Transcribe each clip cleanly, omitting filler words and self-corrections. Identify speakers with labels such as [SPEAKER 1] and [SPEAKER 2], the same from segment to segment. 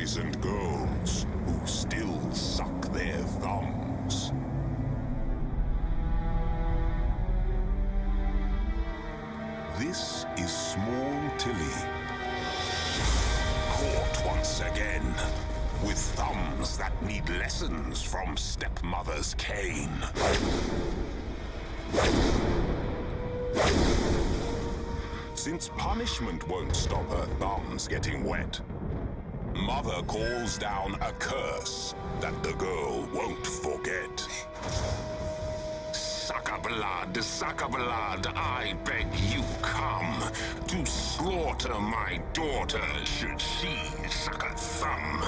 [SPEAKER 1] boys and girls who still suck their thumbs. This is small Tilly, caught once again, with thumbs that need lessons from stepmother's cane. Since punishment won't stop her thumbs getting wet, Mother calls down a curse that the girl won't forget. Sucker blood, I beg you come to slaughter my daughter should she suck a thumb.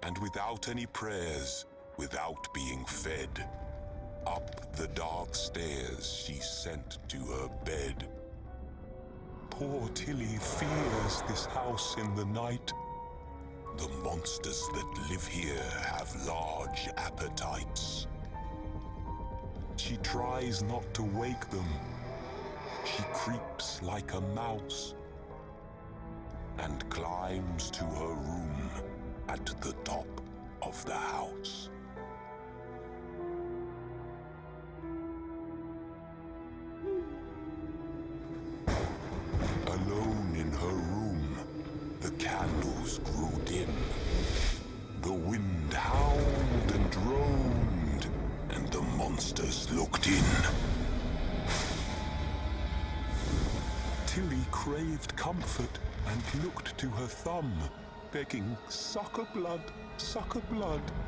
[SPEAKER 1] And without any prayers, without being fed, up the dark stairs she's sent to her bed. Poor Tilly fears this house in the night. The monsters that live here have large appetites. She tries not to wake them. She creeps like a mouse and climbs to her room at the top of the house. Alone in her room, the candles grew dim. The wind howled and droned, and the monsters looked in. Tilly craved comfort and looked to her thumb, begging, sucker blood,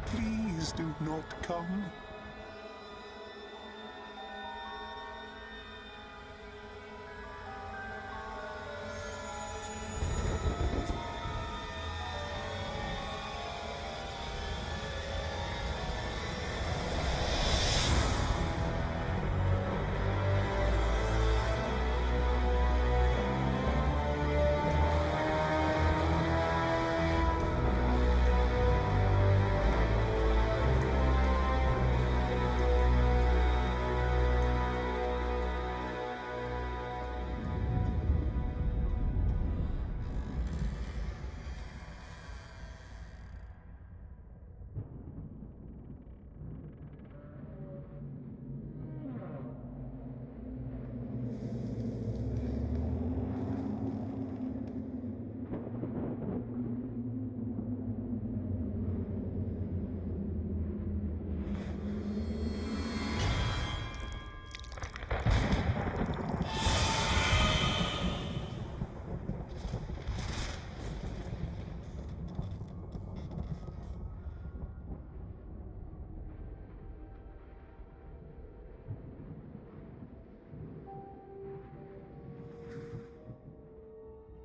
[SPEAKER 1] please do not come.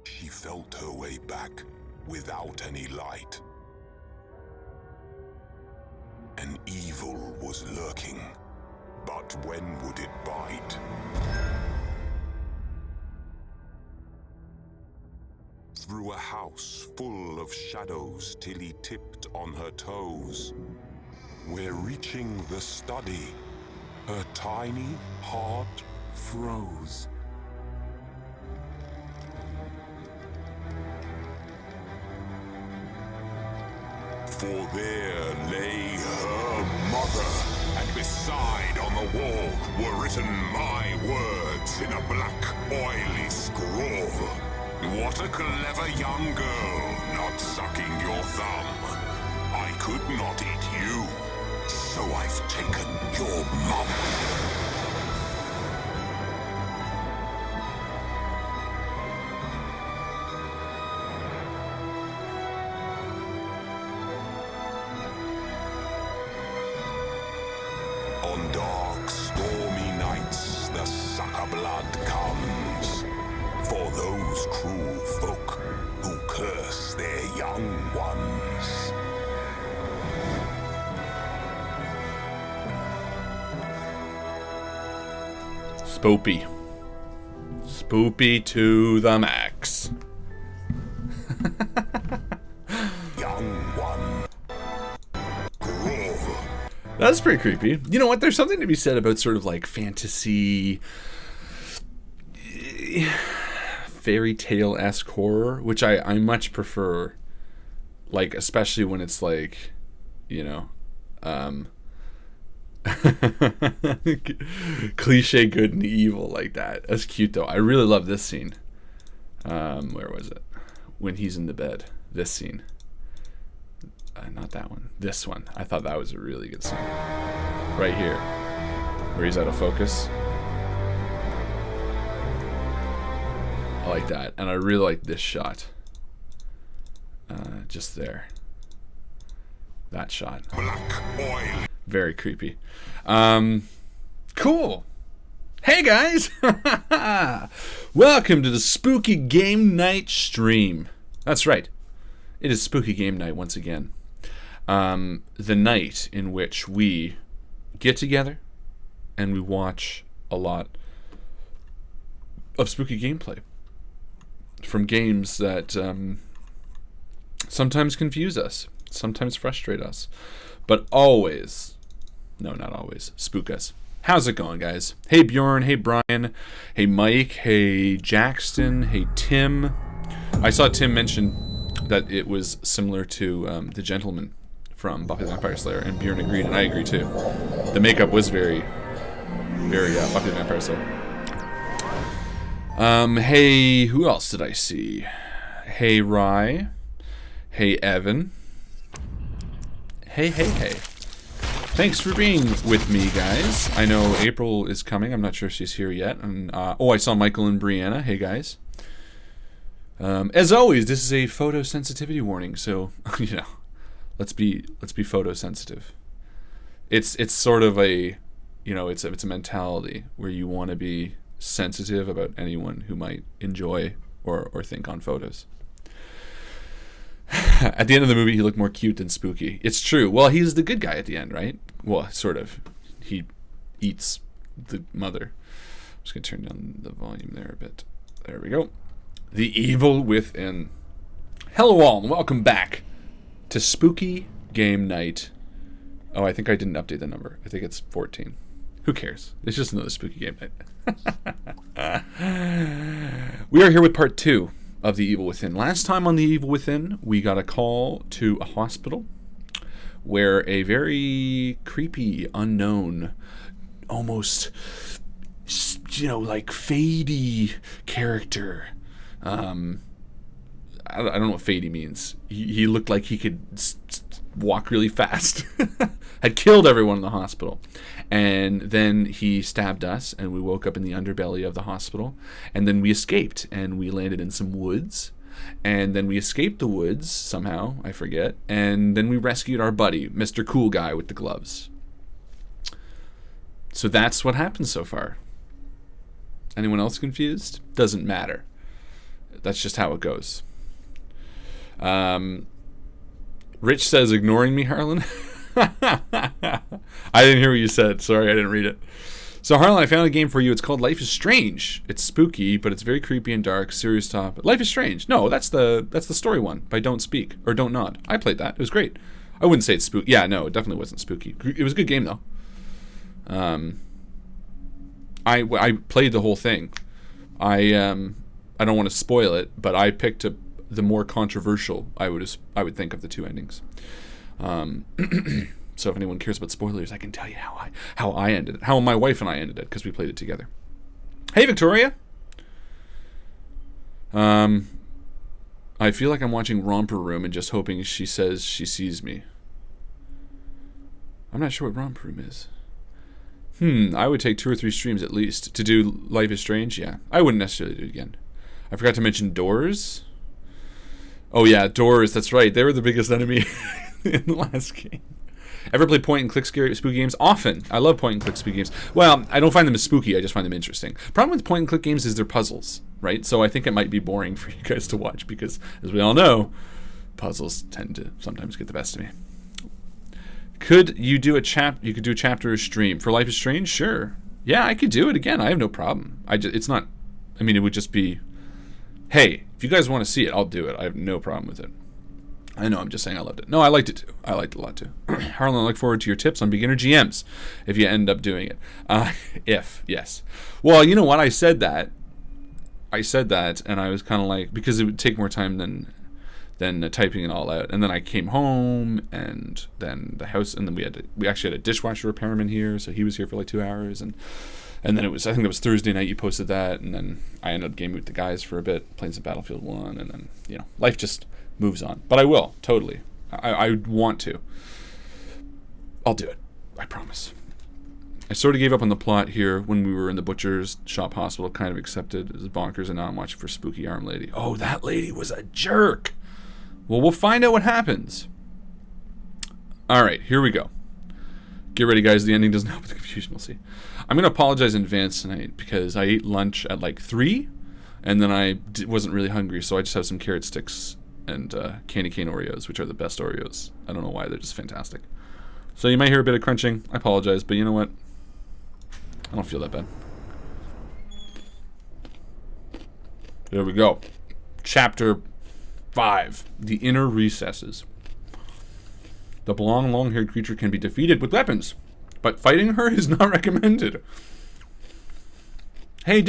[SPEAKER 1] She felt her way back without any light. An evil was lurking, but when would it bite? Through a house full of shadows, Tilly tipped on her toes. We're reaching the study. Her tiny heart froze. For there lay her mother, and beside on the wall were written my words in a black, oily scrawl. What a clever young girl, not sucking your thumb. I could not eat you, so I've taken your mum. On dark, stormy nights, the sucker blood comes for those cruel folk who curse their young ones.
[SPEAKER 2] Spoopy. Spoopy to the max.
[SPEAKER 1] Young one, grow.
[SPEAKER 2] That's pretty creepy. You know what? There's something to be said about sort of like fantasy, fairy tale-esque horror, which I much prefer. Like, especially when it's like, you know, cliche good and evil like that. That's cute though. I really love this scene. Where was it? When he's in the bed. This scene. Not that one. This one. I thought that was a really good scene. Right here. Where he's out of focus. I like that. And I really like this shot. Just there. That shot.
[SPEAKER 1] Black oil.
[SPEAKER 2] Very creepy. Cool. Hey guys! Welcome to the Spooky Game Night stream. That's right. It is Spooky Game Night once again. The night in which we get together and we watch a lot of spooky gameplay from games that sometimes confuse us, sometimes frustrate us, but always, no, not always, spook us. How's it going, guys? Hey Bjorn, hey Brian, hey Mike, hey Jackson, hey Tim. I saw Tim mention that it was similar to The Gentleman from Buffy the Vampire Slayer, and Bjorn agreed, and I agree too. The makeup was very Buffy the Vampire Slayer. Hey, who else did I see? Hey Rye. Hey Evan. Hey. Thanks for being with me, guys. I know April is coming. I'm not sure if she's here yet. And I saw Michael and Brianna. Hey guys. As always, this is a photosensitivity warning, so you know, let's be photosensitive. It's sort of a, you know, it's a mentality where you want to be sensitive about anyone who might enjoy or think on photos. At the end of the movie, he looked more cute than spooky. It's true. Well, he's the good guy at the end, right? Well, sort of. He eats the mother. I'm just going to turn down the volume there a bit. There we go. The Evil Within. Hello all, and welcome back to Spooky Game Night. Oh, I think I didn't update the number. I think it's 14. Who cares? It's just another Spooky Game Night. We are here with part 2 of The Evil Within. Last time on The Evil Within, we got a call to a hospital where a very creepy, unknown, almost, you know, like fadey character. I don't know what fadey means. He looked like he could walk really fast. Had killed everyone in the hospital. And then he stabbed us, and we woke up in the underbelly of the hospital. And then we escaped, and we landed in some woods. And then we escaped the woods, somehow, I forget. And then we rescued our buddy, Mr. Cool Guy with the gloves. So that's what happened so far. Anyone else confused? Doesn't matter. That's just how it goes. Rich says, ignoring me, Harlan? I didn't hear what you said. Sorry, I didn't read it. So, Harlan, I found a game for you. It's called Life is Strange. It's spooky, but it's very creepy and dark. Serious topic. Life is Strange. No, that's the story one by Don't Speak or Don't Nod. I played that. It was great. I wouldn't say it's spooky. Yeah, no, it definitely wasn't spooky. It was a good game though. I played the whole thing. I don't want to spoil it, but I picked the more controversial, I would think, of the two endings. So if anyone cares about spoilers, I can tell you how I ended it, how my wife and I ended it, because we played it together. Hey Victoria. I feel like I'm watching Romper Room and just hoping she says she sees me. I'm not sure what Romper Room is. I would take 2 or 3 streams at least to do Life is Strange. Yeah, I wouldn't necessarily do it again. I forgot to mention Doors. Oh yeah, Doors. That's right. They were the biggest enemy in the last game. Ever play point and click spooky games? Often. I love point and click spooky games. Well, I don't find them as spooky. I just find them interesting. Problem with point and click games is they're puzzles, right? So I think it might be boring for you guys to watch because, as we all know, puzzles tend to sometimes get the best of me. Could you do you could do a chapter or stream for Life is Strange? Sure. Yeah, I could do it again. I have no problem. It's not. I mean, it would just be, hey, if you guys want to see it, I'll do it. I have no problem with it. I know, I'm just saying I loved it. No, I liked it too. I liked it a lot too. Harlan, I look forward to your tips on beginner GMs if you end up doing it. Yes. Well, you know what? I said that, and I was kind of like, because it would take more time than typing it all out. And then I came home, and then the house, and then we actually had a dishwasher repairman here, so he was here for like 2 hours, and then I think it was Thursday night you posted that, and then I ended up gaming with the guys for a bit, playing some Battlefield 1, and then, you know, life just moves on. But I will, totally. I want to. I'll do it. I promise. I sort of gave up on the plot here when we were in the butcher's shop hospital, kind of accepted as bonkers, and now I'm watching for Spooky Arm Lady. Oh, that lady was a jerk! Well, we'll find out what happens. Alright, here we go. Get ready, guys. The ending doesn't help with the confusion. We'll see. I'm going to apologize in advance tonight because I ate lunch at like 3, and then I wasn't really hungry, so I just have some carrot sticks and candy cane Oreos, which are the best Oreos. I don't know why. They're just fantastic. So you might hear a bit of crunching. I apologize, but you know what? I don't feel that bad. There we go. Chapter 5. The Inner Recesses. The blonde, long-haired creature can be defeated with weapons, but fighting her is not recommended. Hey,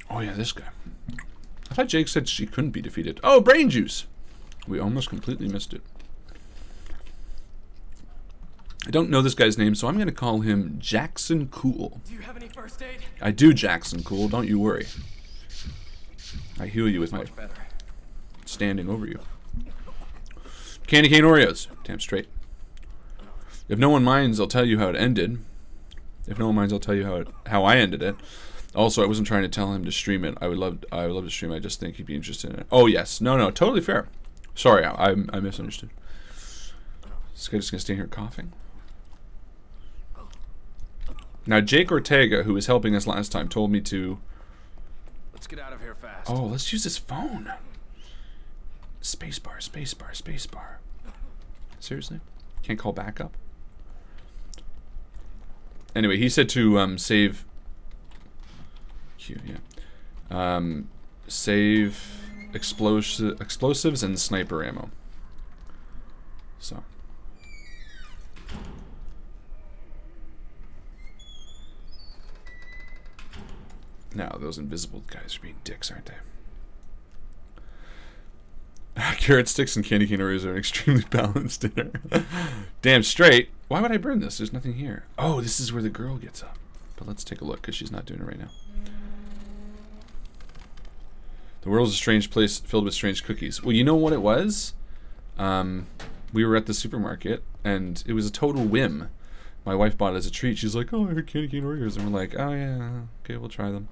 [SPEAKER 2] oh yeah, this guy. I thought Jake said she couldn't be defeated. Oh, brain juice! We almost completely missed it. I don't know this guy's name, so I'm going to call him Jackson Cool.
[SPEAKER 3] Do you have any first aid?
[SPEAKER 2] I do, Jackson Cool. Don't you worry. I heal you with my standing over you. Candy cane Oreos. Damn straight. If no one minds, I'll tell you how it ended. If no one minds, I'll tell you how I ended it. Also, I wasn't trying to tell him to stream it. I would love to stream it. I just think he'd be interested in it. Oh, yes. No, totally fair. Sorry, I misunderstood. This guy just going to stay here coughing? Now, Jake Ortega, who was helping us last time, told me to...
[SPEAKER 3] Let's get out of here fast.
[SPEAKER 2] Oh, let's use his phone. Spacebar, spacebar, spacebar. Seriously? Can't call backup? Anyway, he said to save... Q, yeah. Save explosives and sniper ammo. So... Now, those invisible guys are being dicks, aren't they? Carrot sticks and candy cane Oreos are an extremely balanced dinner. Damn straight. Why would I burn this? There's nothing here. Oh, this is where the girl gets up. But let's take a look, because she's not doing it right now. The world is a strange place filled with strange cookies. Well, you know what it was? We were at the supermarket, and it was a total whim. My wife bought it as a treat. She's like, oh, I heard candy cane Oreos. And we're like, oh, yeah, okay, we'll try them.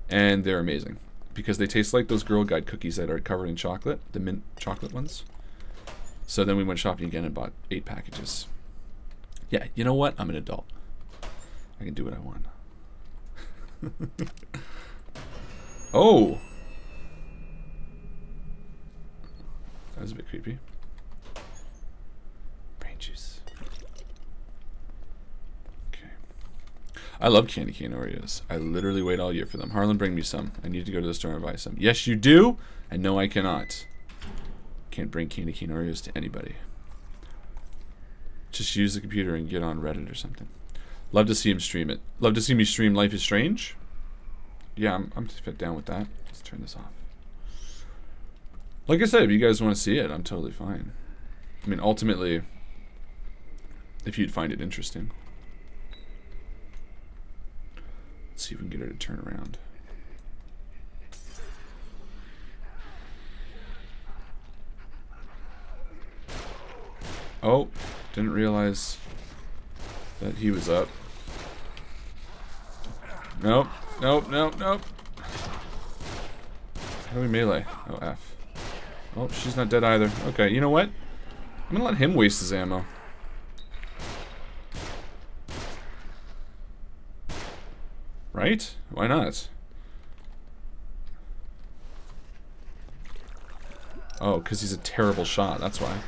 [SPEAKER 2] And they're amazing. Because they taste like those Girl Guide cookies that are covered in chocolate. The mint chocolate ones. So then we went shopping again and bought 8 packages. Yeah, you know what? I'm an adult. I can do what I want. Oh! That was a bit creepy. Brain juice. I love candy cane Oreos. I literally wait all year for them. Harlan, bring me some. I need to go to the store and buy some. Yes, you do. And no, I cannot. Can't bring candy cane Oreos to anybody. Just use the computer and get on Reddit or something. Love to see him stream it. Love to see me stream Life is Strange. Yeah, I'm fit down with that. Let's turn this off. Like I said, if you guys want to see it, I'm totally fine. I mean, ultimately, if you'd find it interesting. Let's see if we can get her to turn around. Oh, didn't realize that he was up. Nope, nope, nope, nope. How do we melee? Oh, F. Oh, she's not dead either. Okay, you know what? I'm gonna let him waste his ammo. Right? Why not? Oh, because he's a terrible shot. That's why.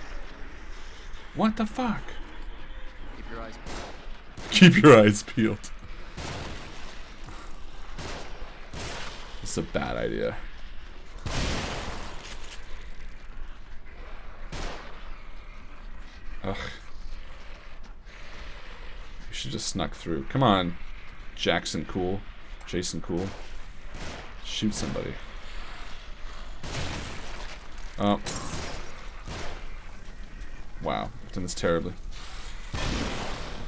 [SPEAKER 2] What the fuck?
[SPEAKER 3] Keep your eyes peeled.
[SPEAKER 2] Keep your eyes peeled. It's a bad idea. Ugh. You should just snuck through. Come on, Jackson Cool. Jason Cool. Shoot somebody. Oh. Wow, I've done this terribly.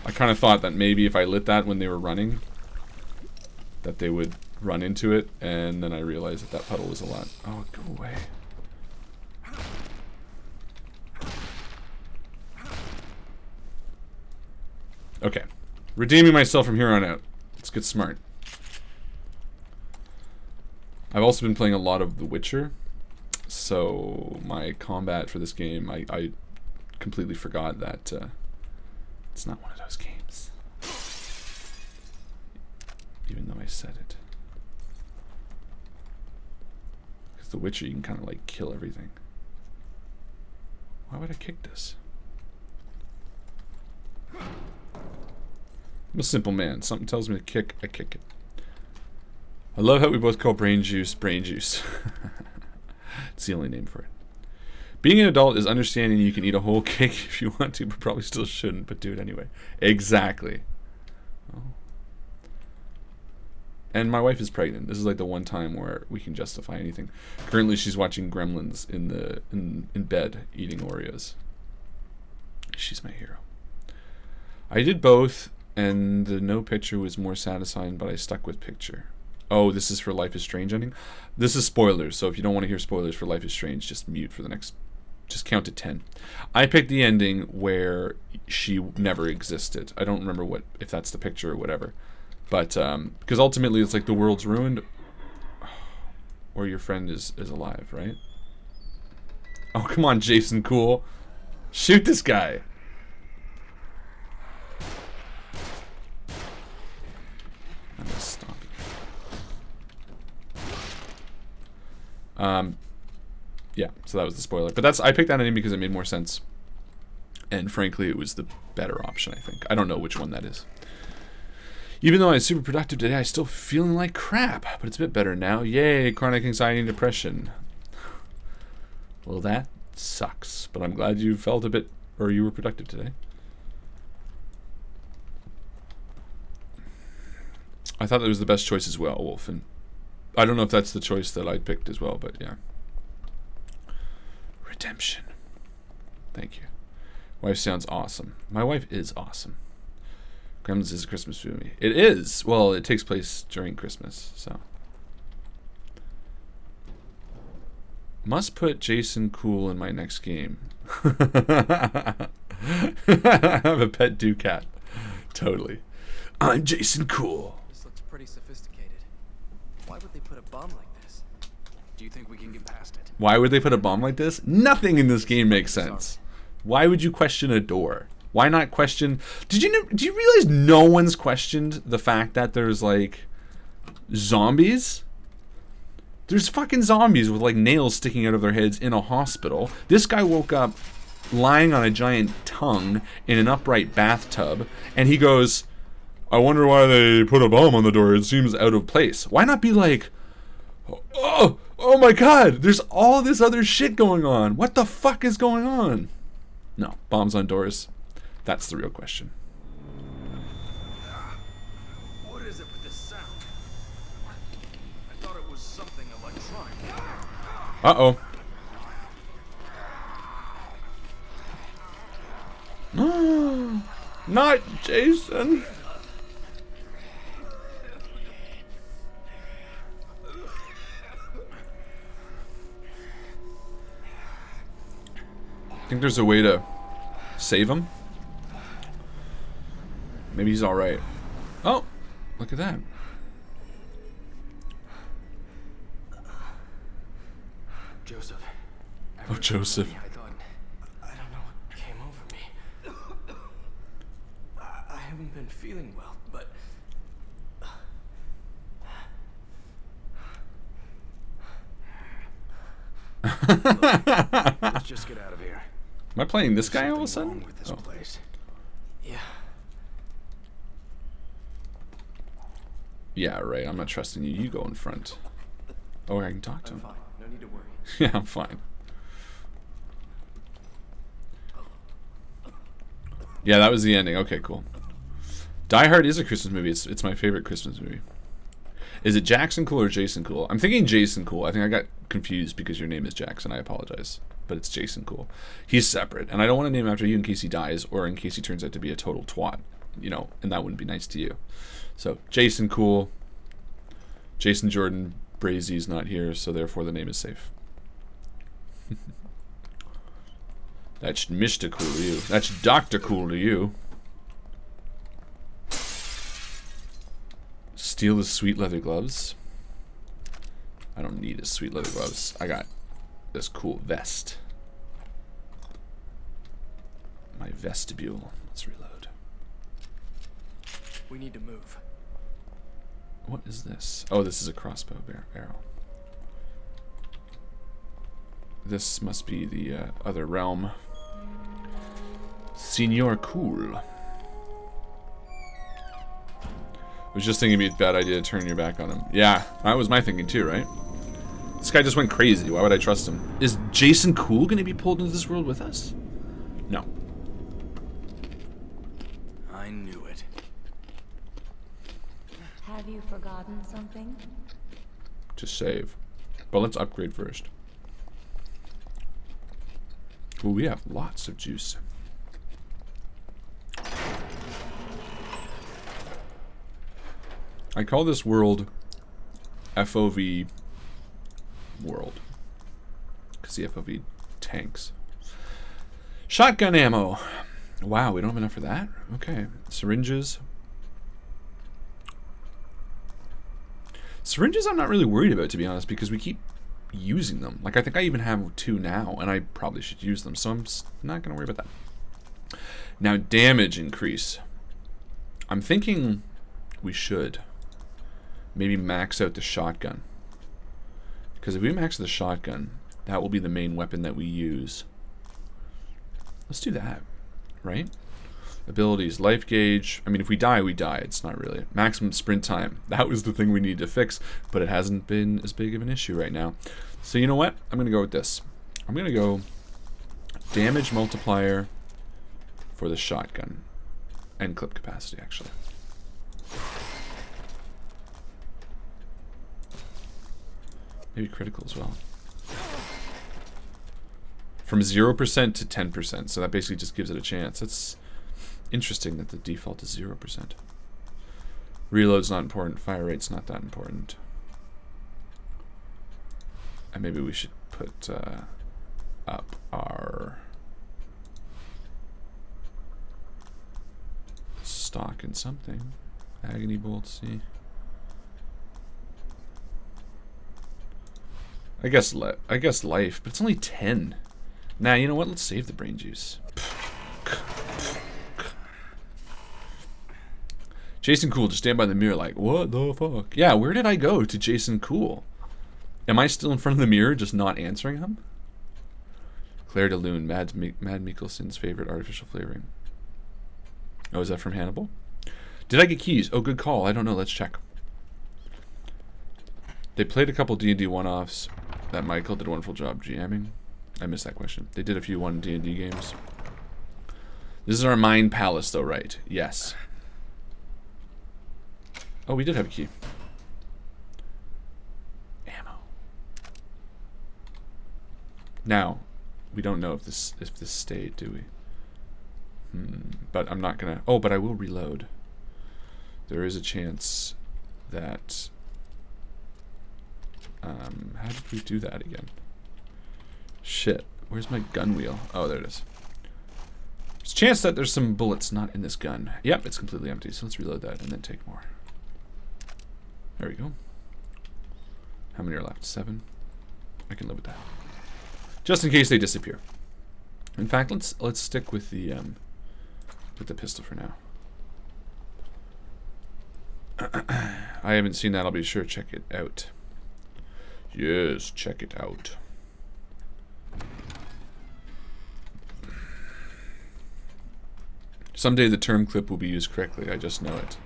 [SPEAKER 2] I kind of thought that maybe if I lit that when they were running, that they would run into it, and then I realized that that puddle was a lot. Oh, go away. Okay. Redeeming myself from here on out. Let's get smart. I've also been playing a lot of The Witcher, so my combat for this game, I completely forgot that it's not one of those games. Even though I said it. Because The Witcher, you can kind of like kill everything. Why would I kick this? I'm a simple man. Something tells me to kick, I kick it. I love how we both call brain juice. It's the only name for it. Being an adult is understanding you can eat a whole cake if you want to, but probably still shouldn't, but do it anyway. Exactly. Oh. And my wife is pregnant. This is like the one time where we can justify anything. Currently she's watching Gremlins in bed eating Oreos. She's my hero. I did both, and the no picture was more satisfying, but I stuck with picture. Oh, this is for Life is Strange ending? This is spoilers, so if you don't want to hear spoilers for Life is Strange, just mute for the next... Just count to 10. I picked the ending where she never existed. I don't remember what if that's the picture or whatever. But, because ultimately it's like the world's ruined, or your friend is alive, right? Oh, come on, Jason Cool. Shoot this guy. I'm gonna stop it. Yeah, so that was the spoiler. But I picked that ending because it made more sense. And frankly, it was the better option, I think. I don't know which one that is. Even though I was super productive today, I'm still feeling like crap. But it's a bit better now. Yay, chronic anxiety and depression. Well, that sucks. But I'm glad you felt a bit, or you were productive today. I thought that was the best choice as well, Wolf. And I don't know if that's the choice that I picked as well, but yeah. Redemption. Thank you. Wife sounds awesome. My wife is awesome. Gremlins is a Christmas movie. It is. Well, it takes place during Christmas, so. Must put Jason Cool in my next game. I have a pet Ducat. Totally. I'm Jason Cool.
[SPEAKER 3] This looks pretty sophisticated. Why would they put a bomb like this? Do you think we can get past it?
[SPEAKER 2] Why would they put a bomb like this? Nothing in this game makes sense. Why would you question a door? Why not question... Do you realize no one's questioned the fact that there's, like, zombies? There's fucking zombies with, like, nails sticking out of their heads in a hospital. This guy woke up lying on a giant tongue in an upright bathtub, and he goes, I wonder why they put a bomb on the door. It seems out of place. Why not be like, oh my god, there's all this other shit going on. What the fuck is going on? No, bombs on doors. That's the real question.
[SPEAKER 3] What is it with this sound? I thought it was something electronic.
[SPEAKER 2] Uh-oh. Not Jason. Think there's a way to save him? Maybe he's alright. Oh, look at that.
[SPEAKER 3] Joseph.
[SPEAKER 2] Oh, Joseph.
[SPEAKER 3] I thought, I don't know what came over me. I haven't been feeling well, but let's just get out of here.
[SPEAKER 2] Am I playing this guy all of a
[SPEAKER 3] Something
[SPEAKER 2] sudden?
[SPEAKER 3] wrong with this place. Yeah.
[SPEAKER 2] Yeah, right. I'm not trusting you. You go in front. Oh, I can talk to
[SPEAKER 3] I'm
[SPEAKER 2] him.
[SPEAKER 3] fine. No need to worry.
[SPEAKER 2] Yeah, I'm fine. Yeah, that was the ending. Okay, cool. Die Hard is a Christmas movie. It's my favorite Christmas movie. Is it Jackson Cool or Jason Cool? I'm thinking Jason Cool. I think I got confused because your name is Jackson. I apologize. But it's Jason Cool. He's separate. And I don't want to name him after you in case he dies or in case he turns out to be a total twat. You know, and that wouldn't be nice to you. So, Jason Cool. Jason Jordan Brazy's not here, so therefore the name is safe. That's Mr. Cool to you. That's Dr. Cool to you. Steal his sweet leather gloves. I don't need his sweet leather gloves. I got this cool vest. My vestibule. Let's reload.
[SPEAKER 3] We need to move.
[SPEAKER 2] What is this? Oh, this is a crossbow arrow. This must be the other realm. Senor Cool. I was just thinking it'd be a bad idea to turn your back on him. Yeah, that was my thinking too, right? This guy just went crazy. Why would I trust him? Is Jason Cool going to be pulled into this world with us? No.
[SPEAKER 3] I knew it.
[SPEAKER 4] Have you forgotten something?
[SPEAKER 2] To save. But let's upgrade first. Well, we have lots of juice. I call this world FOV world. Because the FOV tanks. Shotgun ammo. Wow, we don't have enough for that? Okay. Syringes. Syringes I'm not really worried about, to be honest, because we keep using them. Like, I think I even have 2 now, and I probably should use them, so I'm not going to worry about that. Now, damage increase. I'm thinking we should maybe max out the shotgun. Because if we max the shotgun, that will be the main weapon that we use. Let's do that, right? Abilities, life gauge. I mean, if we die, we die. It's not really. Maximum sprint time. That was the thing we need to fix, but it hasn't been as big of an issue right now. So you know what? I'm going to go with this. I'm going to go damage multiplier for the shotgun. And clip capacity, actually. Maybe critical as well. From 0% to 10%, so that basically just gives it a chance. It's interesting that the default is 0%. Reload's not important, fire rate's not that important. And maybe we should put up our stock in something. Agony bolt, see. I guess life, but it's only 10. Nah, you know what? Let's save the brain juice. Jason Cool, just stand by the mirror like, what the fuck? Yeah, where did I go to Jason Cool? Am I still in front of the mirror just not answering him? Claire de Lune, Mad Mikkelsen's favorite artificial flavoring. Oh, is that from Hannibal? Did I get keys? Oh, good call. I don't know. Let's check. They played a couple D&D one-offs. That Mycl did a wonderful job GMing. I missed that question. They did a few D&D games. This is our Mind Palace, though, right? Yes. Oh, we did have a key. Ammo. Now, we don't know if this stayed, do we? But I'm not gonna. Oh, but I will reload. There is a chance that. How did we do that again? Shit. Where's my gun wheel? Oh, there it is. There's a chance that there's some bullets not in this gun. Yep, it's completely empty. So let's reload that and then take more. There we go. How many are left? 7. I can live with that. Just in case they disappear. In fact, let's stick with the pistol for now. I haven't seen that. I'll be sure to check it out. Yes, check it out. Someday the term clip will be used correctly. I just know it.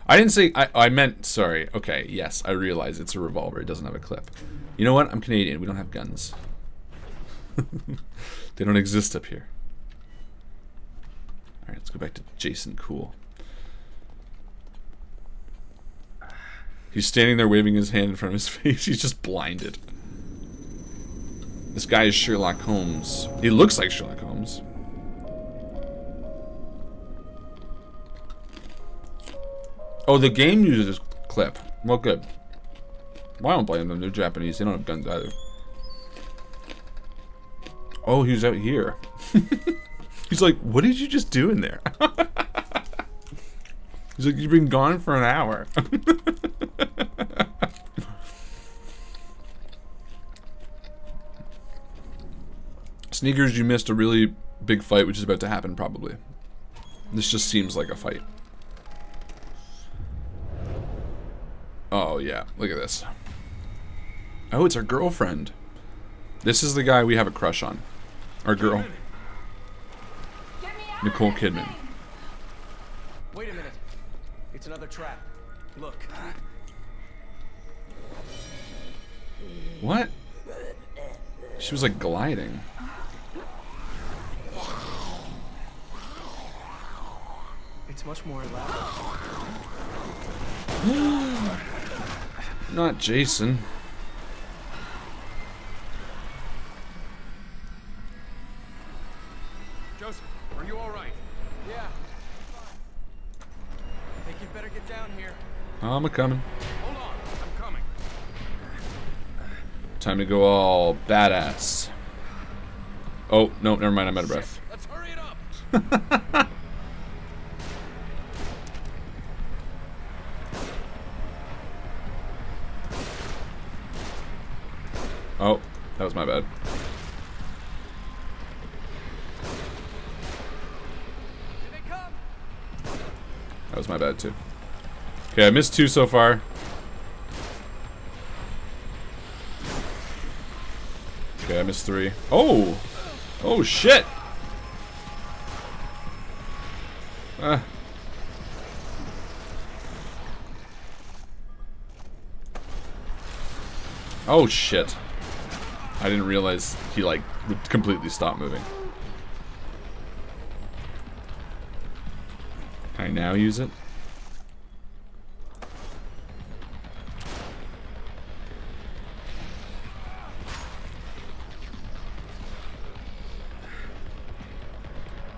[SPEAKER 2] I didn't say... I meant... Sorry. Okay, yes. I realize it's a revolver. It doesn't have a clip. You know what? I'm Canadian. We don't have guns. They don't exist up here. Alright, let's go back to Jason Cool. He's standing there waving his hand in front of his face. He's just blinded. This guy is Sherlock Holmes. He looks like Sherlock Holmes. Oh, the game uses this clip. Well, good. Well, I don't blame them. They're Japanese. They don't have guns either. Oh, he was out here. He's like, what did you just do in there? He's like, you've been gone for an hour. Sneakers, you missed a really big fight, which is about to happen, probably. This just seems like a fight. Oh, yeah. Look at this. Oh, it's our girlfriend. This is the guy we have a crush on. Our girl. Nicole Kidman.
[SPEAKER 3] Wait a minute. It's another trap. Look.
[SPEAKER 2] What? She was like gliding.
[SPEAKER 3] It's much more elaborate.
[SPEAKER 2] Not Jason.
[SPEAKER 3] Joseph, are you all right? Yeah. I think you better get down here.
[SPEAKER 2] I'm a-coming.
[SPEAKER 3] Hold on, I'm coming.
[SPEAKER 2] Time to go all badass. Oh, no, never mind, I'm out of breath.
[SPEAKER 3] Let's hurry it up.
[SPEAKER 2] Oh, that was my bad.
[SPEAKER 3] Here they come.
[SPEAKER 2] That was my bad too. Okay, I missed 2 so far. Okay, I missed 3. Oh! Oh shit! Ah. Oh shit. I didn't realize he like would completely stop moving. Can I now use it?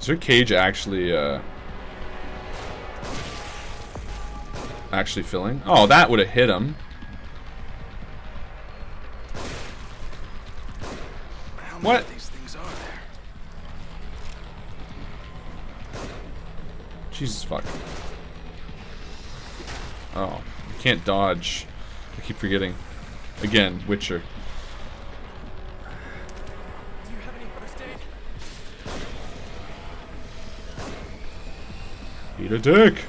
[SPEAKER 2] Is her cage actually filling? Oh, that would have hit him. What?
[SPEAKER 3] These things are there.
[SPEAKER 2] Jesus fuck. Oh, you can't dodge. I keep forgetting. Again, Witcher.
[SPEAKER 3] Do you have any first aid?
[SPEAKER 2] Eat a dick.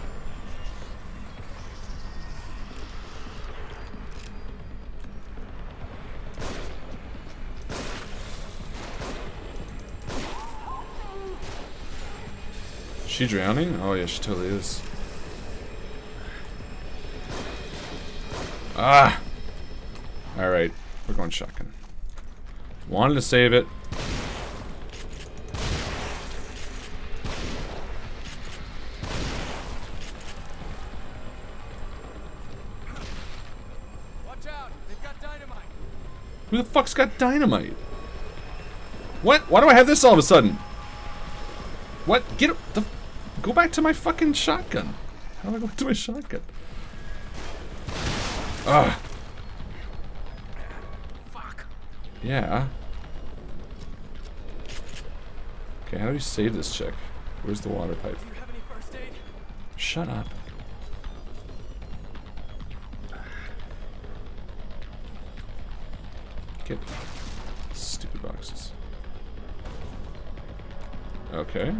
[SPEAKER 2] Is she drowning? Oh yeah, she totally is. Ah! Alright, we're going shotgun. Wanted to save it.
[SPEAKER 3] Watch out! They've got dynamite.
[SPEAKER 2] Who the fuck's got dynamite? What? Why do I have this all of a sudden? What? Get the... Go back to my fucking shotgun. How do I go back to my shotgun? Ugh.
[SPEAKER 3] Fuck.
[SPEAKER 2] Yeah. Okay, how do we save this chick? Where's the water pipe?
[SPEAKER 3] Do you have any first aid?
[SPEAKER 2] Shut up. Get stupid boxes. Okay.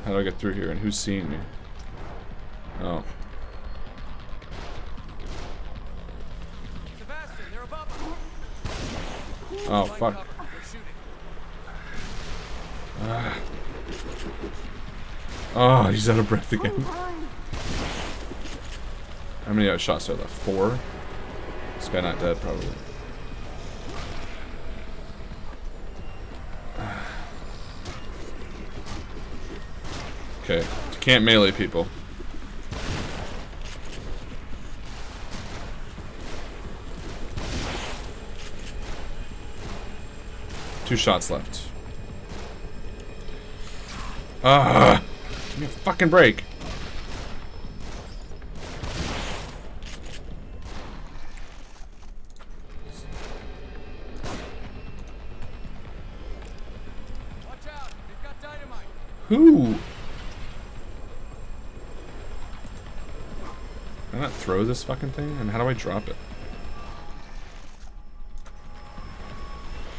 [SPEAKER 2] How do I get through here? And who's seeing me? Oh.
[SPEAKER 3] Sebastian, they're above us.
[SPEAKER 2] Oh,
[SPEAKER 3] Line
[SPEAKER 2] fuck.
[SPEAKER 3] cover. They're shooting.
[SPEAKER 2] Ah. Oh, he's out of breath again. How many shots are left? 4? This guy not dead, probably. Okay. Can't melee people. Two shots left. Ah! Give me a fucking break.
[SPEAKER 3] Watch out! They've got dynamite.
[SPEAKER 2] Who? Can I not throw this fucking thing? And how do I drop it?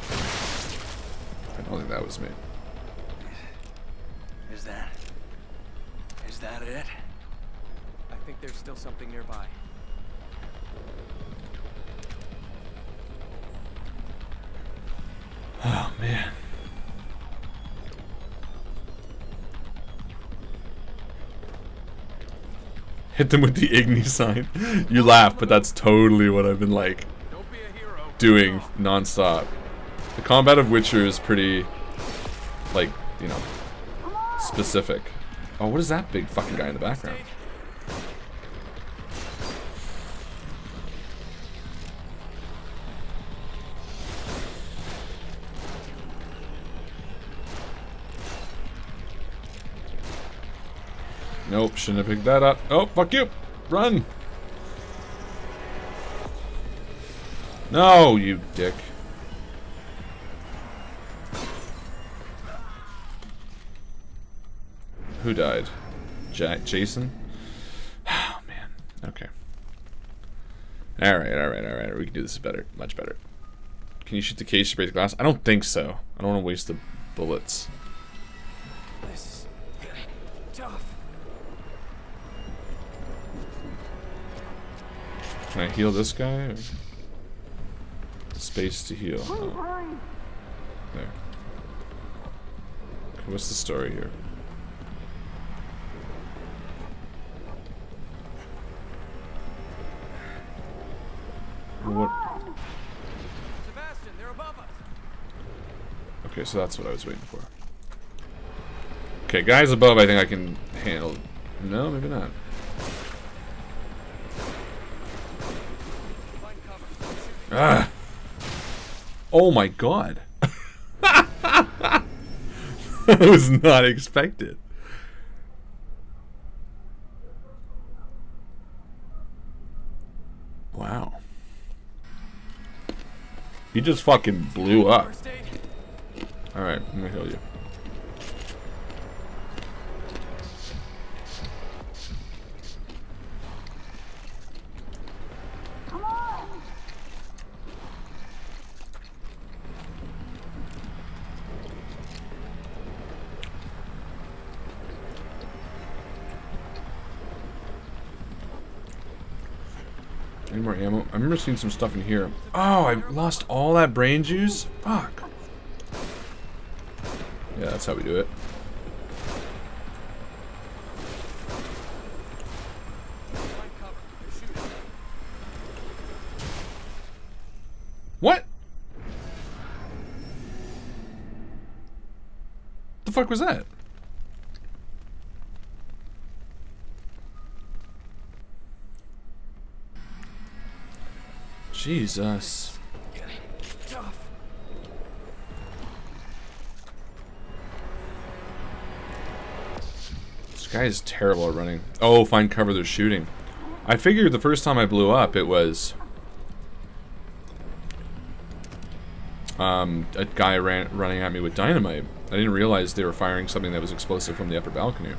[SPEAKER 2] I don't think that was me.
[SPEAKER 3] Is that it? I think there's still something nearby.
[SPEAKER 2] Oh, man. Hit them with the Igni sign. You laugh, but that's totally what I've been, like,
[SPEAKER 3] Don't be a hero.
[SPEAKER 2] doing non-stop. The combat of Witcher is pretty, like, you know, specific. Oh, what is that big fucking guy in the background? Nope, shouldn't have picked that up. Oh, fuck you! Run! No, you dick. Who died? Jason? Oh, man. Okay. Alright. We can do this better. Much better. Can you shoot the case to break the glass? I don't think so. I don't want to waste the bullets.
[SPEAKER 3] This is getting tough.
[SPEAKER 2] Can I heal this guy? Or? Space to heal. Oh. There. Okay, what's the story here? What?
[SPEAKER 3] Sebastian, they're above us.
[SPEAKER 2] Okay, so that's what I was waiting for. Okay, guys above, I think I can handle. No, maybe not.
[SPEAKER 3] Find cover.
[SPEAKER 2] Ah! Oh my god! That was not expected. Wow. He just fucking blew up.
[SPEAKER 3] First aid.
[SPEAKER 2] Alright, I'm gonna heal you. Any more ammo? I remember seeing some stuff in here. Oh, I lost all that brain juice? Fuck. Yeah, that's how we do it.
[SPEAKER 3] Find cover. They're shooting.
[SPEAKER 2] What? The fuck was that? Jesus.
[SPEAKER 3] Getting tough.
[SPEAKER 2] This guy is terrible at running. Oh, find cover, they're shooting. I figured the first time I blew up, it was a guy running at me with dynamite. I didn't realize they were firing something that was explosive from the upper balcony.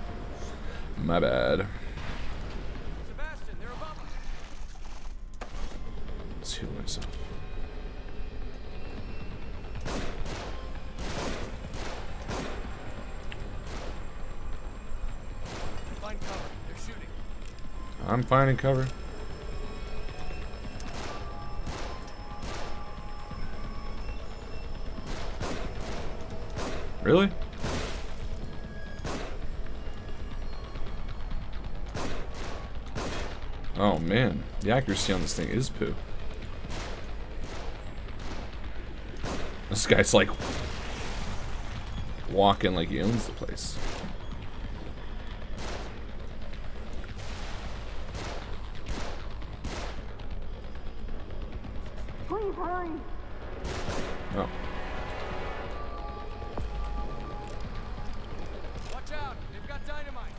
[SPEAKER 2] My bad.
[SPEAKER 3] Sebastian, they're above us.
[SPEAKER 2] Let's heal myself.
[SPEAKER 3] Find cover. They're shooting.
[SPEAKER 2] I'm finding cover. Really? Oh man, the accuracy on this thing is poo. This guy's like walking like he owns the place. Oh.
[SPEAKER 3] Watch out! They've got dynamite.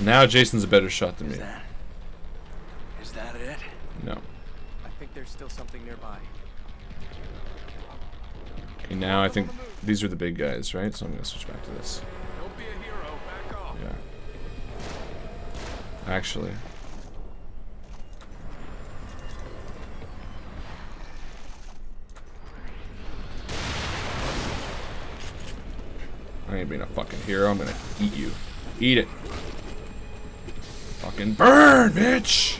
[SPEAKER 2] Now Jason's a better shot than me.
[SPEAKER 3] Is that it?
[SPEAKER 2] No.
[SPEAKER 3] I think there's still something nearby.
[SPEAKER 2] Okay, now I think these are the big guys, right? So I'm gonna switch back to this.
[SPEAKER 3] Don't be a hero. Back off.
[SPEAKER 2] Yeah. Actually. I ain't being a fucking hero. I'm gonna eat you. Eat it. Fucking burn, bitch!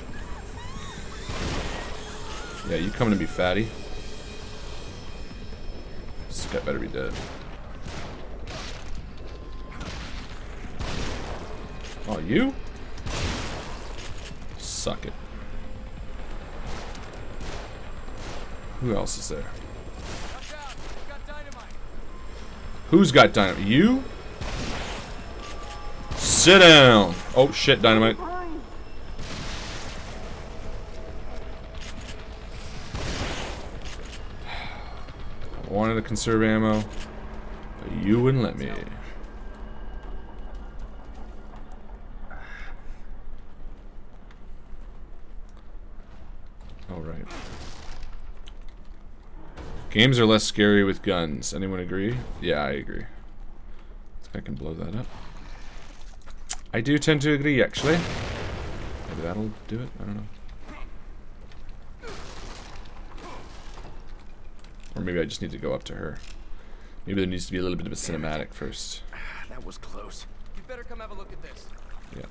[SPEAKER 2] Yeah, you coming to me, fatty. This guy better be dead. Oh, you? Suck it. Who else is there?
[SPEAKER 3] Watch out! They've got dynamite.
[SPEAKER 2] Who's got dynamite? You? Sit down! Oh shit, dynamite. I wanted to conserve ammo, but you wouldn't let me. Alright. Games are less scary with guns. Anyone agree? Yeah, I agree. I can blow that up. I do tend to agree, actually. Maybe that'll do it. I don't know. Or maybe I just need to go up to her. Maybe there needs to be a little bit of a cinematic first.
[SPEAKER 3] That was close. You better come have a look at this.
[SPEAKER 2] Yeah.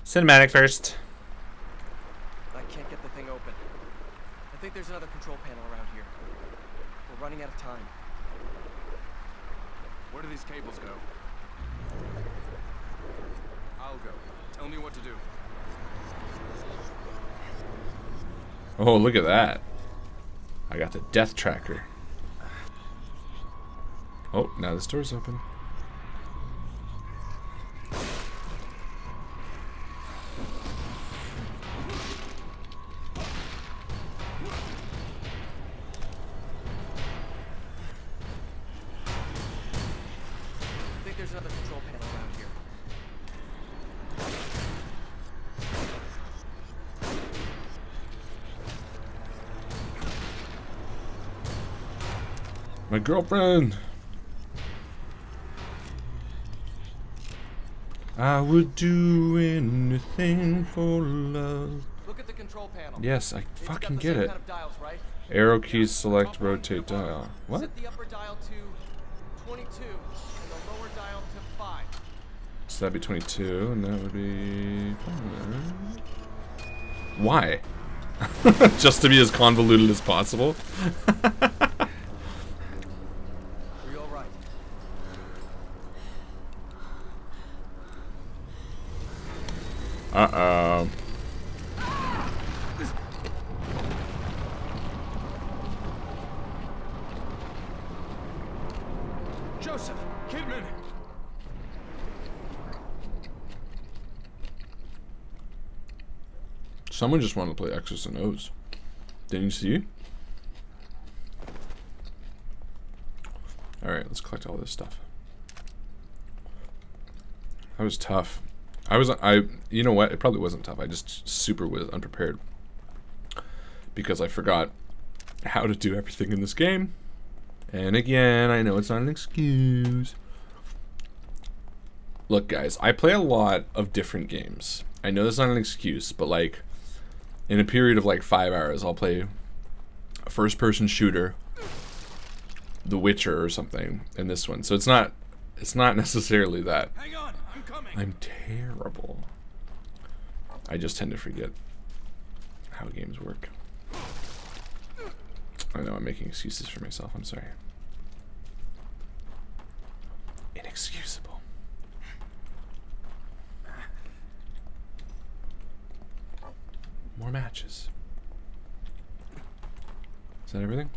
[SPEAKER 2] Cinematic first.
[SPEAKER 3] I can't get the thing open. I think there's another control panel around here. We're running out of time. Where do these cables go? I'll go. Tell me what to do.
[SPEAKER 2] Oh, look at that. I got the death tracker. Oh, now this door's open.
[SPEAKER 3] I think there's another control panel around here.
[SPEAKER 2] My girlfriend. I would do anything for love.
[SPEAKER 3] Look at the control panel.
[SPEAKER 2] Yes, I
[SPEAKER 3] It's
[SPEAKER 2] fucking
[SPEAKER 3] got the
[SPEAKER 2] get
[SPEAKER 3] same
[SPEAKER 2] it.
[SPEAKER 3] kind of dials, right?
[SPEAKER 2] Arrow keys, select, rotate dial. What?
[SPEAKER 3] Set the upper dial to 22 and the lower dial to 5.
[SPEAKER 2] So that'd be 22, and that would be... Why? Just to be as convoluted as possible?
[SPEAKER 3] Are you alright?
[SPEAKER 2] Uh-oh.
[SPEAKER 3] Joseph! Kidman!
[SPEAKER 2] Someone just wanted to play X's and O's. Didn't you see? Alright, let's collect all this stuff. That was tough. You know what? It probably wasn't tough. I just super was unprepared. Because I forgot how to do everything in this game. And again, I know it's not an excuse. Look, guys, I play a lot of different games. I know that's not an excuse, but like, in a period of like 5 hours, I'll play a first-person shooter, The Witcher or something, and this one. So it's not necessarily that.
[SPEAKER 3] Hang on, I'm coming.
[SPEAKER 2] I'm terrible. I just tend to forget how games work. I know I'm making excuses for myself. I'm sorry. Inexcusable. More matches. Is that everything?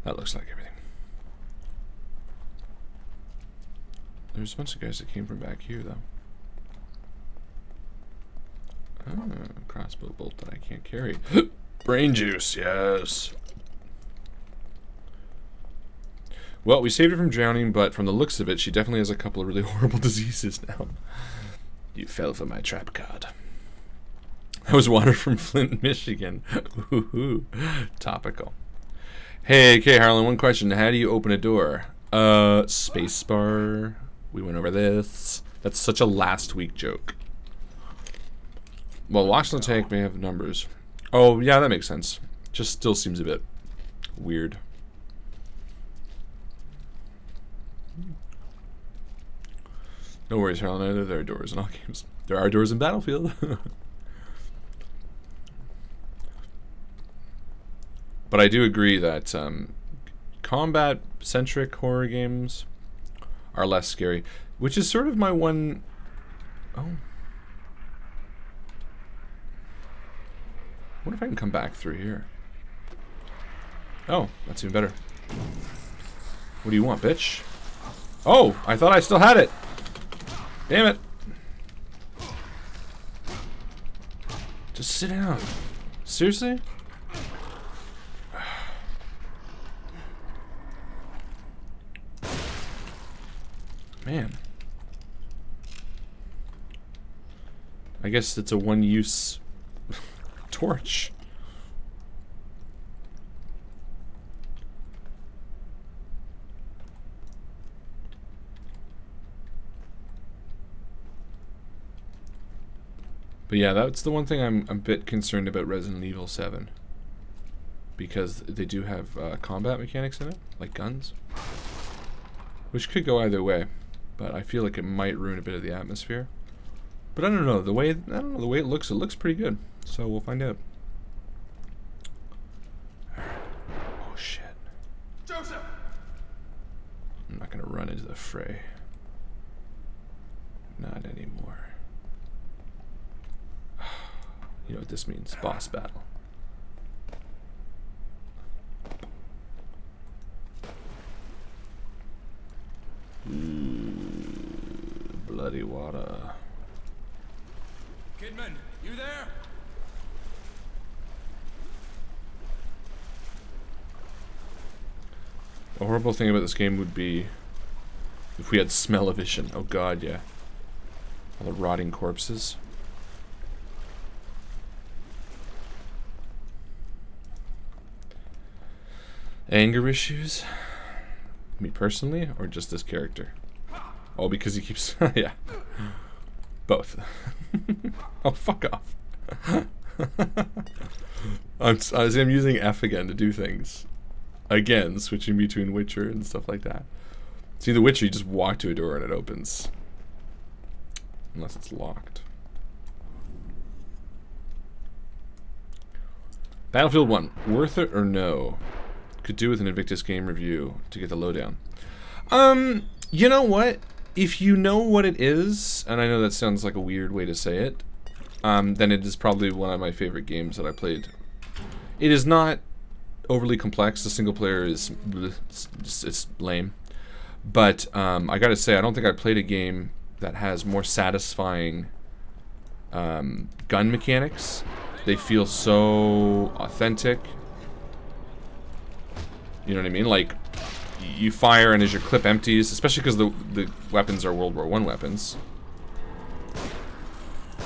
[SPEAKER 2] That looks like everything. There's a bunch of guys that came from back here, though. Oh, crossbow bolt that I can't carry. Brain juice, yes. Well, we saved her from drowning, but from the looks of it, she definitely has a couple of really horrible diseases now. You fell for my trap card. That was water from Flint, Michigan. Ooh, topical. Hey, Harlan, one question. How do you open a door? Spacebar. We went over this. That's such a last week joke. Well, locks on the tank may have numbers. Oh, yeah, that makes sense. Just still seems a bit weird. No worries, Harlan. There are doors in all games. There are doors in Battlefield. But I do agree that combat-centric horror games are less scary, which is sort of my one... Oh. What if I can come back through here? Oh, that's even better. What do you want, bitch? Oh, I thought I still had it. Damn it. Just sit down. Seriously? Man. I guess it's a one-use torch. But yeah, that's the one thing I'm a bit concerned about Resident Evil 7. Because they do have combat mechanics in it, like guns. Which could go either way. But I feel like it might ruin a bit of the atmosphere. But I don't know, the way it looks pretty good. So we'll find out. Oh shit.
[SPEAKER 3] Joseph!
[SPEAKER 2] I'm not gonna run into the fray. Not anymore. You know what this means, boss battle. Bloody water.
[SPEAKER 3] Kidman, you there?
[SPEAKER 2] The horrible thing about this game would be if we had smell-o-vision. Oh god, yeah. All the rotting corpses. Anger issues? Me personally, or just this character? Oh, because he keeps... yeah. Both. Oh, fuck off. I'm using F again to do things. Again, switching between Witcher and stuff like that. See, the Witcher, you just walk to a door and it opens. Unless it's locked. Battlefield 1. Worth it or no? Could do with an Invictus game review to get the lowdown. You know what? If you know what it is, and I know that sounds like a weird way to say it, then it is probably one of my favorite games that I played. It is not overly complex. The single player is it's lame. But I gotta say, I don't think I played a game that has more satisfying gun mechanics. They feel so authentic. You know what I mean? Like, you fire and as your clip empties, especially because the weapons are World War I weapons,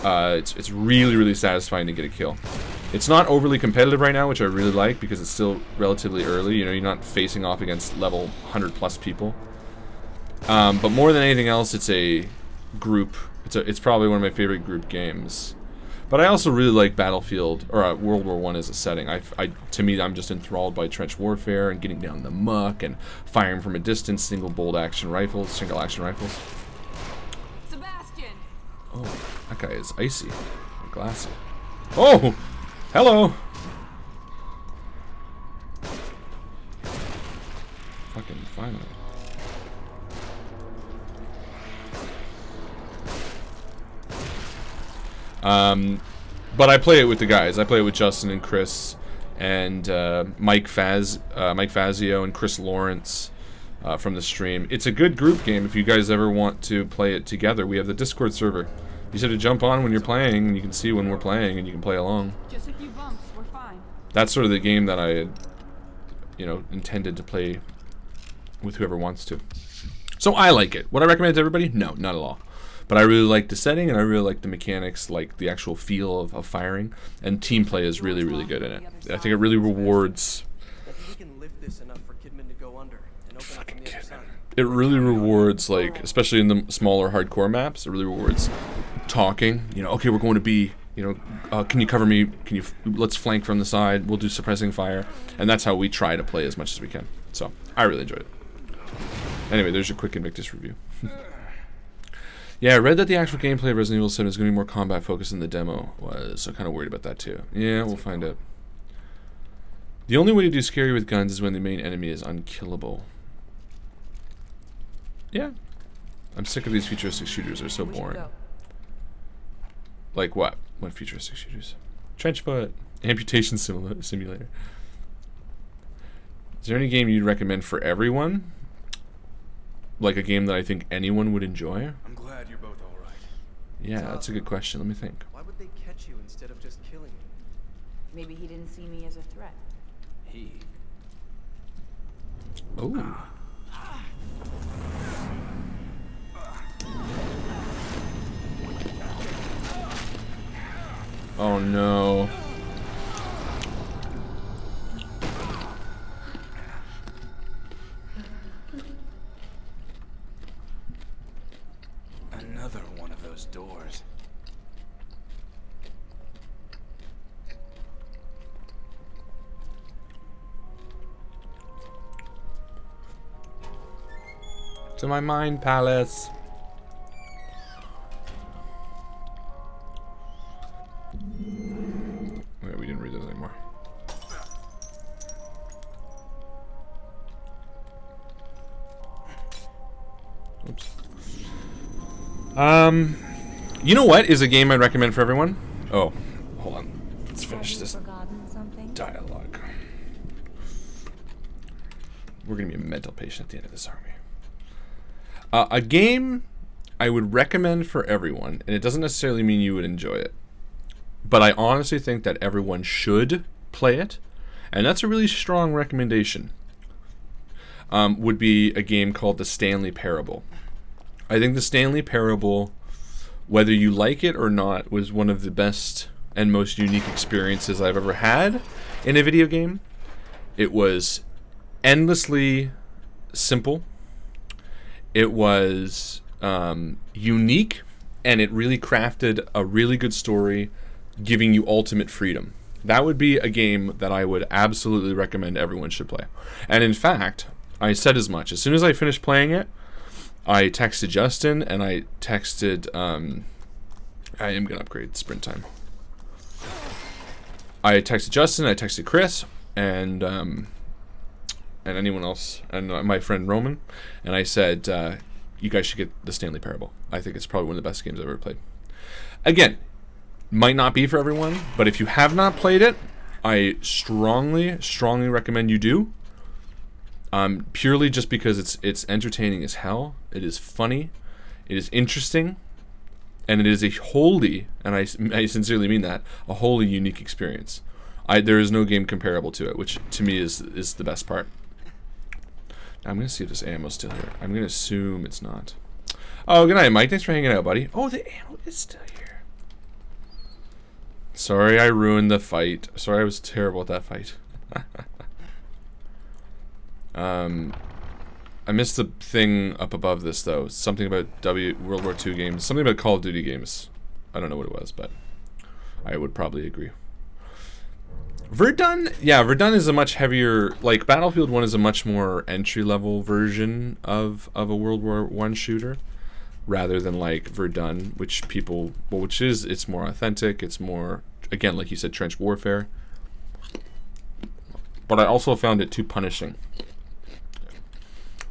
[SPEAKER 2] it's really, really satisfying to get a kill. It's not overly competitive right now, which I really like because it's still relatively early. You know, you're not facing off against level 100+ people. But more than anything else, it's a group. It's probably one of my favorite group games. But I also really like Battlefield, or World War I as a setting. To me, I'm just enthralled by trench warfare and getting down in the muck and firing from a distance, single action rifles.
[SPEAKER 5] Sebastian!
[SPEAKER 2] Oh, that guy is icy or glassy. Oh, hello. Fucking finally. But I play it with the guys. I play it with Justin and Chris and Mike Fazio and Chris Lawrence from the stream. It's a good group game if you guys ever want to play it together. We have the Discord server You said to jump on when you're playing, and you can see when we're playing, and you can play along.
[SPEAKER 5] Just a few bumps, we're fine.
[SPEAKER 2] That's sort of the game that I had, you know, intended to play with whoever wants to. So I like it. Would I recommend it to everybody? No, not at all. But I really like the setting, and I really like the mechanics, like the actual feel of firing. And team play is really, really good in it. I think it really rewards... It really rewards, like, especially in the smaller hardcore maps, it really rewards talking. You know, okay, we're going to be, you know, can you cover me? Can you, let's flank from the side. We'll do suppressing fire. And that's how we try to play as much as we can. So, I really enjoyed it. Anyway, there's your quick Invictus review. Yeah, I read that the actual gameplay of Resident Evil 7 is going to be more combat focused than the demo was. So, kind of worried about that too. Yeah, we'll find out. The only way to do scary with guns is when the main enemy is unkillable. Yeah. I'm sick of these futuristic shooters. They're so boring. Like what? What futuristic shooters? Trenchfoot. Amputation simulator. Is there any game you'd recommend for everyone? Like a game that I think anyone would enjoy?
[SPEAKER 3] I'm glad you're both all right.
[SPEAKER 2] Yeah, that's a good question. Let me think.
[SPEAKER 3] Why would they catch you instead of just killing you?
[SPEAKER 5] Maybe he didn't see me as a threat.
[SPEAKER 3] He.
[SPEAKER 2] Oh. Oh no.
[SPEAKER 3] Another one of those doors.
[SPEAKER 2] To my mind palace. Okay, we didn't read those anymore. Oops. You know what is a game I'd recommend for everyone? Oh, hold on. Let's finish this dialogue. We're gonna be a mental patient at the end of this, aren't we? A game I would recommend for everyone, and it doesn't necessarily mean you would enjoy it, but I honestly think that everyone should play it, and that's a really strong recommendation, would be a game called The Stanley Parable. I think The Stanley Parable, whether you like it or not, was one of the best and most unique experiences I've ever had in a video game. It was endlessly simple. It was unique, and it really crafted a really good story, giving you ultimate freedom. That would be a game that I would absolutely recommend everyone should play. And in fact, I said as much. As soon as I finished playing it, I texted Justin, and I texted... I am going to upgrade sprint time. I texted Justin, I texted Chris, and anyone else, and my friend Roman, and I said, you guys should get The Stanley Parable. I think it's probably one of the best games I've ever played. Again, might not be for everyone, but if you have not played it, I strongly, strongly recommend you do. Purely just because it's entertaining as hell. It is funny. It is interesting. And it is a wholly, and I sincerely mean that, a wholly unique experience. There is no game comparable to it, which to me is the best part. I'm going to see if this ammo's still here. I'm going to assume it's not. Oh, good night, Mike. Thanks for hanging out, buddy. Oh, the ammo is still here. Sorry I ruined the fight. Sorry I was terrible at that fight. I missed the thing up above this, though. Something about World War II games. Something about Call of Duty games. I don't know what it was, but I would probably agree. Verdun? Yeah, Verdun is a much heavier... Like, Battlefield 1 is a much more entry-level version of a World War I shooter, rather than, like, Verdun, which people... Well, which is... It's more authentic. It's more, again, like you said, trench warfare. But I also found it too punishing.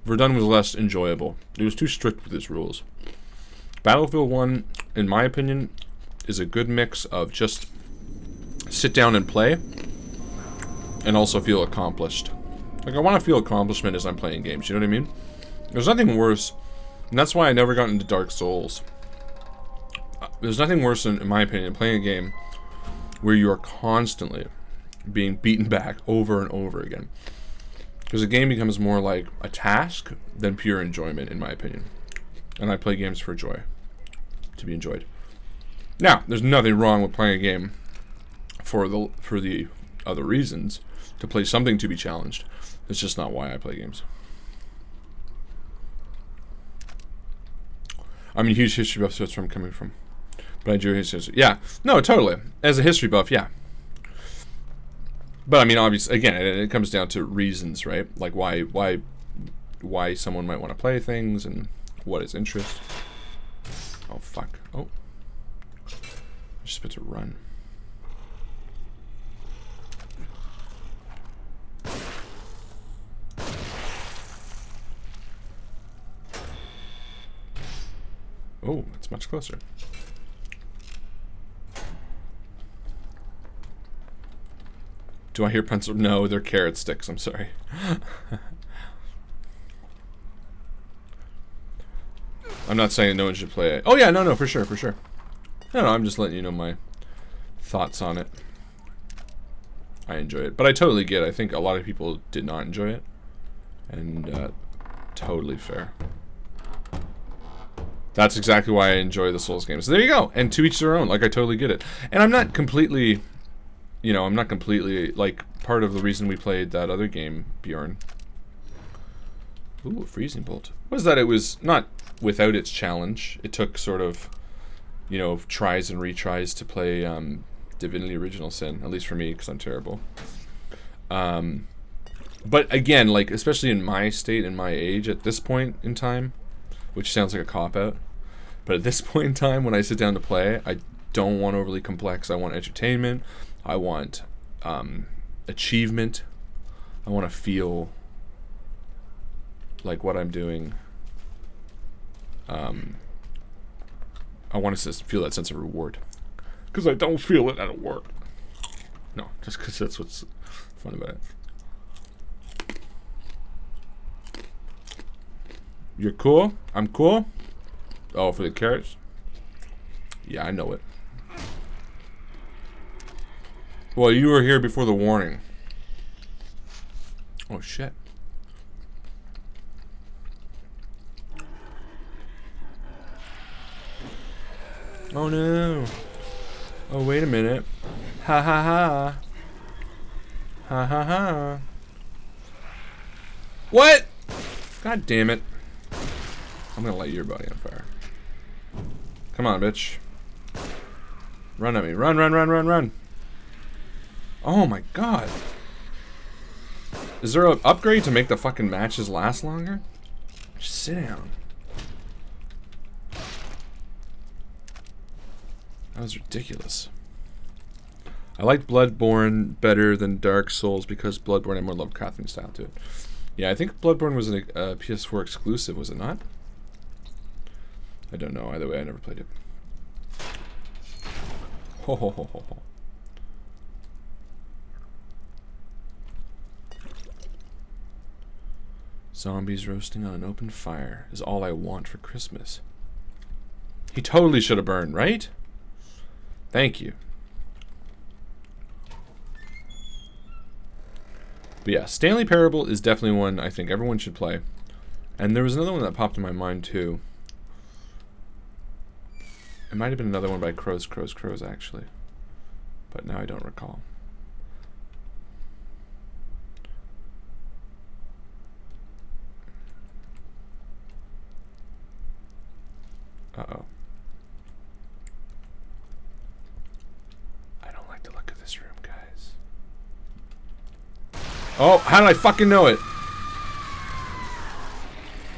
[SPEAKER 2] Verdun was less enjoyable. It was too strict with its rules. Battlefield 1, in my opinion, is a good mix of just sit down and play, and also feel accomplished. Like, I want to feel accomplishment as I'm playing games, you know what I mean? There's nothing worse, and that's why I never got into Dark Souls. there's nothing worse than, in my opinion, playing a game where you are constantly being beaten back over and over again. Because the game becomes more like a task than pure enjoyment, in my opinion. And I play games for joy, to be enjoyed. Now, there's nothing wrong with playing a game for the other reasons, to play something to be challenged. It's just not why I play games. I'm a huge history buff, so that's where I'm coming from. But I enjoy history. Yeah, no, totally. As a history buff, yeah. But I mean, obviously, again, it comes down to reasons, right? Like why someone might want to play things and what is interest. Oh fuck! Oh, I'm just about to run. Oh, it's much closer. Do I hear pencil? No, they're carrot sticks. I'm sorry. I'm not saying no one should play it. Oh yeah, no, for sure. No, I'm just letting you know my thoughts on it. I enjoy it, but I totally get it. I think a lot of people did not enjoy it, and totally fair. That's exactly why I enjoy the Souls games. So there you go. And to each their own. Like, I totally get it. And I'm not completely, like, part of the reason we played that other game, Bjorn. Ooh, a freezing bolt. Was that it was not without its challenge. It took sort of, tries and retries to play Divinity Original Sin. At least for me, because I'm terrible. But again, like, especially in my state, in my age, at this point in time, which sounds like a cop-out, but at this point in time, when I sit down to play, I don't want overly complex. I want entertainment. I want achievement. I want to feel like what I'm doing. I want to feel that sense of reward. Because I don't feel it at work. No, just because that's what's fun about it. You're cool? I'm cool? Oh, for the carrots? Yeah, I know it. Well, you were here before the warning. Oh, shit. Oh, no. Oh, wait a minute. Ha, ha, ha. Ha, ha, ha. What? God damn it. I'm gonna light your body on fire. Come on, bitch. Run at me. Run, run, run, run, run. Oh my god. Is there an upgrade to make the fucking matches last longer? Just sit down. That was ridiculous. I like Bloodborne better than Dark Souls because Bloodborne had more Lovecraftian style to it. Yeah, I think Bloodborne was a PS4 exclusive, was it not? I don't know. Either way, I never played it. Ho ho ho ho ho. Zombies roasting on an open fire is all I want for Christmas. He totally should have burned, right? Thank you. But yeah, Stanley Parable is definitely one I think everyone should play. And there was another one that popped in my mind too. It might have been another one by Crows, actually. But now I don't recall. Uh-oh. I don't like the look of this room, guys. Oh, how did I fucking know it?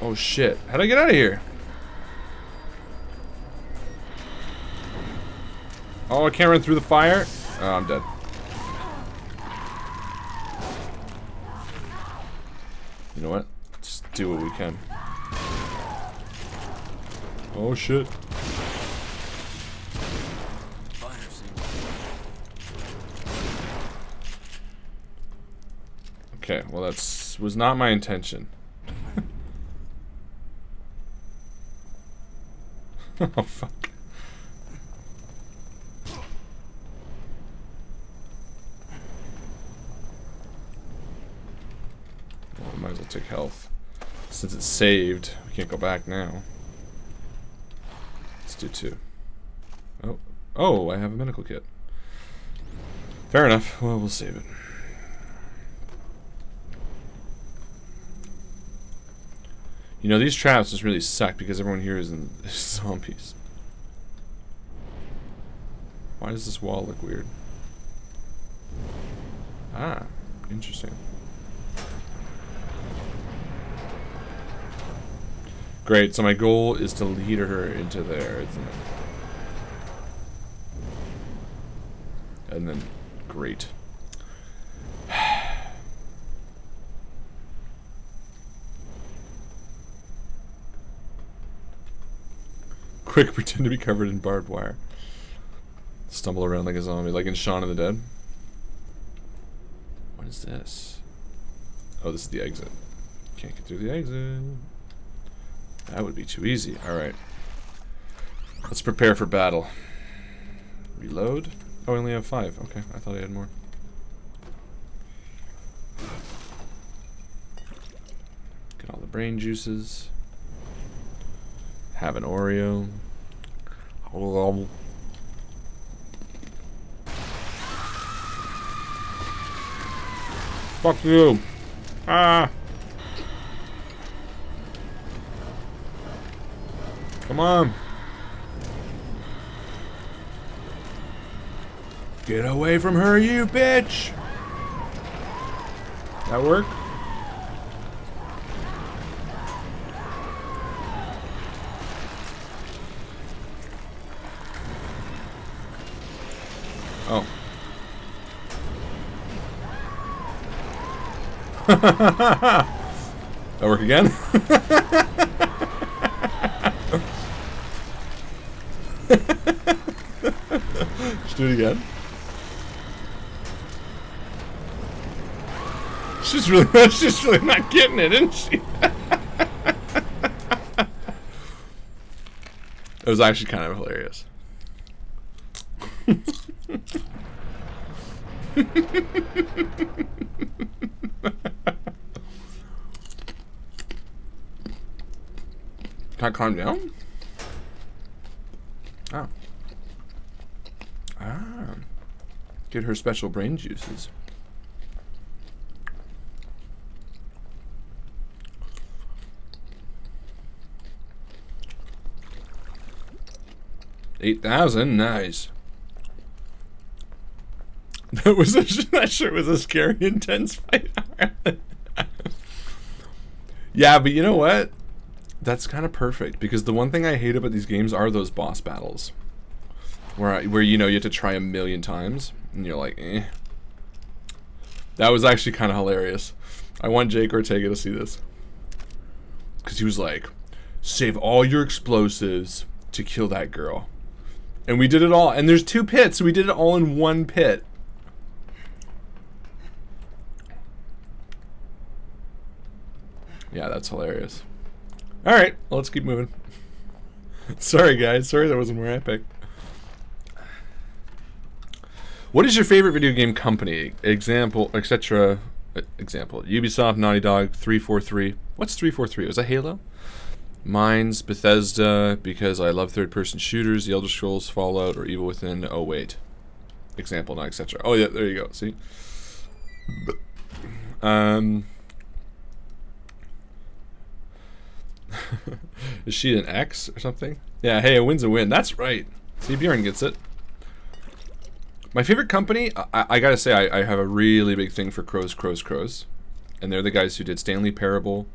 [SPEAKER 2] Oh shit. How'd I get out of here? Oh, I can't run through the fire? Oh, I'm dead. You know what? Let's do what we can. Oh shit. Okay, well that's was not my intention. Oh fuck. as well take health. Since it's saved, we can't go back now. Let's do 2. Oh. Oh, I have a medical kit. Fair enough. Well, we'll save it. You know, these traps just really suck because everyone here is in zombies. Why does this wall look weird? Ah, interesting. Great, so my goal is to lead her into there, isn't it? And then, great. Quick, pretend to be covered in barbed wire. Stumble around like a zombie, like in Shaun of the Dead. What is this? Oh, this is the exit. Can't get through the exit. That would be too easy. Alright. Let's prepare for battle. Reload. Oh, I only have 5. Okay, I thought I had more. Get all the brain juices. Have an Oreo. Fuck you. Ah. Come on. Get away from her, you bitch. That work? Oh. That work again? Let's do it again. She's really not getting it, isn't she? It was actually kind of hilarious. Can I calm down? Oh. Ah. Get her special brain juices. $8,000, nice. That sure was a scary, intense fight. Yeah, but you know what? That's kind of perfect because the one thing I hate about these games are those boss battles, where you know you have to try a million times and you're like, eh. That was actually kind of hilarious. I want Jake Ortega to see this because he was like, save all your explosives to kill that girl. And we did it all. And there's 2 pits. So we did it all in 1 pit. Yeah, that's hilarious. Alright, well, let's keep moving. Sorry, guys. Sorry that wasn't more epic. What is your favorite video game company? Example, etc. Example. Ubisoft, Naughty Dog, 343. What's 343? Was that Halo? Mine's Bethesda, because I love third-person shooters, The Elder Scrolls, Fallout, or Evil Within. Oh, wait. Example, not etc. Oh, yeah, there you go. See? Is she an X or something? Yeah, hey, a win's a win. That's right. See, Bjorn gets it. My favorite company, I gotta say, I have a really big thing for Crows. And they're the guys who did Stanley Parable,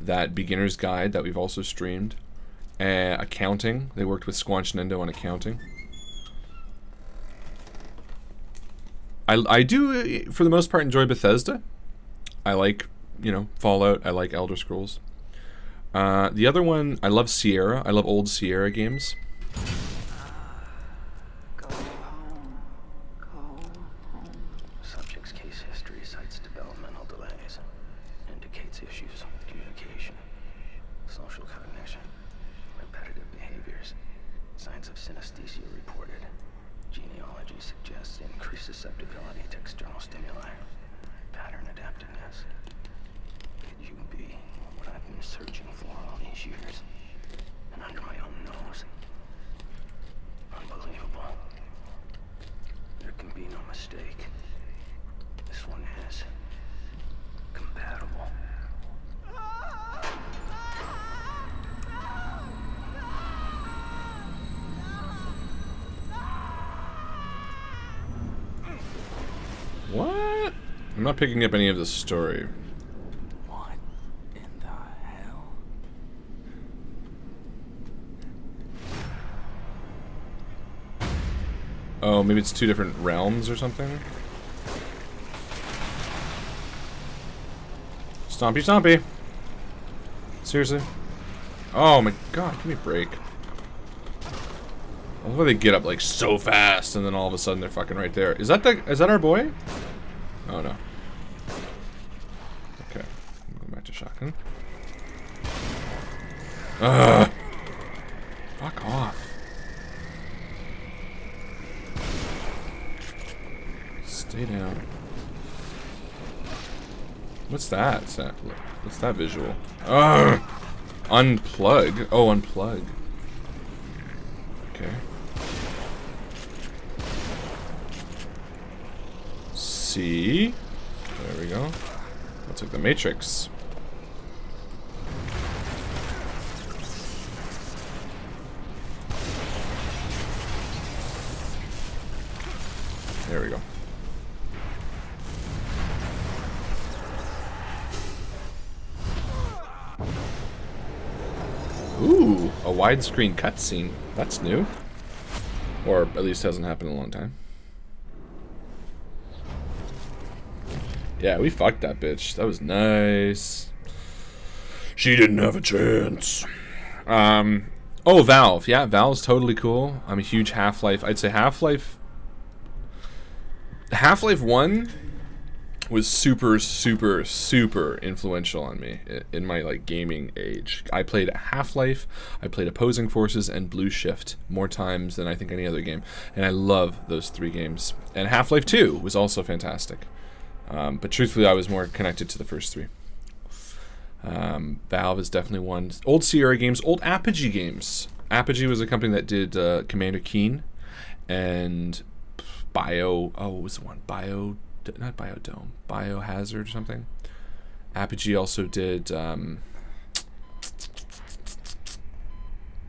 [SPEAKER 2] that beginner's guide that we've also streamed. Accounting. They worked with Squanch Nendo on accounting. I do, for the most part, enjoy Bethesda. I like, you know, Fallout. I like Elder Scrolls. The other one, I love Sierra. I love old Sierra games.
[SPEAKER 3] Go home. Go home. Subject's case history cites developmental delays. Indicates issues with communication, social cognition, repetitive behaviors. Signs of synesthesia reported. Genealogy suggests increased susceptibility to external stimuli. Pattern adaptiveness. Could you
[SPEAKER 2] not picking up any of the story.
[SPEAKER 3] What in the hell?
[SPEAKER 2] Oh, maybe it's 2 different realms or something? Stompy stompy. Seriously? Oh my god, give me a break. I love how they get up like so fast and then all of a sudden they're fucking right there. Is that our boy? Oh no. Okay. I'm going back to shotgun. Ugh. Fuck off. Stay down. What's that? What's that visual? Ugh. Unplug. Oh, unplug. Okay. C. There we go. Let's take the matrix. There we go. Ooh, a widescreen cutscene. That's new. Or at least hasn't happened in a long time. Yeah, we fucked that bitch. That was nice. She didn't have a chance. Oh, Valve. Yeah, Valve's totally cool. I'm a huge Half-Life. I'd say Half-Life 1 was super, super, super influential on me in my like gaming age. I played Half-Life, I played Opposing Forces, and Blue Shift more times than I think any other game, and I love those 3 games. And Half-Life 2 was also fantastic, but truthfully, I was more connected to the first 3. Valve is definitely one. Old Sierra games, old Apogee games. Apogee was a company that did Commander Keen and Bio. Oh, what was the one? Not Biodome, Biohazard or something. Apogee also did. I'm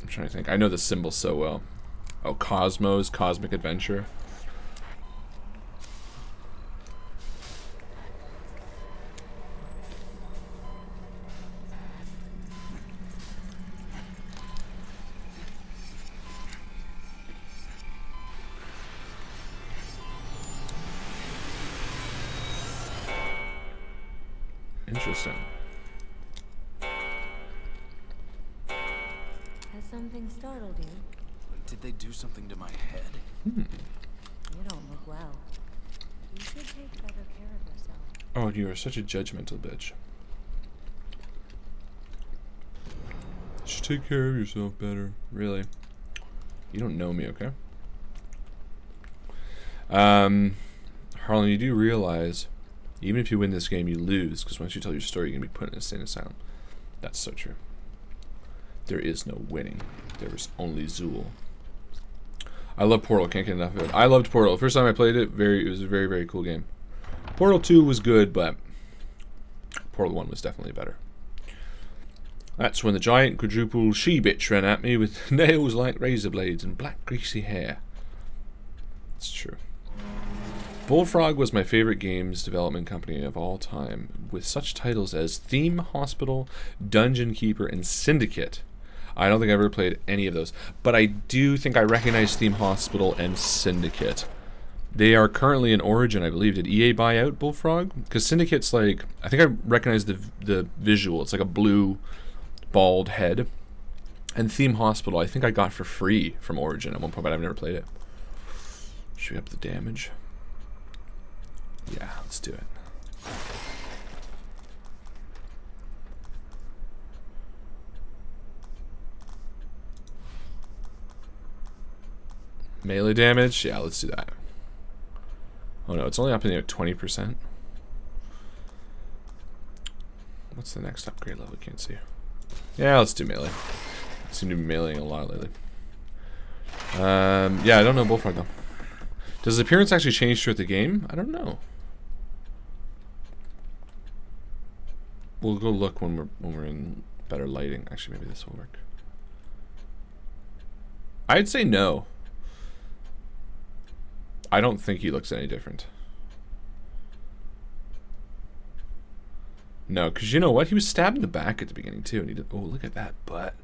[SPEAKER 2] trying to think. I know the symbol so well. Oh, Cosmos, Cosmic Adventure. Interesting.
[SPEAKER 4] Has something startled you?
[SPEAKER 3] Did they do something to my head?
[SPEAKER 4] You don't look well. You should take better care of yourself.
[SPEAKER 2] Oh, you are such a judgmental bitch. You should take care of yourself better. Really? You don't know me, okay? Harlan, you do realize, even if you win this game, you lose, because once you tell your story, you're going to be put in a insane asylum. That's so true. There is no winning. There is only Zool. I love Portal. Can't get enough of it. I loved Portal. The first time I played it, it was a very, very cool game. Portal 2 was good, but Portal 1 was definitely better. That's when the giant quadruple she-bitch ran at me with nails like razor blades and black greasy hair. It's true. Bullfrog was my favorite games development company of all time, with such titles as Theme Hospital, Dungeon Keeper, and Syndicate. I don't think I ever played any of those, but I do think I recognize Theme Hospital and Syndicate. They are currently in Origin, I believe. Did EA buy out Bullfrog? Because Syndicate's like, I think I recognize the visual. It's like a blue, bald head. And Theme Hospital, I think I got for free from Origin at one point, but I've never played it. Should we up the damage? Yeah, let's do it. Melee damage? Yeah, let's do that. Oh no, it's only up in there at 20%. What's the next upgrade level? Can't see. Yeah, let's do melee. I seem to be meleeing a lot lately. Yeah, I don't know Bullfrog though. Does his appearance actually change throughout the game? I don't know. We'll go look when we're in better lighting. Actually, maybe this will work. I'd say no. I don't think he looks any different. No, because you know what? He was stabbed in the back at the beginning, too. And he did... Oh, look at that butt.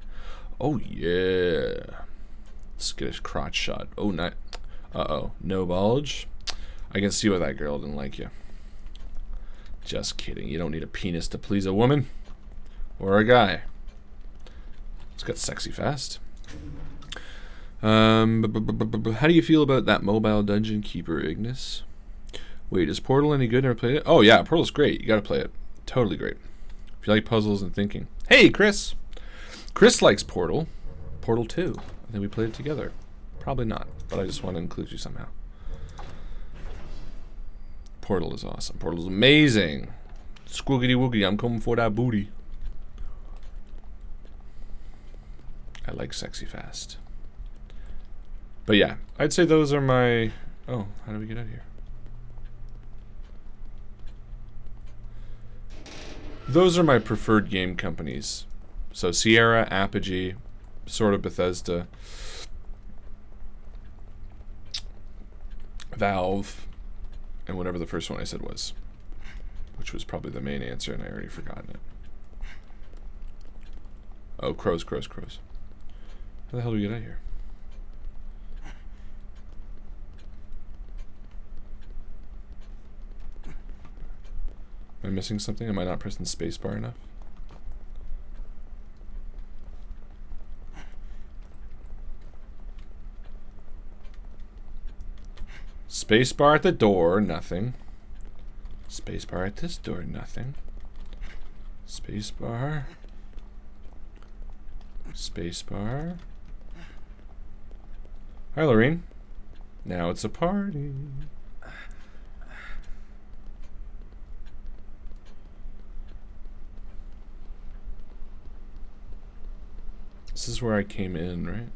[SPEAKER 2] Oh, yeah. Let's get his crotch shot. Oh, not... Uh-oh. No bulge? I can see why that girl didn't like you. Just kidding. You don't need a penis to please a woman. Or a guy. It's got sexy fast. How do you feel about that mobile dungeon keeper, Ignis? Wait, is Portal any good? Never played it? Oh, yeah. Portal's great. You gotta play it. Totally great. If you like puzzles and thinking. Hey, Chris! Chris likes Portal. Portal 2. I think we played it together. Probably not, but I just want to include you somehow. Portal is awesome. Portal is amazing. Squiggity woogity, I'm coming for that booty. I like sexy fast. But yeah, I'd say those are my... Oh, how do we get out of here? Those are my preferred game companies. So Sierra, Apogee, sort of Bethesda, Valve, and whatever the first one I said was, which was probably the main answer, and I already forgotten it. Oh, crows. How the hell do we get out of here? Am I missing something? Am I not pressing spacebar enough? Spacebar at the door, nothing. Spacebar at this door, nothing. Spacebar. Spacebar. Hi, Lorene. Now it's a party. This is where I came in, right?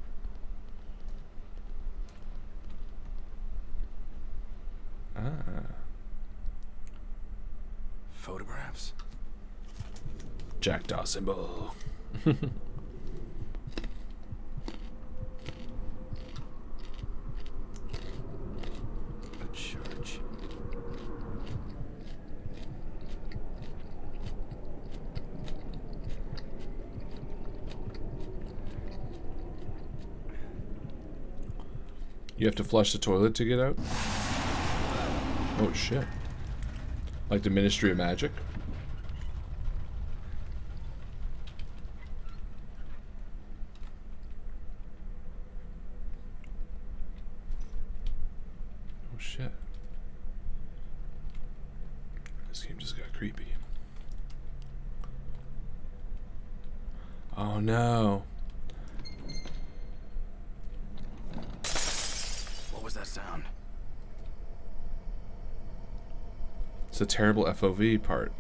[SPEAKER 2] Ah.
[SPEAKER 3] Photographs.
[SPEAKER 2] Jackdaw symbol.
[SPEAKER 3] A church.
[SPEAKER 2] You have to flush the toilet to get out? Oh shit. Like the Ministry of Magic? Oh shit. This game just got creepy. Oh no.
[SPEAKER 3] What was that sound?
[SPEAKER 2] It's a terrible FOV part.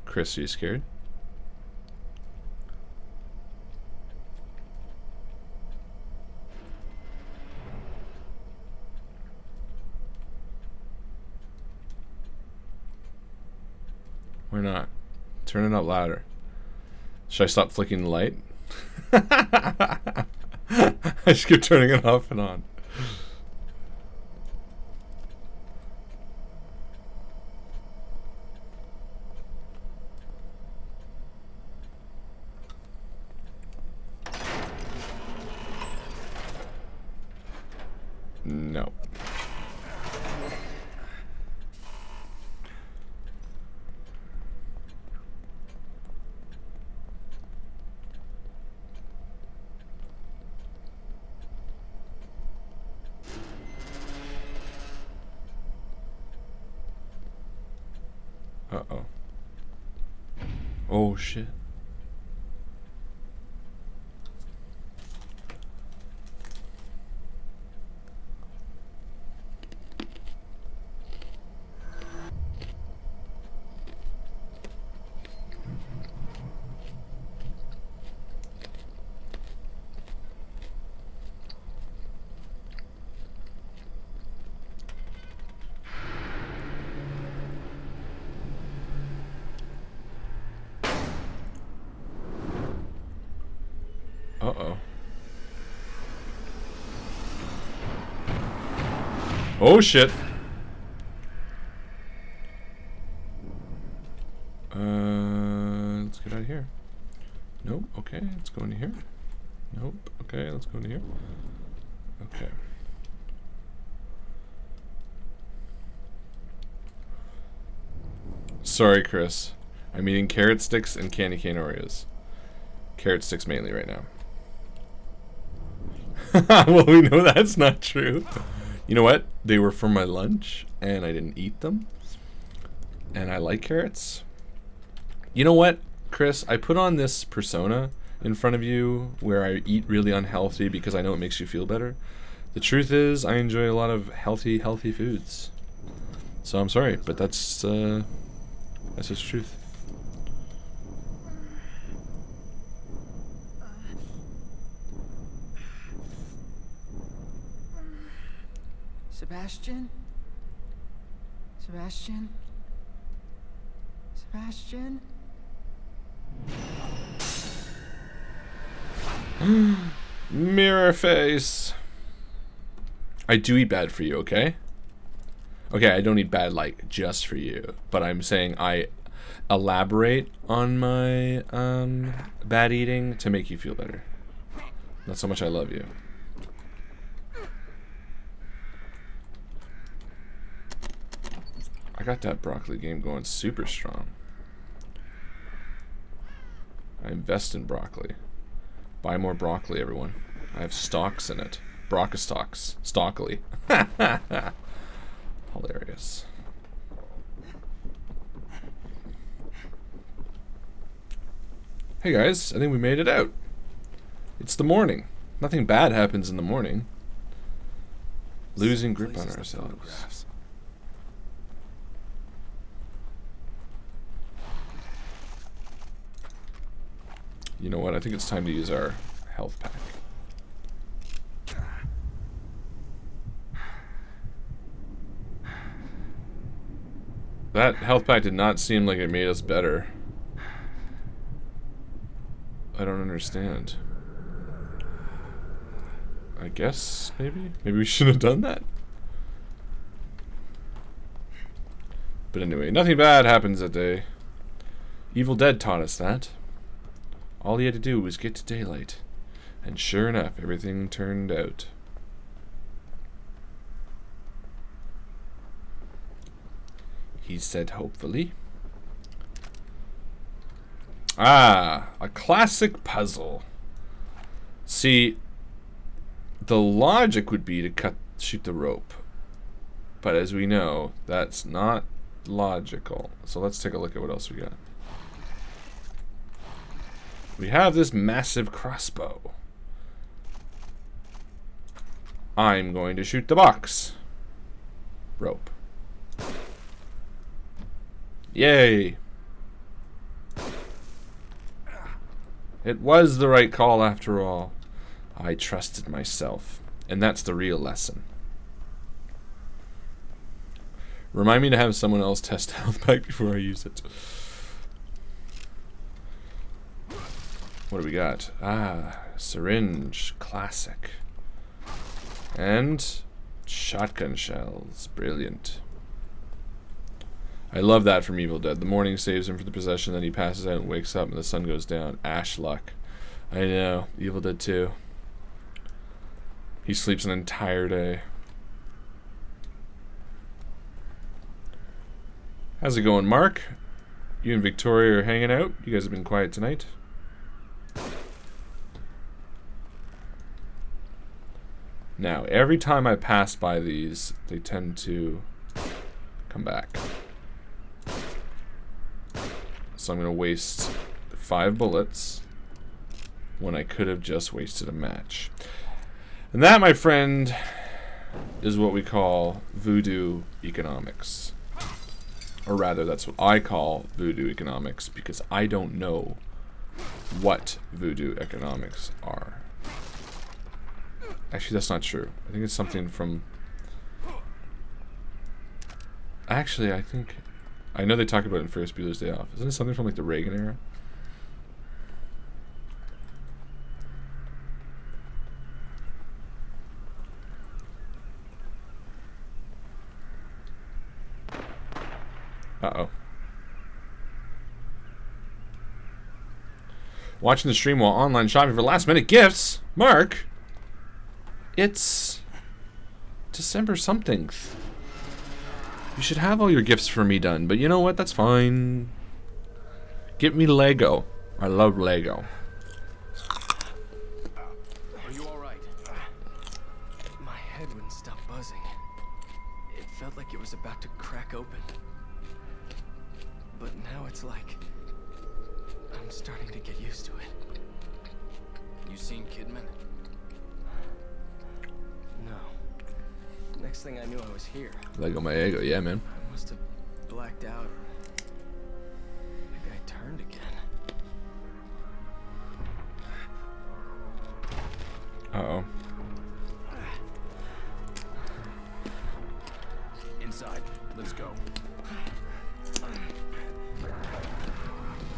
[SPEAKER 2] Chris, are you scared? Why not? Turn it up louder. Should I stop flicking the light? I just keep turning it off and on. No. Uh-oh. Oh, shit. Uh-oh. Oh, shit. Let's get out of here. Nope. Okay, let's go into here. Nope. Okay, let's go into here. Okay. Sorry, Chris. I'm eating carrot sticks and candy cane Oreos. Carrot sticks mainly right now. Well, we know that's not true. You know what? They were for my lunch, and I didn't eat them. And I like carrots. You know what, Chris? I put on this persona in front of you where I eat really unhealthy because I know it makes you feel better. The truth is, I enjoy a lot of healthy foods. So I'm sorry, but that's just the truth.
[SPEAKER 6] Sebastian? Sebastian? Sebastian?
[SPEAKER 2] Mirror face. I do eat bad for you, okay? Okay, I don't eat bad like just for you, but I'm saying I elaborate on my bad eating to make you feel better. That's how much I love you. I got that broccoli game going super strong. I invest in broccoli. Buy more broccoli, everyone. I have stocks in it. Broccastocks. Stockly. Hilarious. Hey guys, I think we made it out. It's the morning. Nothing bad happens in the morning. Losing grip on ourselves. You know what? I think it's time to use our health pack. That health pack did not seem like it made us better. I don't understand. I guess, maybe? Maybe we shouldn't have done that? But anyway, nothing bad happens that day. Evil Dead taught us that. All he had to do was get to daylight. And sure enough, everything turned out. He said hopefully. Ah, a classic puzzle. See, the logic would be to shoot the rope. But as we know, that's not logical. So let's take a look at what else we got. We have this massive crossbow. I'm going to shoot the box. Rope. Yay! It was the right call after all. I trusted myself. And that's the real lesson. Remind me to have someone else test health pack before I use it. What do we got? Ah, syringe. Classic. And shotgun shells. Brilliant. I love that from Evil Dead. The morning saves him from the possession, then he passes out and wakes up and the sun goes down. Ash luck. I know. Evil Dead 2. He sleeps an entire day. How's it going, Mark? You and Victoria are hanging out? You guys have been quiet tonight? Now, every time I pass by these, they tend to come back. So I'm going to waste 5 bullets when I could have just wasted a match. And that, my friend, is what we call voodoo economics. Or rather, that's what I call voodoo economics, because I don't know what voodoo economics are. Actually, that's not true. I think it's something from... Actually, I know they talk about it in Ferris Bueller's Day Off. Isn't it something from like the Reagan era? Uh-oh. Watching the stream while online shopping for last-minute gifts. Mark, it's December something. You should have all your gifts for me done, but you know what? That's fine. Get me Lego. I love Lego.
[SPEAKER 3] Are you alright? My head wouldn't stop buzzing. It felt like it was about to crack open. But now it's like I'm starting to get used to it.
[SPEAKER 6] You seen Kidman?
[SPEAKER 3] No. Next thing I knew, I was here.
[SPEAKER 2] Lego my ego, yeah, man.
[SPEAKER 3] I must have blacked out. Maybe I turned again.
[SPEAKER 2] Uh-oh.
[SPEAKER 6] Inside. Let's go.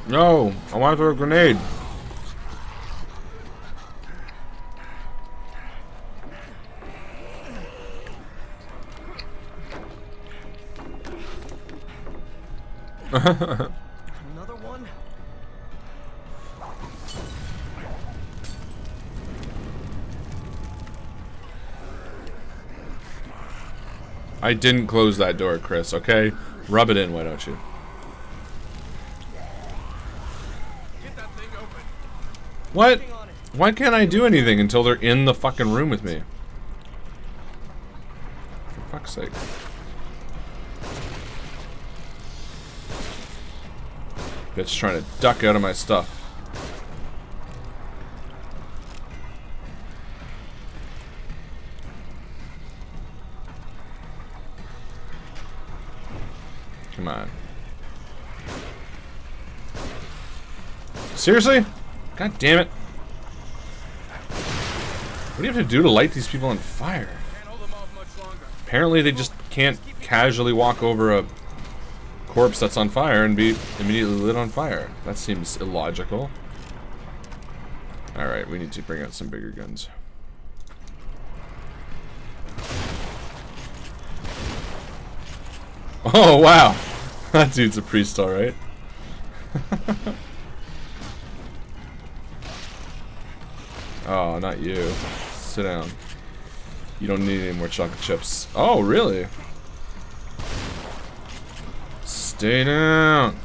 [SPEAKER 2] No! I want to throw a grenade.
[SPEAKER 3] Another one?
[SPEAKER 2] I didn't close that door, Chris, okay? Rub it in, why don't you?
[SPEAKER 6] Get that thing open.
[SPEAKER 2] What? Why can't I do anything until they're in the fucking room with me? For fuck's sake. Bitch trying to duck out of my stuff. Come on. Seriously? God damn it. What do you have to do to light these people on fire?
[SPEAKER 6] Can't hold them off much longer.
[SPEAKER 2] Apparently they just can't casually walk over a corpse that's on fire and be immediately lit on fire. That seems illogical. Alright, we need to bring out some bigger guns. Oh, wow. That dude's a priest, alright. Oh, not you. Sit down. You don't need any more chocolate chips. Oh, really? Stay down.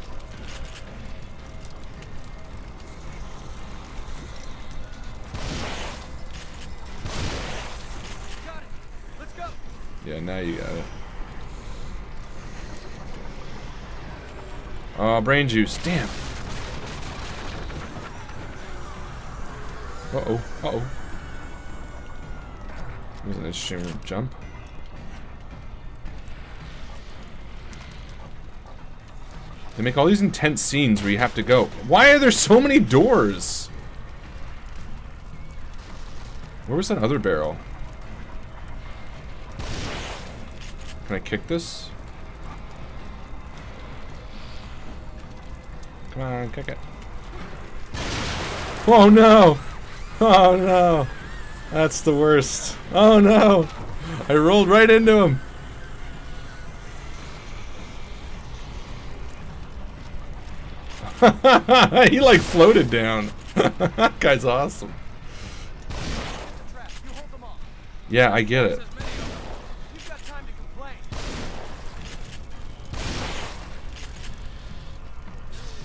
[SPEAKER 6] Got it. Let's go.
[SPEAKER 2] Yeah, now you got it. Oh, brain juice. Damn. Uh-oh. Uh-oh. That was an interesting jump. They make all these intense scenes where you have to go. Why are there so many doors? Where was that other barrel? Can I kick this? Come on, kick it. Oh no! Oh no! That's the worst. Oh no! I rolled right into him. He like floated down. That guy's awesome.
[SPEAKER 6] Trap. You hold them off.
[SPEAKER 2] Yeah, I get it.
[SPEAKER 6] There's many of them. You've got time to complain.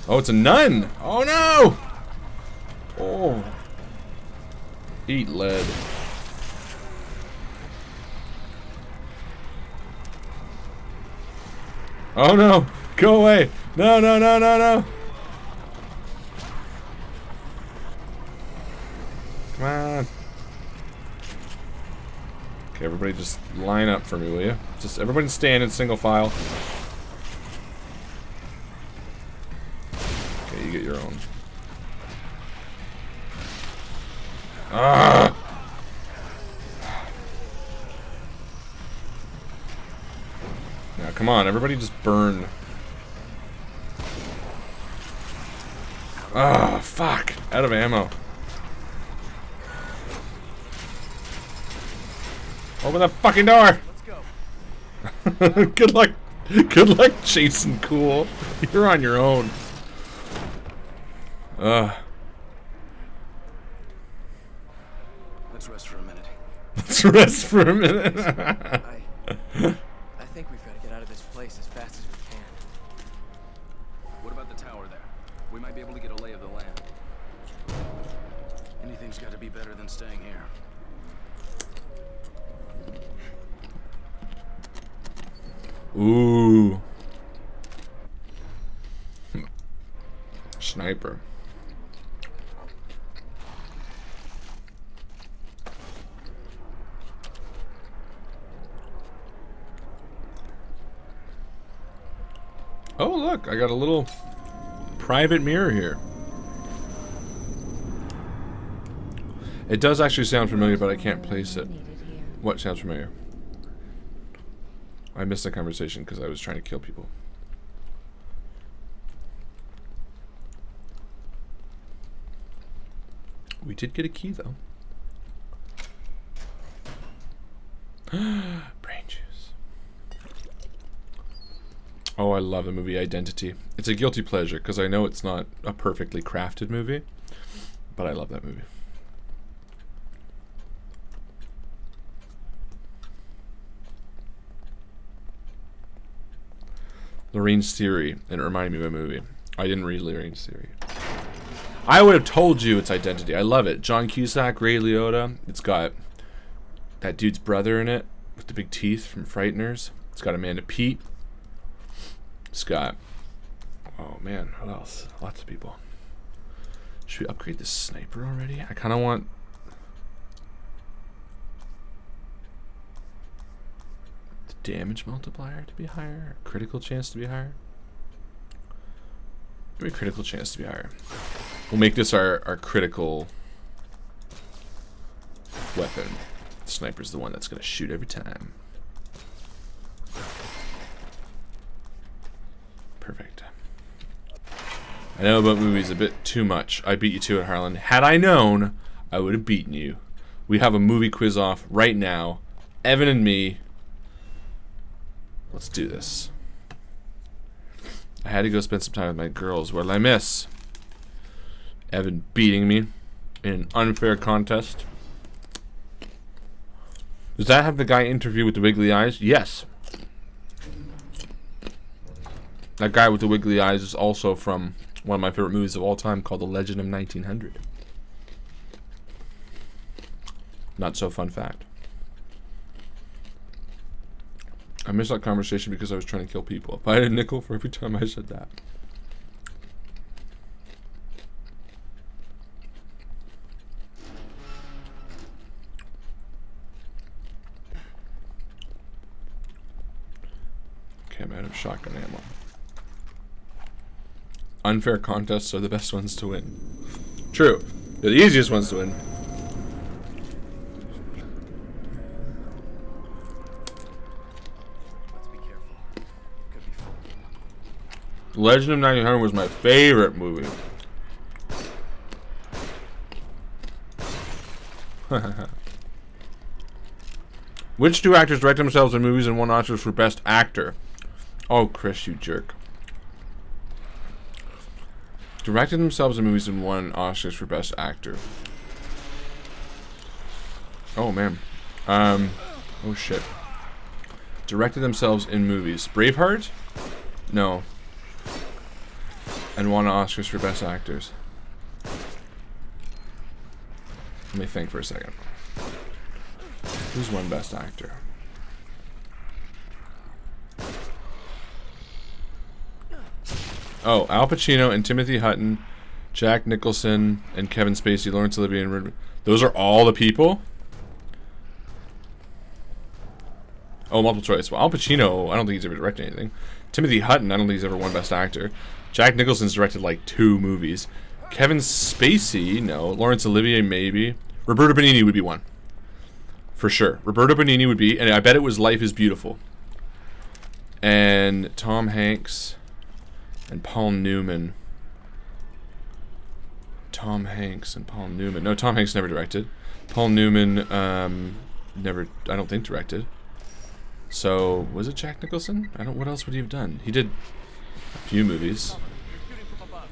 [SPEAKER 2] Oh, it's a nun! Oh no! Oh. Eat lead. Oh no! Go away! No, no, no, no, no! Come on. Okay, everybody just line up for me, will you? Just everybody stand in single file. Okay, you get your own. Ah! Now, come on, everybody just burn. Ah, fuck. Out of ammo. Open the fucking door!
[SPEAKER 6] Let's go.
[SPEAKER 2] Good luck Good luck chasing cool. You're on your own.
[SPEAKER 3] Let's rest for a minute.
[SPEAKER 2] Let's rest for a minute.
[SPEAKER 3] I think we've got to get out of this place as fast as we can. What about the tower there? We might be able to get a lay of the land. Anything's got to be better than staying here.
[SPEAKER 2] Ooh. Sniper. Oh, look, I got a little private mirror here. It does actually sound familiar, but I can't place it. What sounds familiar? I missed the conversation because I was trying to kill people. We did get a key, though. Brain juice. Oh, I love the movie Identity. It's a guilty pleasure because I know it's not a perfectly crafted movie, but I love that movie. Lorraine's Theory, and it reminded me of a movie. I didn't read Lorraine's Theory. I would have told you it's Identity. I love it. John Cusack, Ray Liotta. It's got that dude's brother in it with the big teeth from Frighteners. It's got Amanda Peet. It's got, oh man, what else? Lots of people. Should we upgrade this sniper already? I kind of want the damage multiplier to be higher, critical chance to be higher. Maybe critical chance to be higher. We'll make this our critical weapon. The sniper's the one that's gonna shoot every time. Perfect. I know about movies a bit too much. I beat you to it, Harlan. Had I known, I would have beaten you. We have a movie quiz off right now. Evan and me. Let's do this. I had to go spend some time with my girls. What did I miss? Evan beating me in an unfair contest. Does that have the guy interview with the wiggly eyes? Yes. That guy with the wiggly eyes is also from one of my favorite movies of all time called The Legend of 1900. Not so fun fact. I missed that conversation because I was trying to kill people. If I had a nickel for every time I said that. Okay, I'm out of shotgun ammo. Unfair contests are the best ones to win. True. They're the easiest ones to win. Legend of 1900 was my favorite movie. Which two actors directed themselves in movies and won Oscars for Best Actor? Oh, Chris, you jerk. Directed themselves in movies and won Oscars for Best Actor. Oh, man. Oh, shit. Directed themselves in movies. Braveheart? No. And won Oscars for Best Actors. Let me think for a second. Who's won Best Actor? Oh, Al Pacino and Timothy Hutton, Jack Nicholson and Kevin Spacey, Laurence Olivier and Rid. Those are all the people? Oh, multiple choice. Well, Al Pacino, I don't think he's ever directed anything. Timothy Hutton, I don't think he's ever won Best Actor. Jack Nicholson's directed like 2 movies. Kevin Spacey, no. Laurence Olivier, maybe. Roberto Benigni would be one. For sure. Roberto Benigni would be, and I bet it was Life is Beautiful. And Tom Hanks and Paul Newman. Tom Hanks and Paul Newman. No, Tom Hanks never directed. Paul Newman, never, I don't think, directed. So, was it Jack Nicholson? I don't. What else would he have done? He did a few movies.
[SPEAKER 6] You're shooting from above.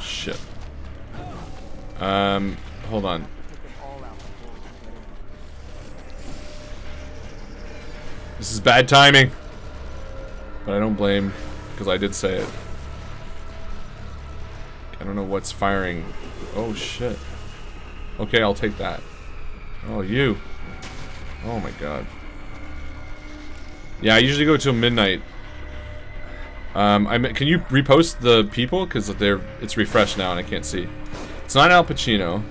[SPEAKER 2] Shit. Hold on. This is bad timing. But I don't blame, because I did say it. I don't know what's firing. Oh shit. Okay, I'll take that. Oh, you. Oh my god. Yeah, I usually go till midnight. Can you repost the people? Because it's refreshed now and I can't see. It's not Al Pacino.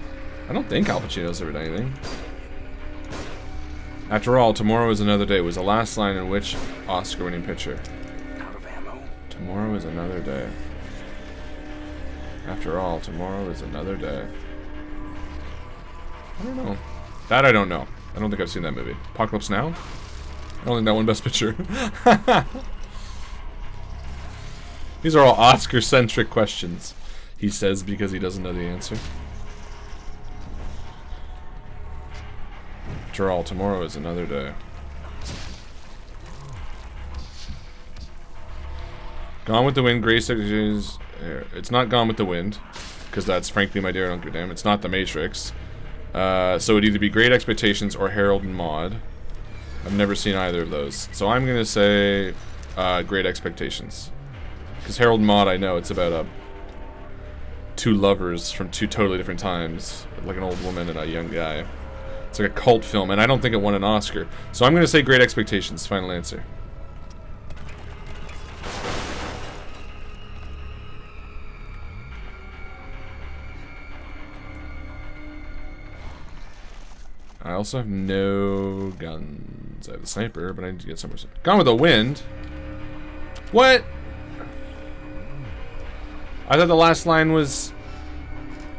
[SPEAKER 2] I don't think Al Pacino's ever done anything. After all, tomorrow is another day was the last line in which Oscar-winning picture.
[SPEAKER 6] Out of ammo.
[SPEAKER 2] Tomorrow is another day. After all, tomorrow is another day. I don't know. That I don't know. I don't think I've seen that movie. Apocalypse Now? I don't think that won Best Picture. These are all Oscar-centric questions, he says because he doesn't know the answer. After all, tomorrow is another day. Gone with the Wind, Grace is... It's not Gone with the Wind, because that's Frankly My Dear, I Don't Give a Damn. It's not The Matrix. So it'd either be Great Expectations or Harold and Maude. I've never seen either of those. So I'm going to say Great Expectations. Because Harold and Maude, I know, it's about two lovers from two totally different times. Like an old woman and a young guy. It's like a cult film, and I don't think it won an Oscar. So I'm going to say Great Expectations, final answer. I also have no guns. I have a sniper, but I need to get somewhere. Gone with the Wind? What? I thought the last line was,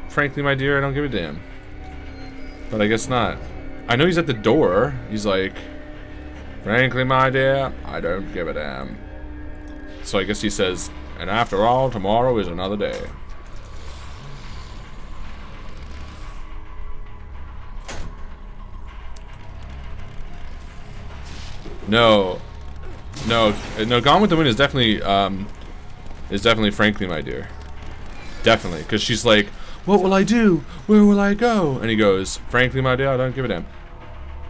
[SPEAKER 2] Frankly, my dear, I don't give a damn. But I guess not. I know he's at the door. He's like, Frankly, my dear, I don't give a damn. So I guess he says, and after all, tomorrow is another day. No, Gone with the Wind is definitely Frankly, my dear. Definitely, because she's like, what will I do? Where will I go? And he goes, Frankly, my dear, I don't give a damn.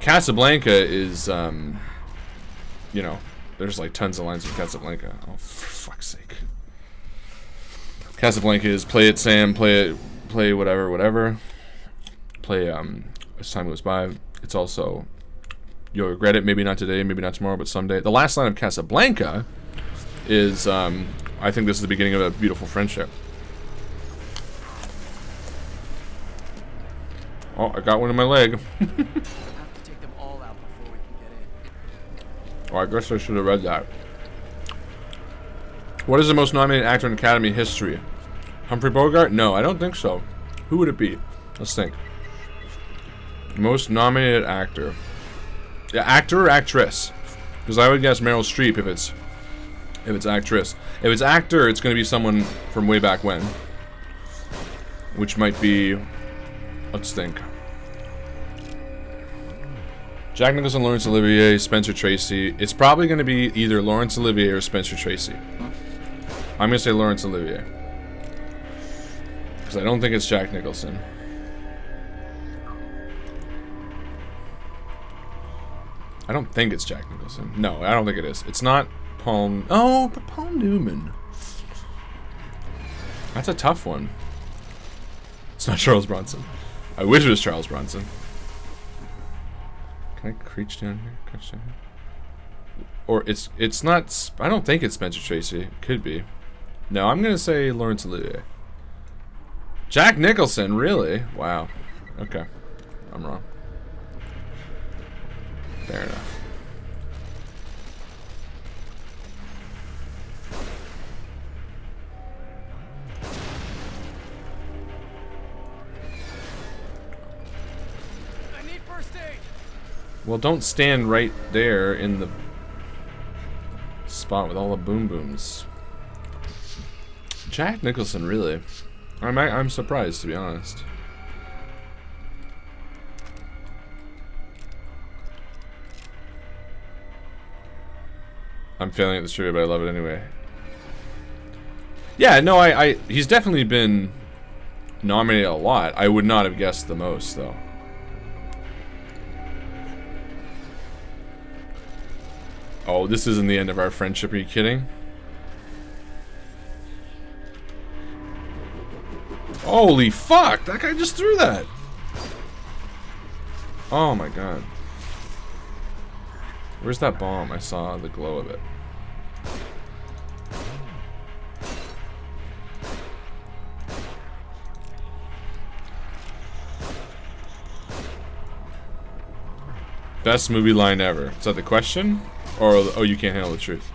[SPEAKER 2] Casablanca is, you know, there's like tons of lines from Casablanca. Oh, for fuck's sake. Casablanca is play it, Sam, play whatever. Play, as time goes by. It's also, you'll regret it, maybe not today, maybe not tomorrow, but someday. The last line of Casablanca is, I think this is the beginning of a beautiful friendship. Oh, I got one in my leg.
[SPEAKER 6] We'll have to take them all out before we can get in.
[SPEAKER 2] Oh, I guess I should have read that. What is the most nominated actor in Academy history? Humphrey Bogart? No, I don't think so. Who would it be? Let's think. Most nominated actor. Yeah, actor or actress? Because I would guess Meryl Streep if it's actress. If it's actor, it's going to be someone from way back when. Which might be... Let's think. Jack Nicholson, Laurence Olivier, Spencer Tracy. It's probably going to be either Laurence Olivier or Spencer Tracy. I'm going to say Laurence Olivier. Because I don't think it's Jack Nicholson. I don't think it's Jack Nicholson. No, I don't think it is. It's not Paul... Oh, but Paul Newman. That's a tough one. It's not Charles Bronson. I wish it was Charles Bronson. Can I creech down here? Crouch down here? Or it's not... I don't think it's Spencer Tracy. It could be. No, I'm going to say Laurence Olivier. Jack Nicholson? Really? Wow. Okay. I'm wrong. Fair enough.
[SPEAKER 6] I need first aid.
[SPEAKER 2] Well, don't stand right there in the spot with all the boom booms. Jack Nicholson, really? I'm surprised, to be honest. I'm failing at this trivia, but I love it anyway. Yeah, no, he's definitely been nominated a lot. I would not have guessed the most, though. Oh, this isn't the end of our friendship, are you kidding? Holy fuck! That guy just threw that! Oh my god. Where's that bomb? I saw the glow of it. Best movie line ever. Is that the question? Or, oh, you can't handle the truth.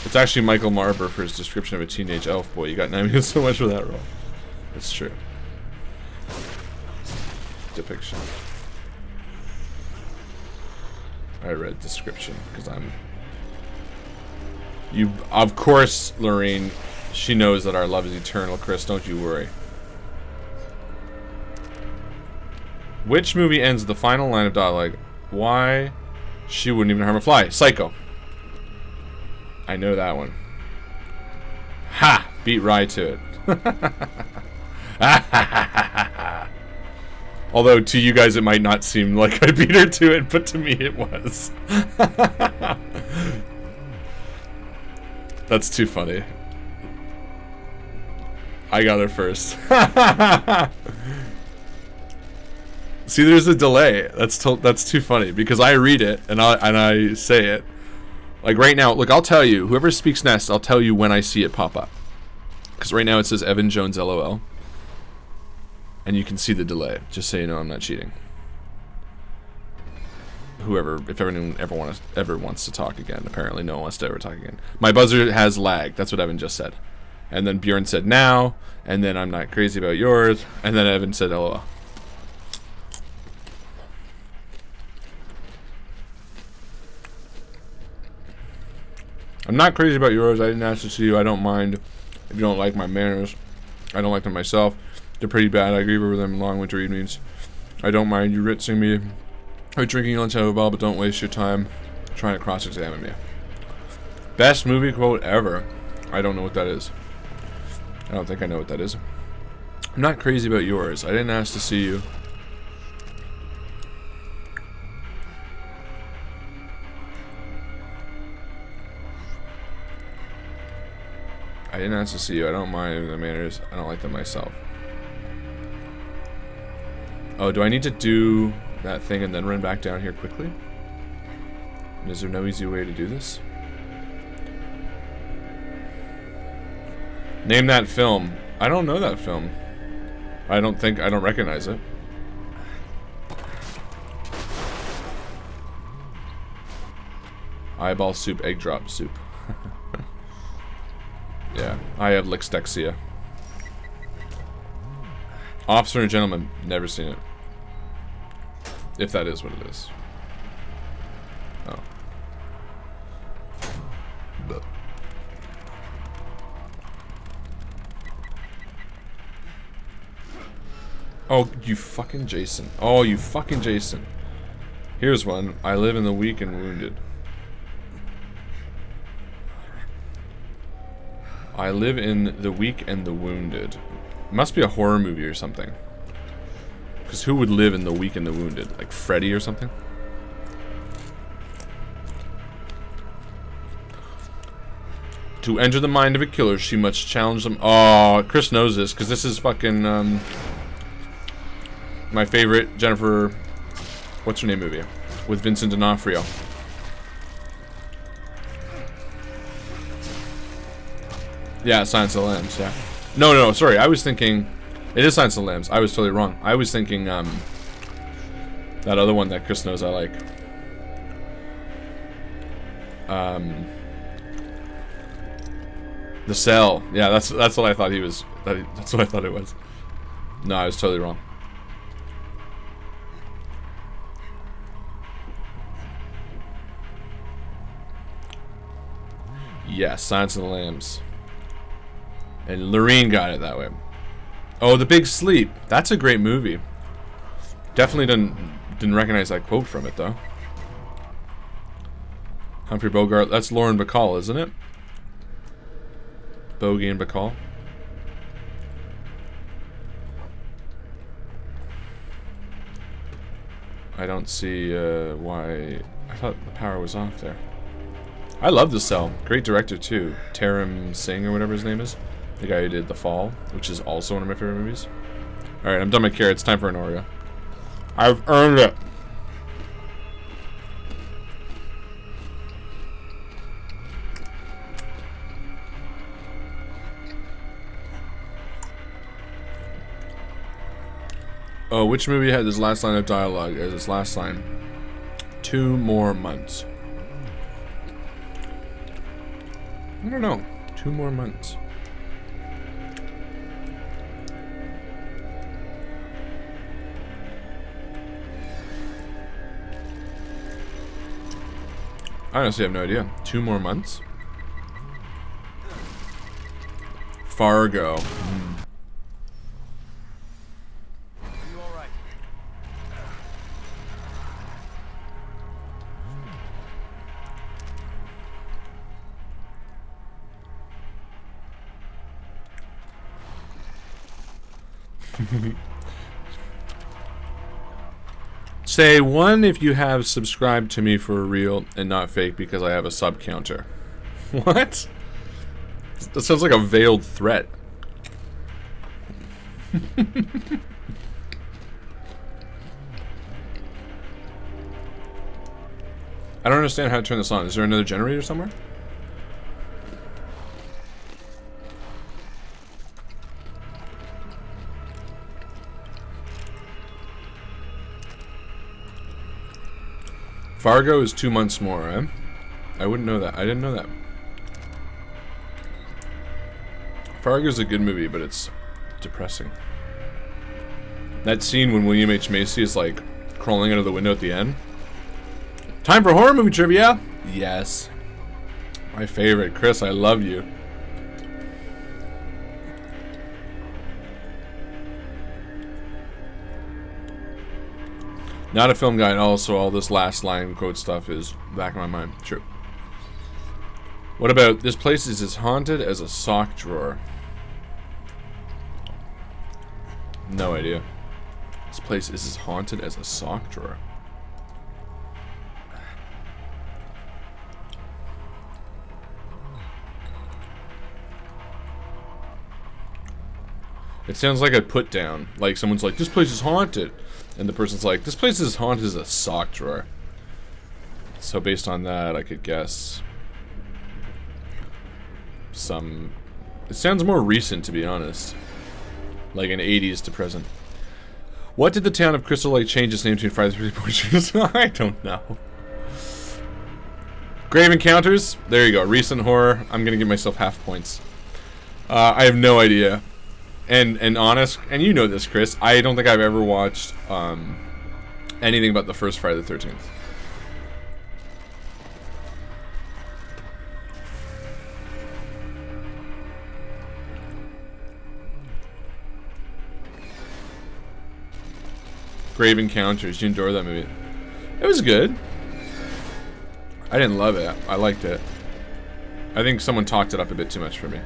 [SPEAKER 2] It's actually Mycl Barber for his description of a teenage elf boy. You got nominated so much for that role. It's true. Depiction. I read description because I'm. You, of course, Lorraine. She knows that our love is eternal, Chris. Don't you worry. Which movie ends the final line of dialogue? Why she wouldn't even harm a fly? Psycho. I know that one. Ha! Beat Rye to it. Although to you guys it might not seem like I beat her to it, but to me it was. That's too funny. I got her first. See, there's a delay. That's too funny because I read it and I say it. Like right now, look, I'll tell you. Whoever speaks next, I'll tell you when I see it pop up. Because right now it says Evan Jones LOL. And you can see the delay, just so you know I'm not cheating. Whoever, if anyone ever wants to talk again, apparently no one wants to ever talk again. My buzzer has lag, that's what Evan just said. And then Bjorn said now, and then I'm not crazy about yours, and then Evan said LOL. I'm not crazy about yours, I didn't ask to see you, I don't mind if you don't like my manners. I don't like them myself. They're pretty bad. I grieve over them in long winter evenings. I don't mind you ritzing me or drinking lunch out of a bottle, but don't waste your time trying to cross-examine me. Best movie quote ever. I don't know what that is. I don't think I know what that is. I'm not crazy about yours. I didn't ask to see you. I didn't ask to see you. I don't mind the manners. I don't like them myself. Oh, do I need to do that thing and then run back down here quickly? And is there no easy way to do this? Name that film. I don't know that film. I don't recognize it. Eyeball soup, egg drop soup. Yeah, I have Lixdexia. Officer and Gentleman, never seen it. If that is what it is. Oh. But. Oh, you fucking Jason. Oh, you fucking Jason. Here's one. I live in the weak and wounded. I live in the weak and the wounded. It must be a horror movie or something. Because who would live in the weak and the wounded? Like Freddy or something? To enter the mind of a killer, she must challenge them. Oh, Chris knows this, because this is fucking, my favorite Jennifer... What's her name movie? With Vincent D'Onofrio. Yeah, Silence of the Lambs, yeah. No, sorry, I was thinking... It is Silence of the Lambs. I was totally wrong. I was thinking, that other one that Chris knows I like. The Cell. Yeah, that's what I thought he was... That's what I thought it was. No, I was totally wrong. Yes, Silence of the Lambs. And Lorene got it that way. Oh, The Big Sleep. That's a great movie. Definitely didn't recognize that quote from it, though. Humphrey Bogart. That's Lauren Bacall, isn't it? Bogey and Bacall. I don't see why... I thought the power was off there. I love The Cell. Great director, too. Taram Singh, or whatever his name is. The guy who did The Fall, which is also one of my favorite movies. Alright, I'm done with carrots. Time for an Oreo. I've earned it! Oh, which movie had this last line of dialogue as its last line? 2 more months. I don't know. 2 more months. I honestly have no idea. 2 more months? Fargo.
[SPEAKER 3] You all right?
[SPEAKER 2] Say 1 if you have subscribed to me for real and not fake because I have a sub counter. What? That sounds like a veiled threat. I don't understand how to turn this on. Is there another generator somewhere? Fargo is 2 months more, eh? I wouldn't know that. I didn't know that. Fargo's a good movie, but it's depressing. That scene when William H. Macy is like crawling out of the window at the end. Time for horror movie trivia! Yes. My favorite. Chris, I love you. Not a film guy, and also all this last line quote stuff is back in my mind. True. What about this place is as haunted as a sock drawer? No idea. This place is as haunted as a sock drawer. It sounds like a put down. Like someone's like, this place is haunted. And the person's like, this place is haunted as a sock drawer. So based on that, I could guess some... It sounds more recent, to be honest. Like an 80s to present. What did the town of Crystal Lake change its name to in Friday the 13th? I don't know. Grave Encounters? There you go. Recent horror. I'm going to give myself half points. I have no idea. And honest, and you know this, Chris, I don't think I've ever watched anything about the first Friday the 13th. Grave Encounters. You enjoyed that movie? It was good. I didn't love it. I liked it. I think someone talked it up a bit too much for me.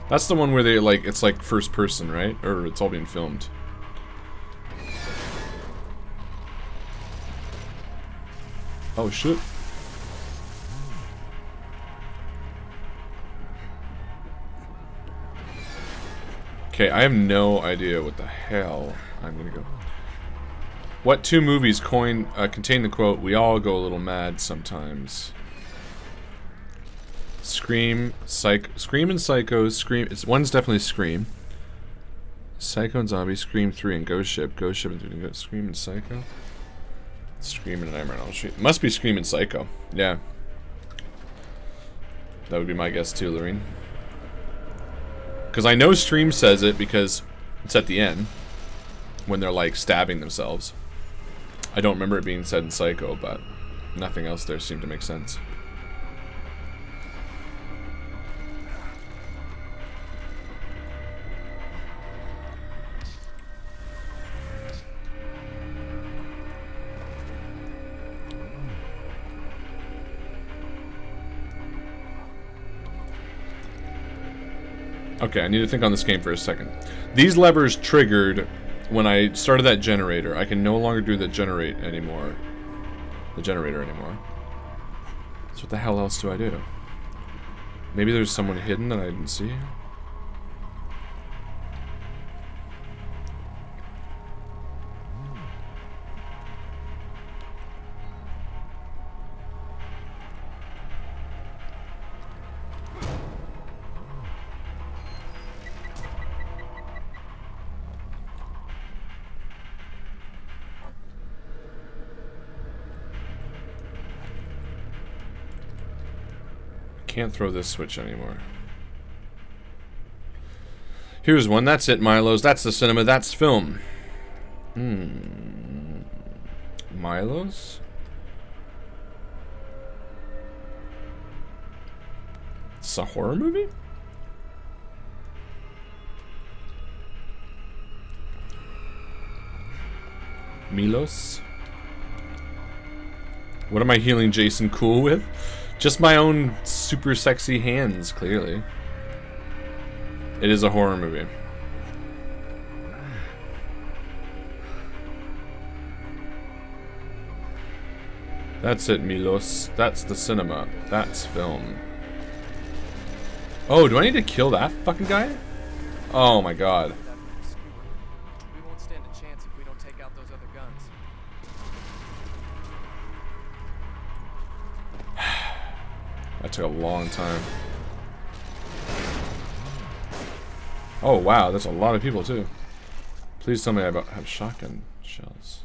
[SPEAKER 2] That's the one where they like, it's like first person, right? Or it's all being filmed. Oh shit. Okay, I have no idea what the hell I'm gonna go. What 2 movies contain the quote, "We all go a little mad sometimes"? Scream and Psycho. One's definitely Scream. Psycho and Zombie, Scream 3 and Ghost Ship. Ghost Ship and Scream and Psycho. Scream and Nightmare on Elm Street. Must be Scream and Psycho. Yeah. That would be my guess too, Lorene. Because I know Scream says it because it's at the end when they're like stabbing themselves. I don't remember it being said in Psycho, but nothing else there seemed to make sense. Okay, I need to think on this game for a second. These levers triggered when I started that generator. I can no longer do the generator anymore. So what the hell else do I do? Maybe there's someone hidden that I didn't see? Can't throw this switch anymore. Here's one. That's it, Milos. That's the cinema. That's film. Milos? It's a horror movie? Milos? What am I healing Jason cool with? Just my own super sexy hands, clearly. It is a horror movie. That's it, Milos. That's the cinema. That's film. Oh, do I need to kill that fucking guy? Oh my god.
[SPEAKER 3] We won't stand a chance if we don't take out those other guns.
[SPEAKER 2] That took a long time. Oh wow, that's a lot of people too. Please tell me I have shotgun shells.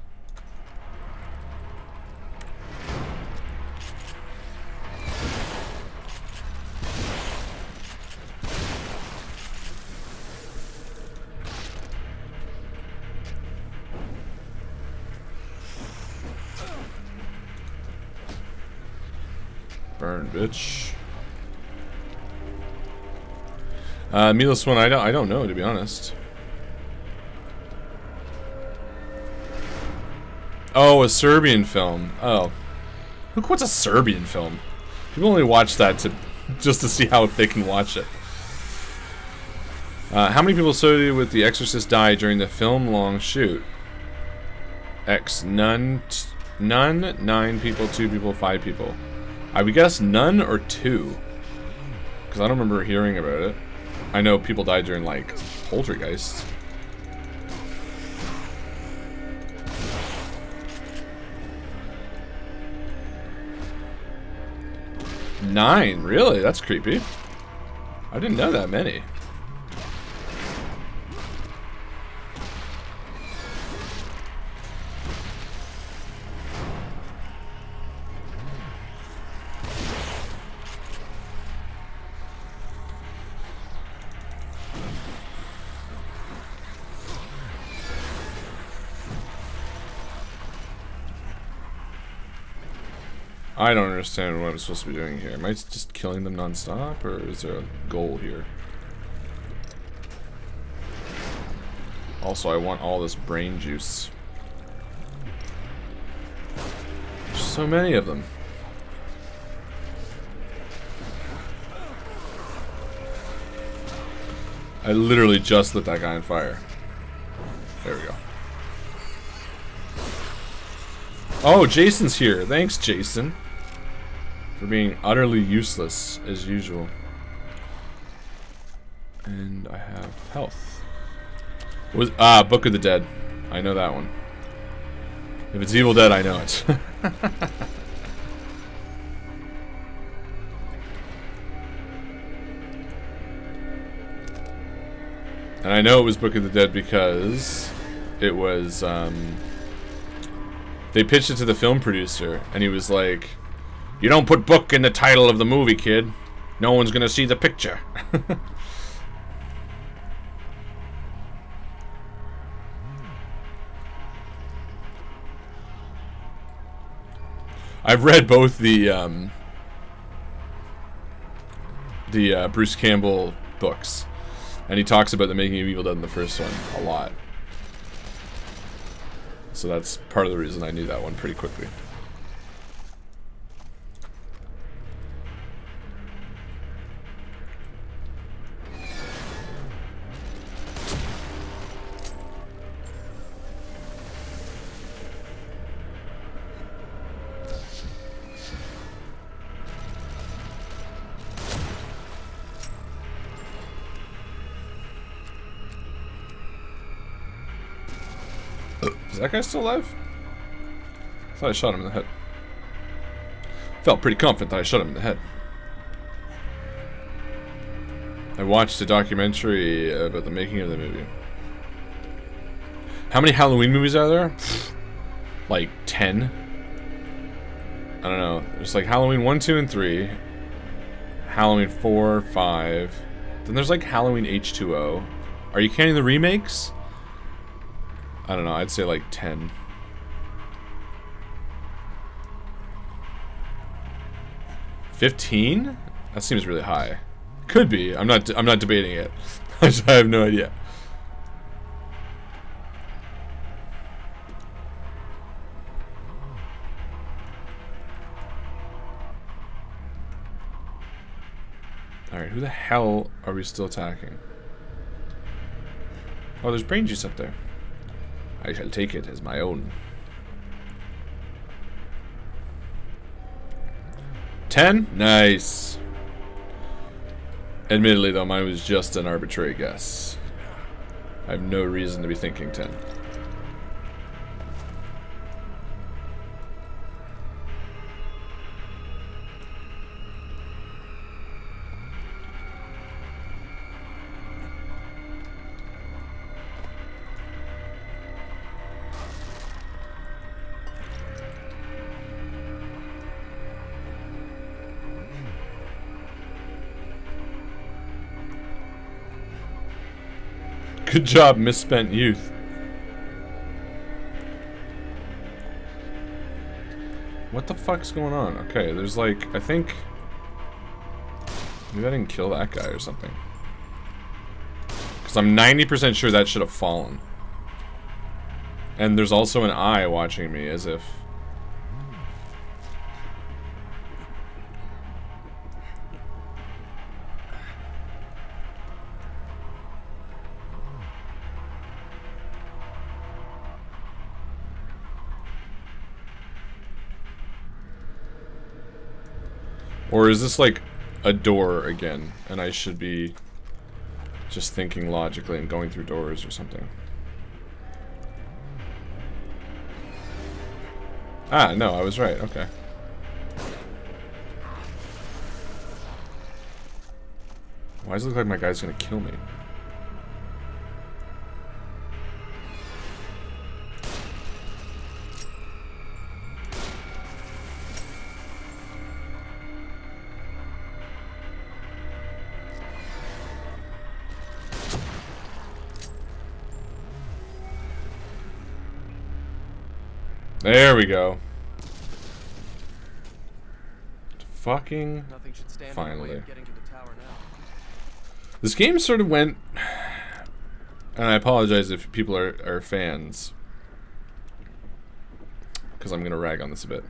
[SPEAKER 2] Burn, bitch. Milos one, I don't know, to be honest. Oh, a Serbian film. Oh, what's a Serbian film? People only watch that just to see how they can watch it. How many people associated with The Exorcist died during the film-long shoot? X, none. None. 9 people. 2 people. 5 people. I would guess none or 2, because I don't remember hearing about it. I know people died during, like, Poltergeist. Nine, really? That's creepy. I didn't know that many. I don't understand what I'm supposed to be doing here. Am I just killing them non-stop, or is there a goal here? Also, I want all this brain juice. There's so many of them. I literally just lit that guy on fire. There we go. Oh, Jason's here. Thanks, Jason. For being utterly useless, as usual. And I have health. Book of the Dead. I know that one. If it's Evil Dead, I know it. And I know it was Book of the Dead because it was, they pitched it to the film producer, and he was like, "You don't put book in the title of the movie, kid. No one's gonna see the picture." I've read both the Bruce Campbell books, and he talks about the making of Evil Dead in the first one a lot. So that's part of the reason I knew that one pretty quickly. Is that guy still alive? I thought I shot him in the head. Felt pretty confident that I shot him in the head. I watched a documentary about the making of the movie. How many Halloween movies are there? Like 10? I don't know. There's like Halloween 1, 2, and 3. Halloween 4, 5. Then there's like Halloween H2O. Are you counting the remakes? I don't know. I'd say like 10. $15? That seems really high. Could be. I'm not debating it. I have no idea. Alright, who the hell are we still attacking? Oh, there's brain juice up there. I shall take it as my own. 10? Nice. Admittedly, though, mine was just an arbitrary guess. I have no reason to be thinking 10. Good job, misspent youth. What the fuck's going on? Okay, there's like, I think... Maybe I didn't kill that guy or something. Because I'm 90% sure that should have fallen. And there's also an eye watching me as if... Or is this like a door again, and I should be just thinking logically and going through doors or something? Ah, no, I was right, okay. Why does it look like my guy's gonna kill me? There we go. Fucking
[SPEAKER 3] Nothing should stand in the
[SPEAKER 2] finally.
[SPEAKER 3] way of getting to the tower now.
[SPEAKER 2] This game sort of went, and I apologize if people are fans, because I'm gonna rag on this a bit.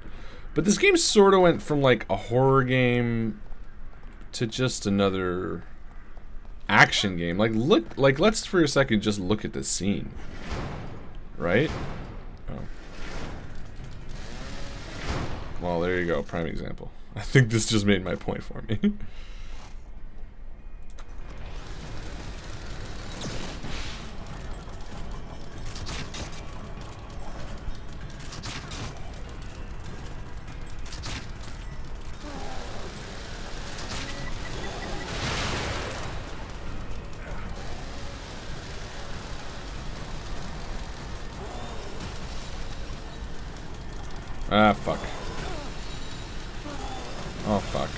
[SPEAKER 2] But this game sort of went from like a horror game to just another action game. Like let's for a second just look at this scene, right? Oh. Well, there you go, prime example. I think this just made my point for me. Ah, fuck. Oh, fuck.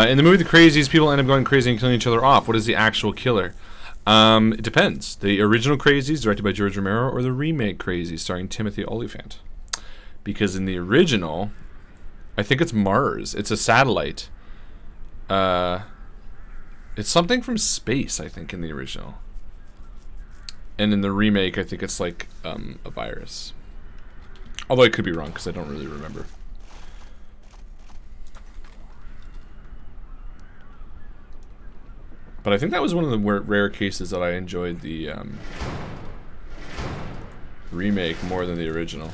[SPEAKER 2] In the movie The Crazies, people end up going crazy and killing each other off. What is the actual killer? It depends. The original Crazies, directed by George Romero, or the remake Crazies, starring Timothy Olyphant. Because in the original, I think it's Mars. It's a satellite. It's something from space, I think, in the original. And in the remake, I think it's like a virus. Although I could be wrong, because I don't really remember. But I think that was one of the rare cases that I enjoyed the remake more than the original.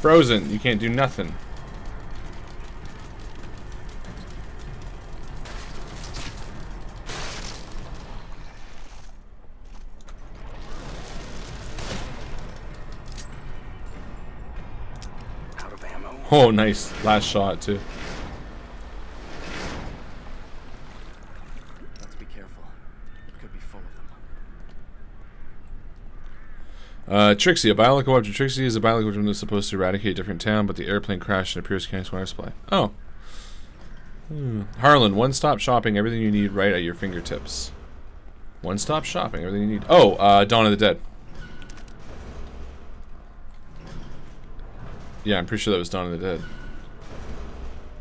[SPEAKER 2] frozen. You can't do nothing.
[SPEAKER 3] Out of ammo.
[SPEAKER 2] Oh, nice. Last shot, too.
[SPEAKER 3] Let's be careful. It could be full of them.
[SPEAKER 2] Trixie, a biological weapon. Trixie is a biological weapon that's supposed to eradicate a different town, but the airplane crashed and appears to carry water supply. Oh. Harlan, one-stop shopping, everything you need right at your fingertips. One-stop shopping, everything you need. Oh, Dawn of the Dead. Yeah, I'm pretty sure that was Dawn of the Dead.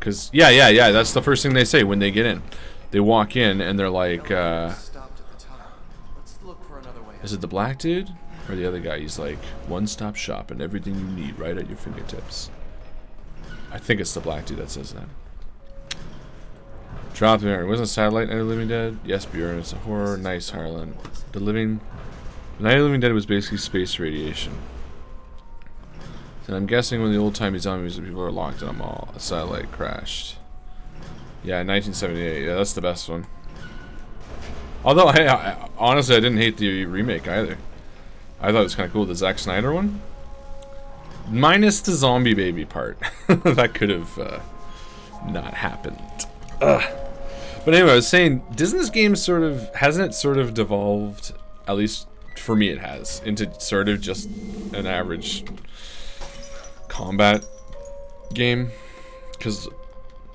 [SPEAKER 2] Cause yeah, that's the first thing they say when they get in. They walk in and they're like,
[SPEAKER 3] Stopped at the top. Let's look for another way.
[SPEAKER 2] is it the black dude? Or the other guy? He's like, one-stop shop and everything you need right at your fingertips. I think it's the black dude that says that. Drop the mirror. Wasn't Satellite Night of the Living Dead? Yes, Bjorn. It's a horror. Nice, Harlan. The Night of the Living Dead was basically space radiation. And I'm guessing when the old-timey zombies and people are locked in a mall, a satellite crashed. Yeah, 1978. Yeah, that's the best one. Although, I honestly, I didn't hate the remake either. I thought it was kind of cool. The Zack Snyder one? Minus the zombie baby part. That could have not happened. Ugh. But anyway, I was saying, doesn't this game hasn't it sort of devolved, at least for me it has, into sort of just an average combat game? Because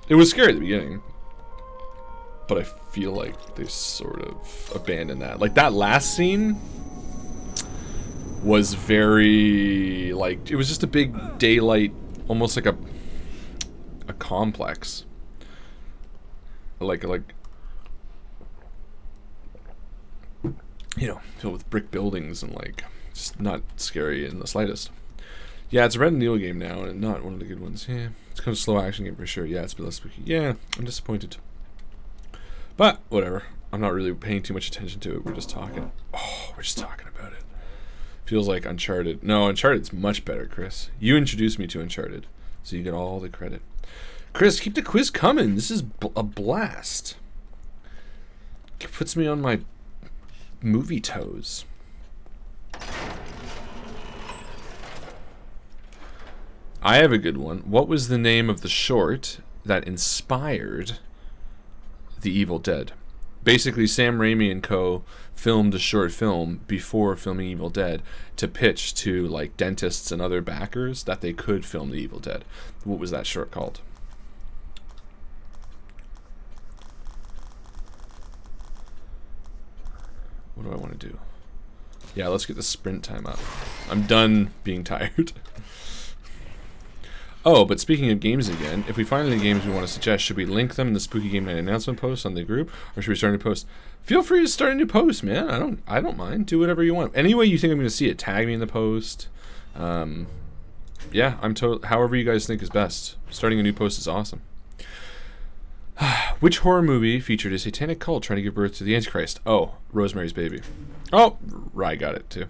[SPEAKER 2] it was scary at the beginning, but I feel like they sort of abandoned that. Like, that last scene was very, like, it was just a big daylight, almost like a complex. Like, you know, filled with brick buildings and, like, just not scary in the slightest. Yeah, it's a Red and Neil game now, and not one of the good ones. Yeah, it's kind of a slow action game for sure. Yeah, it's a bit less spooky. Yeah, I'm disappointed. But, whatever. I'm not really paying too much attention to it. We're just talking. Oh, we're just talking about it. Feels like Uncharted. No, Uncharted's much better, Chris. You introduced me to Uncharted, so you get all the credit. Chris, keep the quiz coming. This is a blast. It puts me on my movie toes. I have a good one. What was the name of the short that inspired The Evil Dead? Basically, Sam Raimi and co. filmed a short film before filming Evil Dead to pitch to, like, dentists and other backers that they could film The Evil Dead. What was that short called? What do I want to do? Yeah, let's get the sprint time up. I'm done being tired. Oh, but speaking of games again, if we find any games we want to suggest, should we link them in the Spooky Game Night announcement post on the group, or should we start a new post? Feel free to start a new post, man. I don't mind. Do whatever you want. Any way you think I'm going to see it, tag me in the post. Yeah, however you guys think is best. Starting a new post is awesome. Which horror movie featured a satanic cult trying to give birth to the Antichrist? Oh, Rosemary's Baby. Oh, Rye got it too.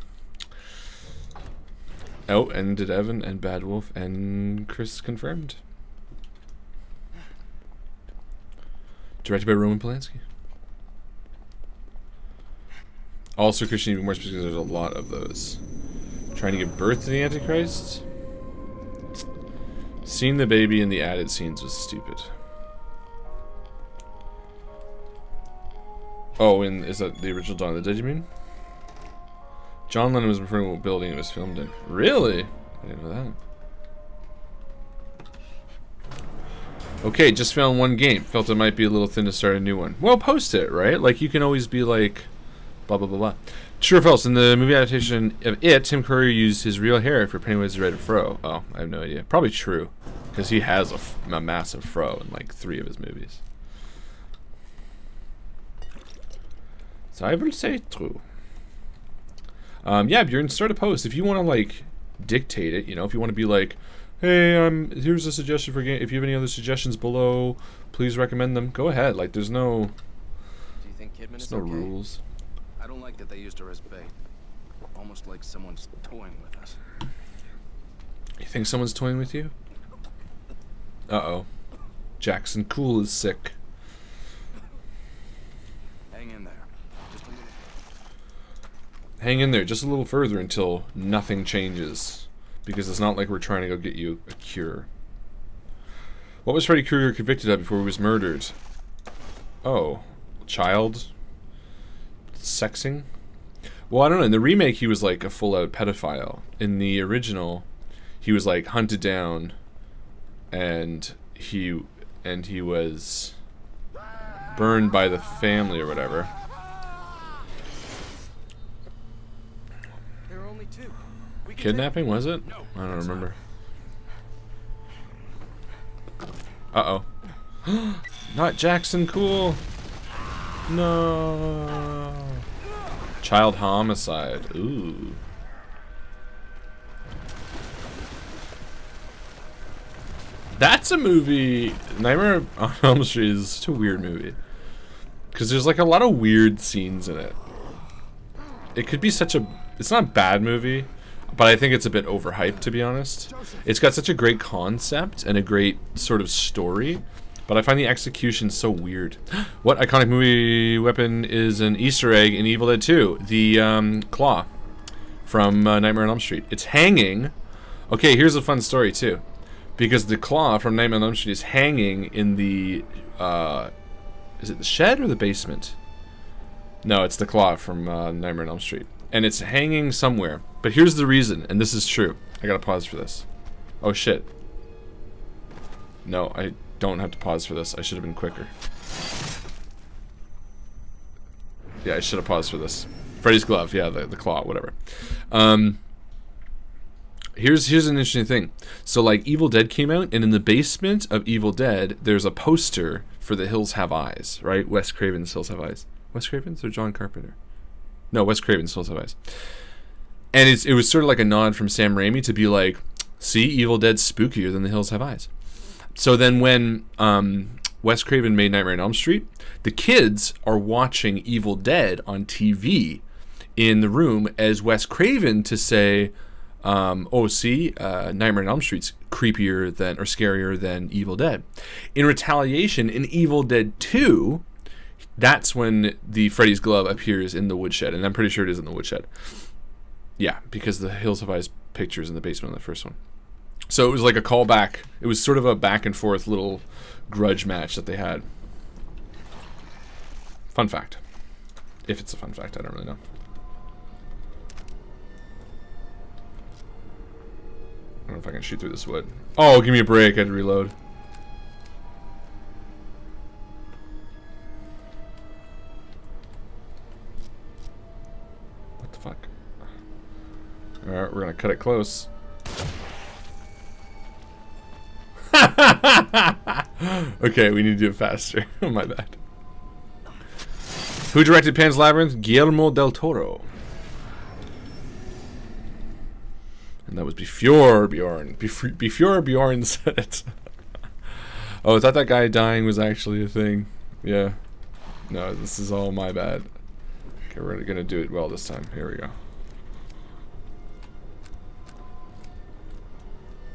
[SPEAKER 2] Oh, and did Evan and Bad Wolf and Chris confirmed. Directed by Roman Polanski. Also, Christian, even more specific, there's a lot of those. Trying to give birth to the Antichrist? Seeing the baby in the added scenes was stupid. Oh, and is that the original Dawn of the Dead, you mean? John Lennon was referring to what building it was filmed in. Really? I didn't know that. Okay, just found one game. Felt it might be a little thin to start a new one. Well, post it, right? Like, you can always be like, blah, blah, blah, blah. True or false? In the movie adaptation of It, Tim Curry used his real hair for Pennywise's Red Fro. Oh, I have no idea. Probably true. Because he has a massive fro in, like, 3 of his movies. So I will say true. Yeah, Bjorn, start a post. If you want to, like, dictate it, you know, if you want to be like, hey, here's a suggestion for game. If you have any other suggestions below, please recommend them. Go ahead. Like, there's no...
[SPEAKER 3] Do you think Kidman is
[SPEAKER 2] no
[SPEAKER 3] okay?
[SPEAKER 2] rules.
[SPEAKER 3] I don't like that they used her as bait. Almost like someone's toying with us.
[SPEAKER 2] You think someone's toying with you? Uh-oh. Jackson Cool is sick.
[SPEAKER 3] Hang in there. Just a little.
[SPEAKER 2] Hang in there just a little further until nothing changes. Because it's not like we're trying to go get you a cure. What was Freddy Krueger convicted of before he was murdered? Oh. Child? Sexing? Well, I don't know. In the remake, he was like a full-out pedophile. In the original, he was like hunted down, and he was burned by the family or whatever.
[SPEAKER 3] There are only two. We can
[SPEAKER 2] Kidnapping, was it? I don't remember. Uh-oh. Not Jackson Cool. No. Child homicide. Ooh. That's a movie. Nightmare on Elm Street is such a weird movie. Because there's like a lot of weird scenes in it. It could be such a... It's not a bad movie, but I think it's a bit overhyped, to be honest. It's got such a great concept and a great sort of story, but I find the execution so weird. What iconic movie weapon is an Easter egg in Evil Dead 2? The claw from Nightmare on Elm Street. It's hanging. Okay, here's a fun story too. Because the claw from Nightmare on Elm Street is hanging in the... is it the shed or the basement? No, it's the claw from Nightmare on Elm Street. And it's hanging somewhere. But here's the reason, and this is true. I gotta pause for this. Oh shit. No, I don't have to pause for this. I should have been quicker. Yeah, I should have paused for this. Freddy's glove, yeah, the claw, whatever. Here's an interesting thing. So like Evil Dead came out, and in the basement of Evil Dead, there's a poster for The Hills Have Eyes, right? Wes Craven's Hills Have Eyes. Wes Craven's or John Carpenter? No, Wes Craven's Hills Have Eyes. And it was sort of like a nod from Sam Raimi to be like, see, Evil Dead's spookier than The Hills Have Eyes. So then when Wes Craven made Nightmare on Elm Street, the kids are watching Evil Dead on TV in the room as Wes Craven to say, oh, see, Nightmare on Elm Street's creepier than, or scarier than Evil Dead. In retaliation, in Evil Dead 2, that's when the Freddy's glove appears in the woodshed, and I'm pretty sure it is in the woodshed. Yeah, because the Hills Have Eyes picture's in the basement of the first one. So it was like a callback. It was sort of a back and forth little grudge match that they had. Fun fact. If it's a fun fact, I don't really know. I don't know if I can shoot through this wood. Oh, give me a break. I had to reload. What the fuck? Alright, we're gonna cut it close. Okay, we need to do it faster. Oh, my bad. Who directed Pan's Labyrinth? Guillermo del Toro. And that was before Bjorn. Before Bjorn said it. Oh, I thought that guy dying was actually a thing. Yeah. No, this is all my bad. Okay, we're gonna do it well this time. Here we go.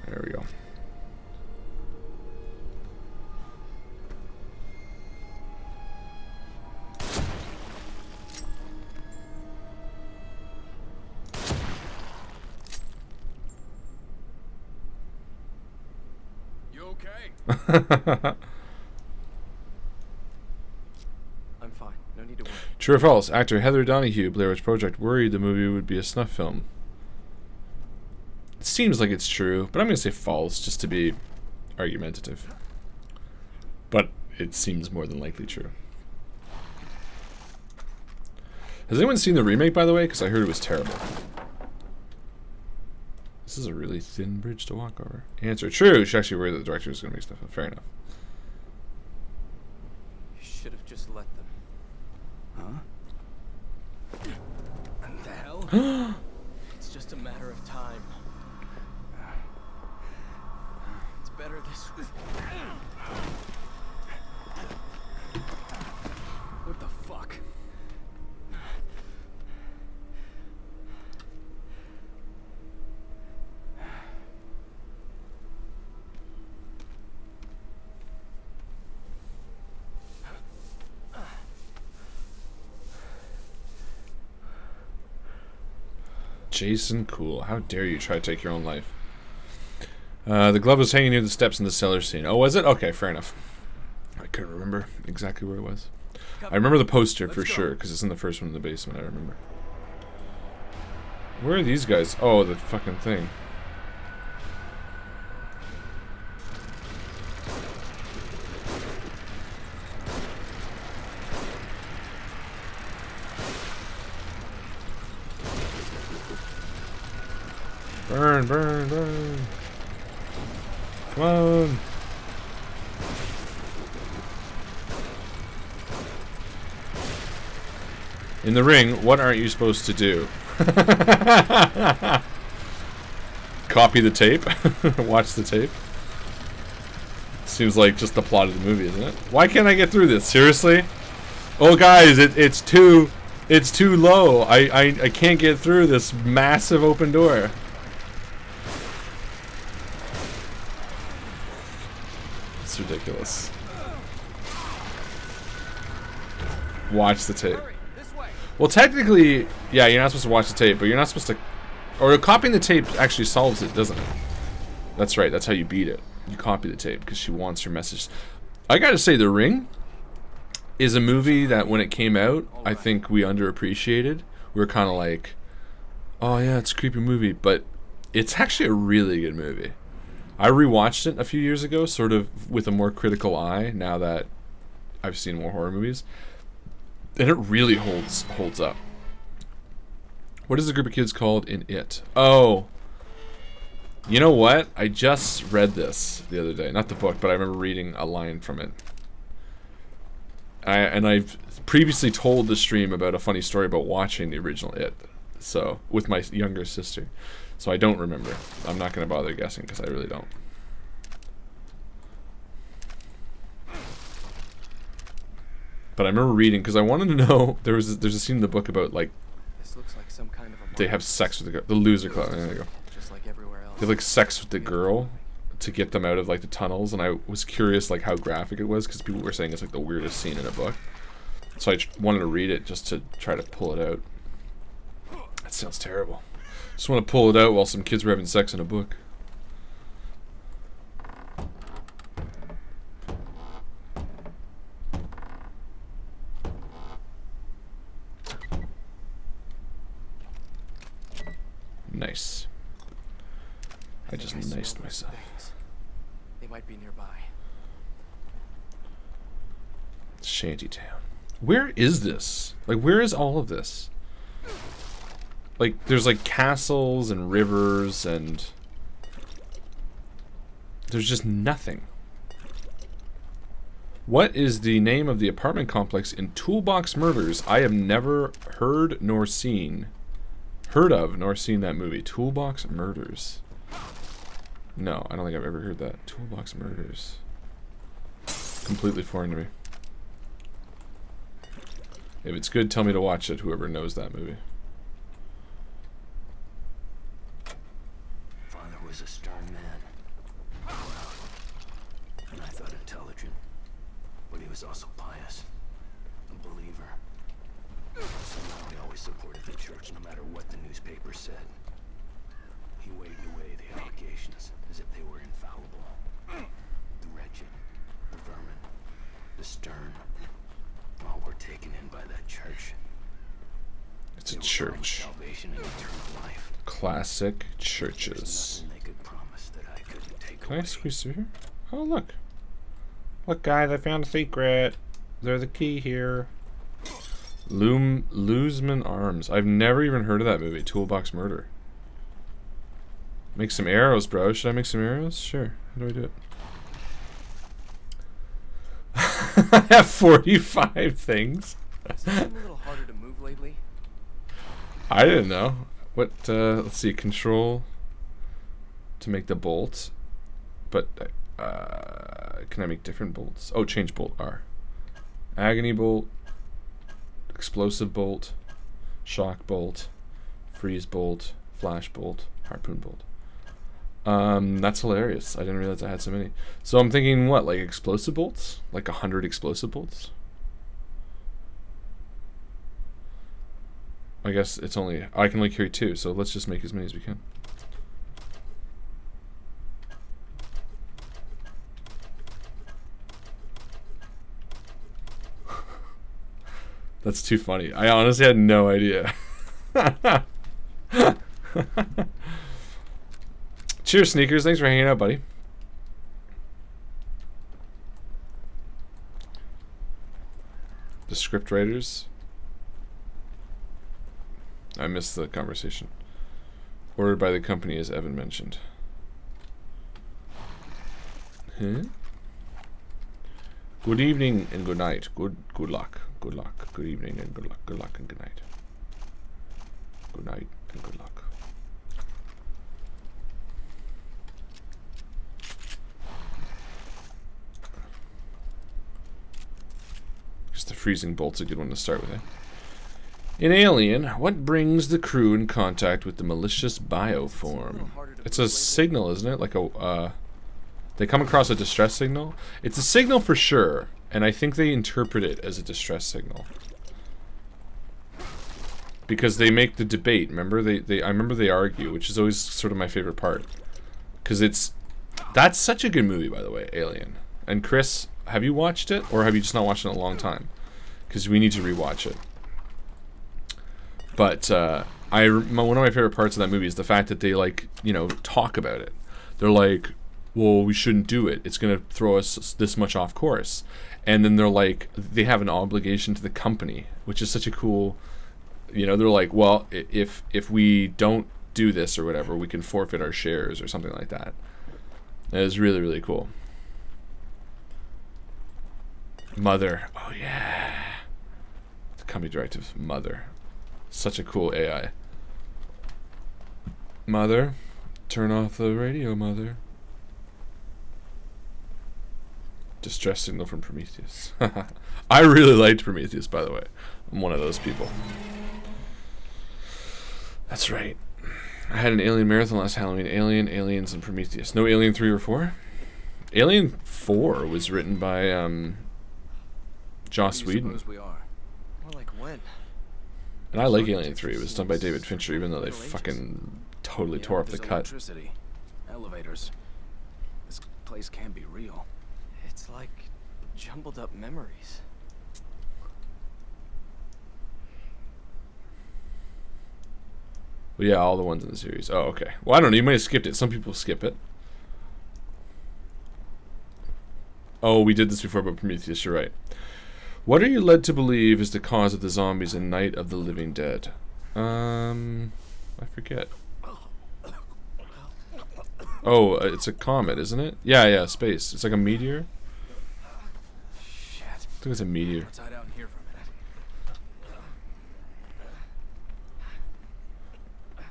[SPEAKER 2] There we go.
[SPEAKER 3] I'm fine. No need to worry.
[SPEAKER 2] True or false? Actor Heather Donahue, Blair Witch Project, worried the movie would be a snuff film. It seems like it's true, but I'm going to say false just to be argumentative. But it seems more than likely true. Has anyone seen the remake, by the way? Because I heard it was terrible. This is a really thin bridge to walk over. Answer. True. She's actually worried that the director is going to make stuff up. Fair enough.
[SPEAKER 3] You should have just let them. Huh? What the hell? It's just a matter of time. It's better this way. What the fuck?
[SPEAKER 2] Jason, cool. How dare you try to take your own life? The glove was hanging near the steps in the cellar scene. Oh, was it? Okay, fair enough. I couldn't remember exactly where it was. I remember the poster for sure, because it's in the first one in the basement, I remember. Where are these guys? Oh, the fucking thing. Burn, burn, burn. Come on. In the ring, what aren't you supposed to do? Copy the tape? Watch the tape? Seems like just the plot of the movie, isn't it? Why can't I get through this? Seriously? Oh guys, it's too low. I can't get through this massive open door. It's ridiculous. Watch the tape. Well, technically, yeah, you're not supposed to watch the tape, but you're not supposed to... Or copying the tape actually solves it, doesn't it? That's right, that's how you beat it. You copy the tape, because she wants your message. I gotta say, The Ring is a movie that, when it came out, I think we underappreciated. We were kind of like, oh yeah, it's a creepy movie, but it's actually a really good movie. I rewatched it a few years ago, sort of with a more critical eye, now that I've seen more horror movies. And it really holds up. What is the group of kids called in It? Oh. You know what? I just read this the other day. Not the book, but I remember reading a line from it. I've previously told the stream about a funny story about watching the original It. So, with my younger sister. So I don't remember. I'm not going to bother guessing because I really don't. But I remember reading because I wanted to know. There's a scene in the book about like
[SPEAKER 3] This looks like some kind of a
[SPEAKER 2] they have sex with the girl, the loser club. There you go.
[SPEAKER 3] just like everywhere else.
[SPEAKER 2] They have like sex with the girl to get them out of like the tunnels, and I was curious like how graphic it was because people were saying it's like the weirdest scene in a book. So I wanted to read it just to try to pull it out. That sounds terrible. Just want to pull it out while some kids were having sex in a book. Nice. I just niced myself.
[SPEAKER 3] They might be nearby.
[SPEAKER 2] Shantytown. Where is this? Like, where is all of this? Like, there's like castles and rivers and there's just nothing. What is the name of the apartment complex in Toolbox Murders? I have never heard of nor seen that movie. Toolbox Murders. No, I don't think I've ever heard that. Toolbox Murders. Completely foreign to me. If it's good, tell me to watch it, whoever knows that movie.
[SPEAKER 7] Father was a stern man. And I thought intelligent. But he was also pious. A believer. Somehow he always supported the church no matter what the newspaper said. He waved away the allegations as if they were infallible. The wretched, the vermin, the stern, all were taken in by that church.
[SPEAKER 2] It's a church.
[SPEAKER 7] Salvation and eternal life.
[SPEAKER 2] Classic churches.
[SPEAKER 7] Nothing they could promise that I couldn't take
[SPEAKER 2] Can I
[SPEAKER 7] away.
[SPEAKER 2] squeeze through here? Oh, look. Look, guys, I found a secret. There's the key here. Wijsman Arms. I've never even heard of that movie, Toolbox Murder. Make some arrows, bro. Should I make some arrows? Sure. How do I do it? I have 45 things.
[SPEAKER 3] Is it a little harder to move lately?
[SPEAKER 2] I didn't know. What, let's see, control to make the bolt. But, can I make different bolts? Oh, change bolt, R. Agony bolt, explosive bolt, shock bolt, freeze bolt, flash bolt, harpoon bolt. That's hilarious. I didn't realize I had so many. So I'm thinking, what, like explosive bolts? Like 100 explosive bolts? I guess it's only... I can only carry 2, so let's just make as many as we can. That's too funny. I honestly had no idea. Cheers, Sneakers. Thanks for hanging out, buddy. The script writers. I missed the conversation. Ordered by the company, as Evan mentioned. Huh? Good evening and good night. Good luck. Good luck. Good evening and good luck. Good luck and good night. Good night and good luck. Just the freezing bolt's a good one to start with, eh? In Alien, what brings the crew in contact with the malicious bioform? It's a signal, isn't it? Like a, they come across a distress signal? It's a signal for sure, and I think they interpret it as a distress signal. Because they make the debate, remember? I remember they argue, which is always sort of my favorite part. Because that's such a good movie, by the way, Alien. And Chris, have you watched it, or have you just not watched it in a long time? Because we need to rewatch it. But one of my favorite parts of that movie is the fact that they, like, you know, talk about it. They're like, well, we shouldn't do it. It's going to throw us this much off course. And then they're like, they have an obligation to the company, which is such a cool, you know, they're like, well, if we don't do this or whatever, we can forfeit our shares or something like that. It is really, really cool. Mother. Oh, yeah. The company directive, Mother. Such a cool AI. Mother, turn off the radio, Mother. Distress signal from Prometheus. I really liked Prometheus, by the way. I'm one of those people. That's right. I had an Alien marathon last Halloween. Alien, Aliens, and Prometheus. No Alien 3 or 4? Alien 4 was written by Joss Whedon.
[SPEAKER 3] We are? More like when?
[SPEAKER 2] And I like Alien 3. It was done by David Fincher, even though they fucking totally tore up the cut.
[SPEAKER 7] Electricity, elevators. This place can't be real.
[SPEAKER 3] It's like jumbled up memories.
[SPEAKER 2] Well, yeah, all the ones in the series. Oh, okay. Well, I don't know. You might have skipped it. Some people skip it. Oh, we did this before about Prometheus. You're right. What are you led to believe is the cause of the zombies in Night of the Living Dead? I forget. Oh, it's a comet, isn't it? Yeah, space. It's like a meteor.
[SPEAKER 3] Shit.
[SPEAKER 2] I think it's a meteor.
[SPEAKER 3] Let's hide out in here for a minute.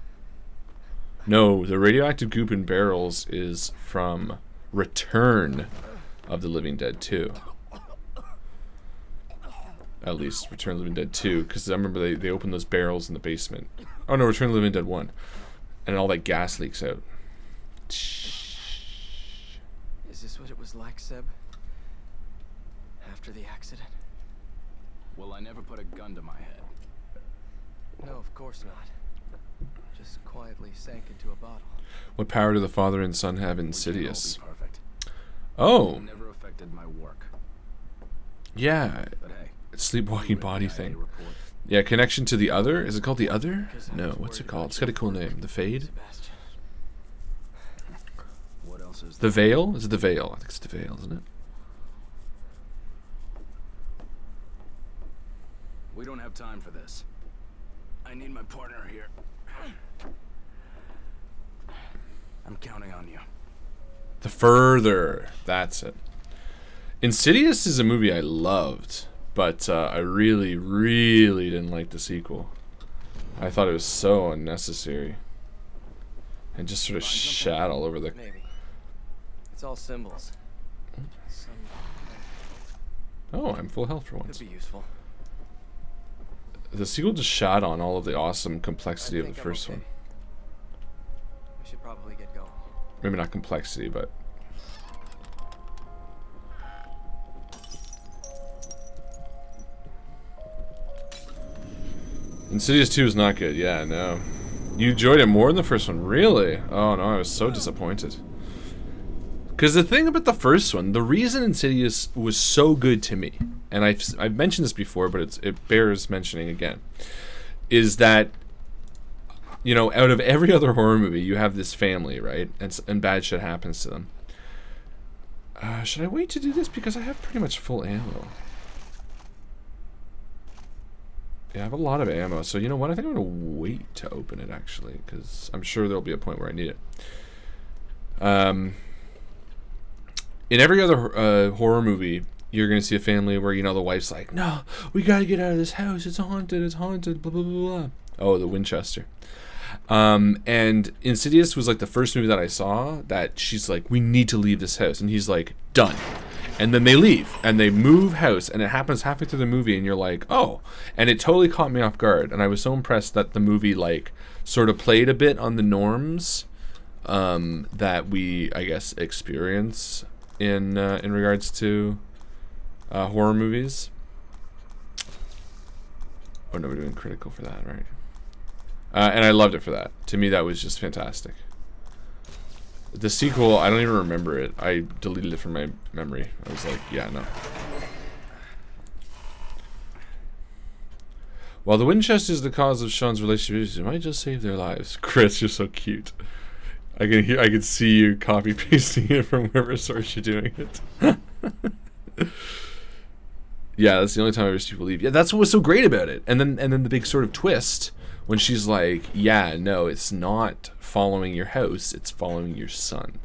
[SPEAKER 2] No, the radioactive goop in barrels is from Return of the Living Dead 2. At least Return of the Living Dead 2, because I remember they opened those barrels in the basement. Oh no, Return of the Living Dead 1. And all that gas leaks out.
[SPEAKER 3] Is this what it was like, Seb? After the accident?
[SPEAKER 7] Well, I never put a gun to my head.
[SPEAKER 3] No, of course not. Just quietly sank into a bottle.
[SPEAKER 2] What power do the father and son have in
[SPEAKER 7] We can't all be
[SPEAKER 2] Insidious?
[SPEAKER 7] perfect.
[SPEAKER 2] Oh,
[SPEAKER 7] It never affected my work.
[SPEAKER 2] yeah.
[SPEAKER 7] But hey,
[SPEAKER 2] Sleepwalking
[SPEAKER 7] read the
[SPEAKER 2] body
[SPEAKER 7] IA
[SPEAKER 2] thing.
[SPEAKER 7] report.
[SPEAKER 2] Yeah, connection to the other? Is it called the other?
[SPEAKER 3] Because I
[SPEAKER 2] No,
[SPEAKER 3] was
[SPEAKER 2] what's it
[SPEAKER 3] worried
[SPEAKER 2] called?
[SPEAKER 3] about
[SPEAKER 2] It's got a
[SPEAKER 3] your
[SPEAKER 2] cool
[SPEAKER 3] work,
[SPEAKER 2] name. The Fade?
[SPEAKER 3] Sebastian.
[SPEAKER 7] What else is
[SPEAKER 2] The
[SPEAKER 7] there?
[SPEAKER 2] Veil? Is it the Veil? I think it's the Veil, isn't it?
[SPEAKER 7] We don't have time for this. I need my partner here. I'm counting on you.
[SPEAKER 2] The Further. That's it. Insidious is a movie I loved, but I really, really didn't like the sequel. I thought it was so unnecessary. And just sort of shat all over the...
[SPEAKER 3] Maybe. It's all symbols. Some
[SPEAKER 2] Oh, I'm full health for
[SPEAKER 3] could
[SPEAKER 2] once.
[SPEAKER 3] be useful.
[SPEAKER 2] The sequel just shat on all of the awesome complexity of the
[SPEAKER 3] think I'm
[SPEAKER 2] first
[SPEAKER 3] okay.
[SPEAKER 2] one.
[SPEAKER 3] We should probably get going.
[SPEAKER 2] Maybe not complexity, but... Insidious 2 is not good. Yeah, no. You enjoyed it more than the first one, really? Oh no, I was so disappointed. Because the thing about the first one, the reason Insidious was so good to me, and I've mentioned this before, but it bears mentioning again, is that, you know, out of every other horror movie, you have this family, right? And bad shit happens to them. Should I wait to do this? Because I have pretty much full ammo. Yeah, I have a lot of ammo, so you know what? I think I'm going to wait to open it, actually, because I'm sure there'll be a point where I need it. In every other horror movie, you're going to see a family where, you know, the wife's like, no, we got to get out of this house. It's haunted, blah, blah, blah, blah. Oh, the Winchester. And Insidious was like the first movie that I saw that she's like, we need to leave this house. And he's like, done. And then they leave and they move house, and it happens halfway through the movie, and you're like, oh. And it totally caught me off guard. And I was so impressed that the movie like sort of played a bit on the norms that we, I guess, experience in regards to horror movies. Oh no, we're doing critical for that, right? And I loved it for that. To me, that was just fantastic. The sequel, I don't even remember it. I deleted it from my memory. I was like, yeah, no. While the Winchester is the cause of Sean's relationship, it might just save their lives. Chris, you're so cute. I can see you copy pasting it from whatever source you're doing it. Yeah, that's the only time I ever see people leave. Yeah, that's what was so great about it. And then the big sort of twist when she's like, yeah, no, it's not following your house, it's following your son,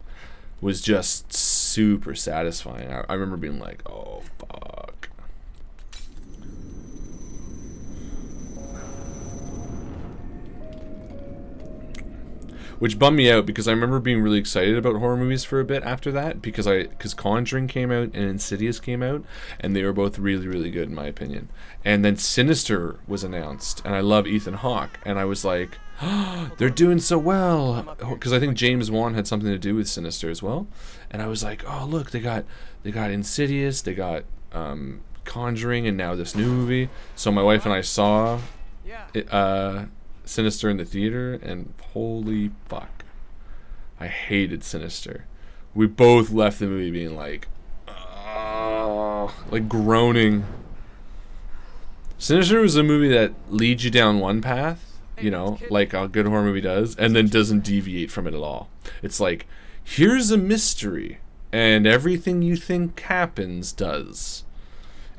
[SPEAKER 2] was just super satisfying. I remember being like, oh, fuck. Which bummed me out because I remember being really excited about horror movies for a bit after that because Conjuring came out and Insidious came out, and they were both really, really good in my opinion. And then Sinister was announced, and I love Ethan Hawke, and I was like, oh, they're doing so well, because I think James Wan had something to do with Sinister as well. And I was like, oh look, they got Insidious, they got Conjuring, and now this new movie. So my wife and I saw it, Sinister in the theater, and holy fuck, I hated Sinister. We both left the movie being like, oh, like groaning. Sinister was a movie that leads you down one path, you know, like a good horror movie does, and then doesn't deviate from it at all. It's like, here's a mystery, and everything you think happens does.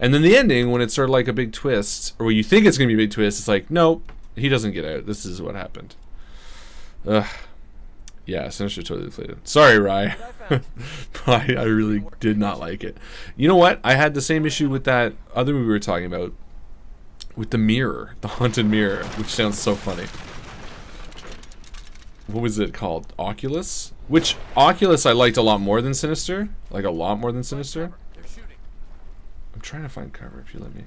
[SPEAKER 2] And then the ending, when it's sort of like a big twist, or when you think it's going to be a big twist, it's like, nope, he doesn't get out. This is what happened. Ugh. Yeah, Sinister totally deflated. Sorry, Rye. I really did not like it. You know what? I had the same issue with that other movie we were talking about, with the mirror, the haunted mirror, which sounds so funny. What was it called? Oculus? Which Oculus I liked a lot more than Sinister. Like a lot more than Sinister. I'm trying to find cover if you let me.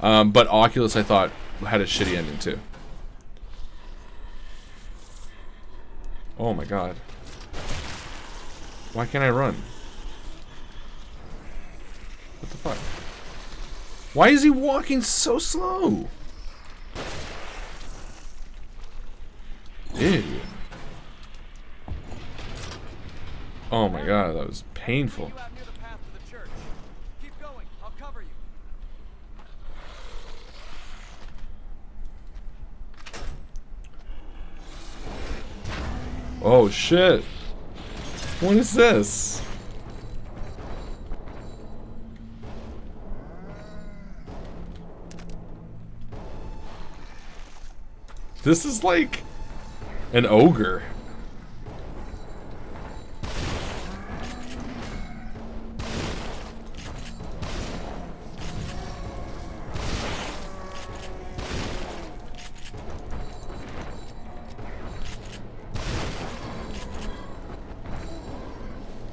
[SPEAKER 2] But Oculus I thought had a shitty ending too. Oh my god. Why can't I run? What the fuck? Why is he walking so slow? Ew. Oh my god, that was painful. Oh shit. What is this? This is like an ogre.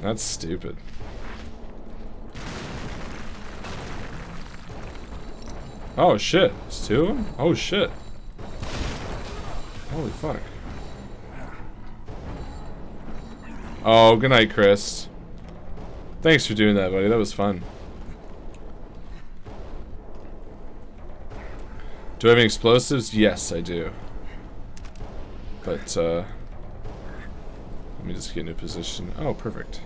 [SPEAKER 2] That's stupid. Oh shit, it's two of them? Oh shit. Holy fuck. Oh, good night, Chris. Thanks for doing that, buddy. That was fun. Do I have any explosives? Yes, I do. But, let me just get in a position. Oh, perfect.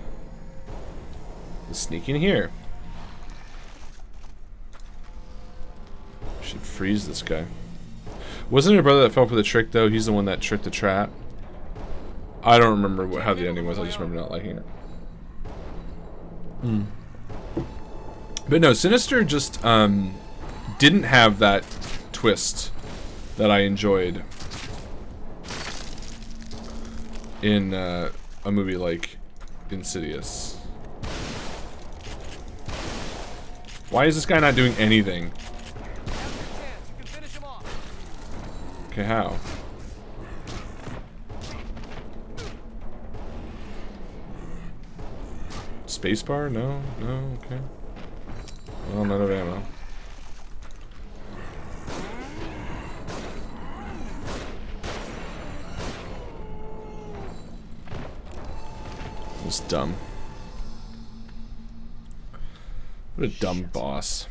[SPEAKER 2] Let's sneak in here. Should freeze this guy. Wasn't it your brother that fell for the trick, though? He's the one that tricked the trap. I don't remember how the ending was. I just remember not liking it. But no, Sinister just didn't have that twist that I enjoyed in a movie like Insidious. Why is this guy not doing anything? Okay, how? Spacebar? No, no, okay. Well, I'm out of ammo. It's dumb. What a dumb boss.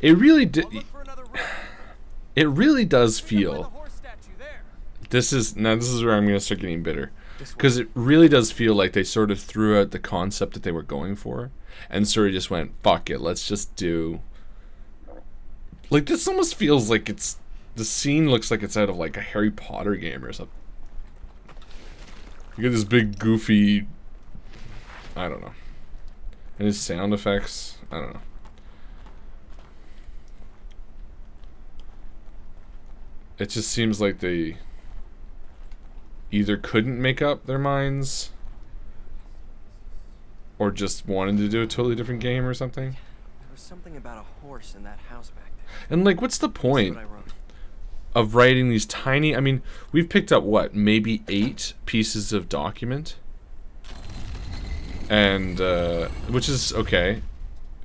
[SPEAKER 2] It really did. It really does feel. This is where I'm gonna start getting bitter, because it really does feel like they sort of threw out the concept that they were going for, and sort of just went, "Fuck it, let's just do." Like, this almost feels like it's the scene looks like it's out of like a Harry Potter game or something. You get this big goofy. I don't know. And his sound effects, I don't know. It just seems like they either couldn't make up their minds or just wanted to do a totally different game or something.
[SPEAKER 3] There was something about a horse in that house back there.
[SPEAKER 2] And like, what's the point
[SPEAKER 3] That's what I wrote.
[SPEAKER 2] of writing these tiny, I mean, we've picked up what, maybe 8 pieces of document? And, which is okay.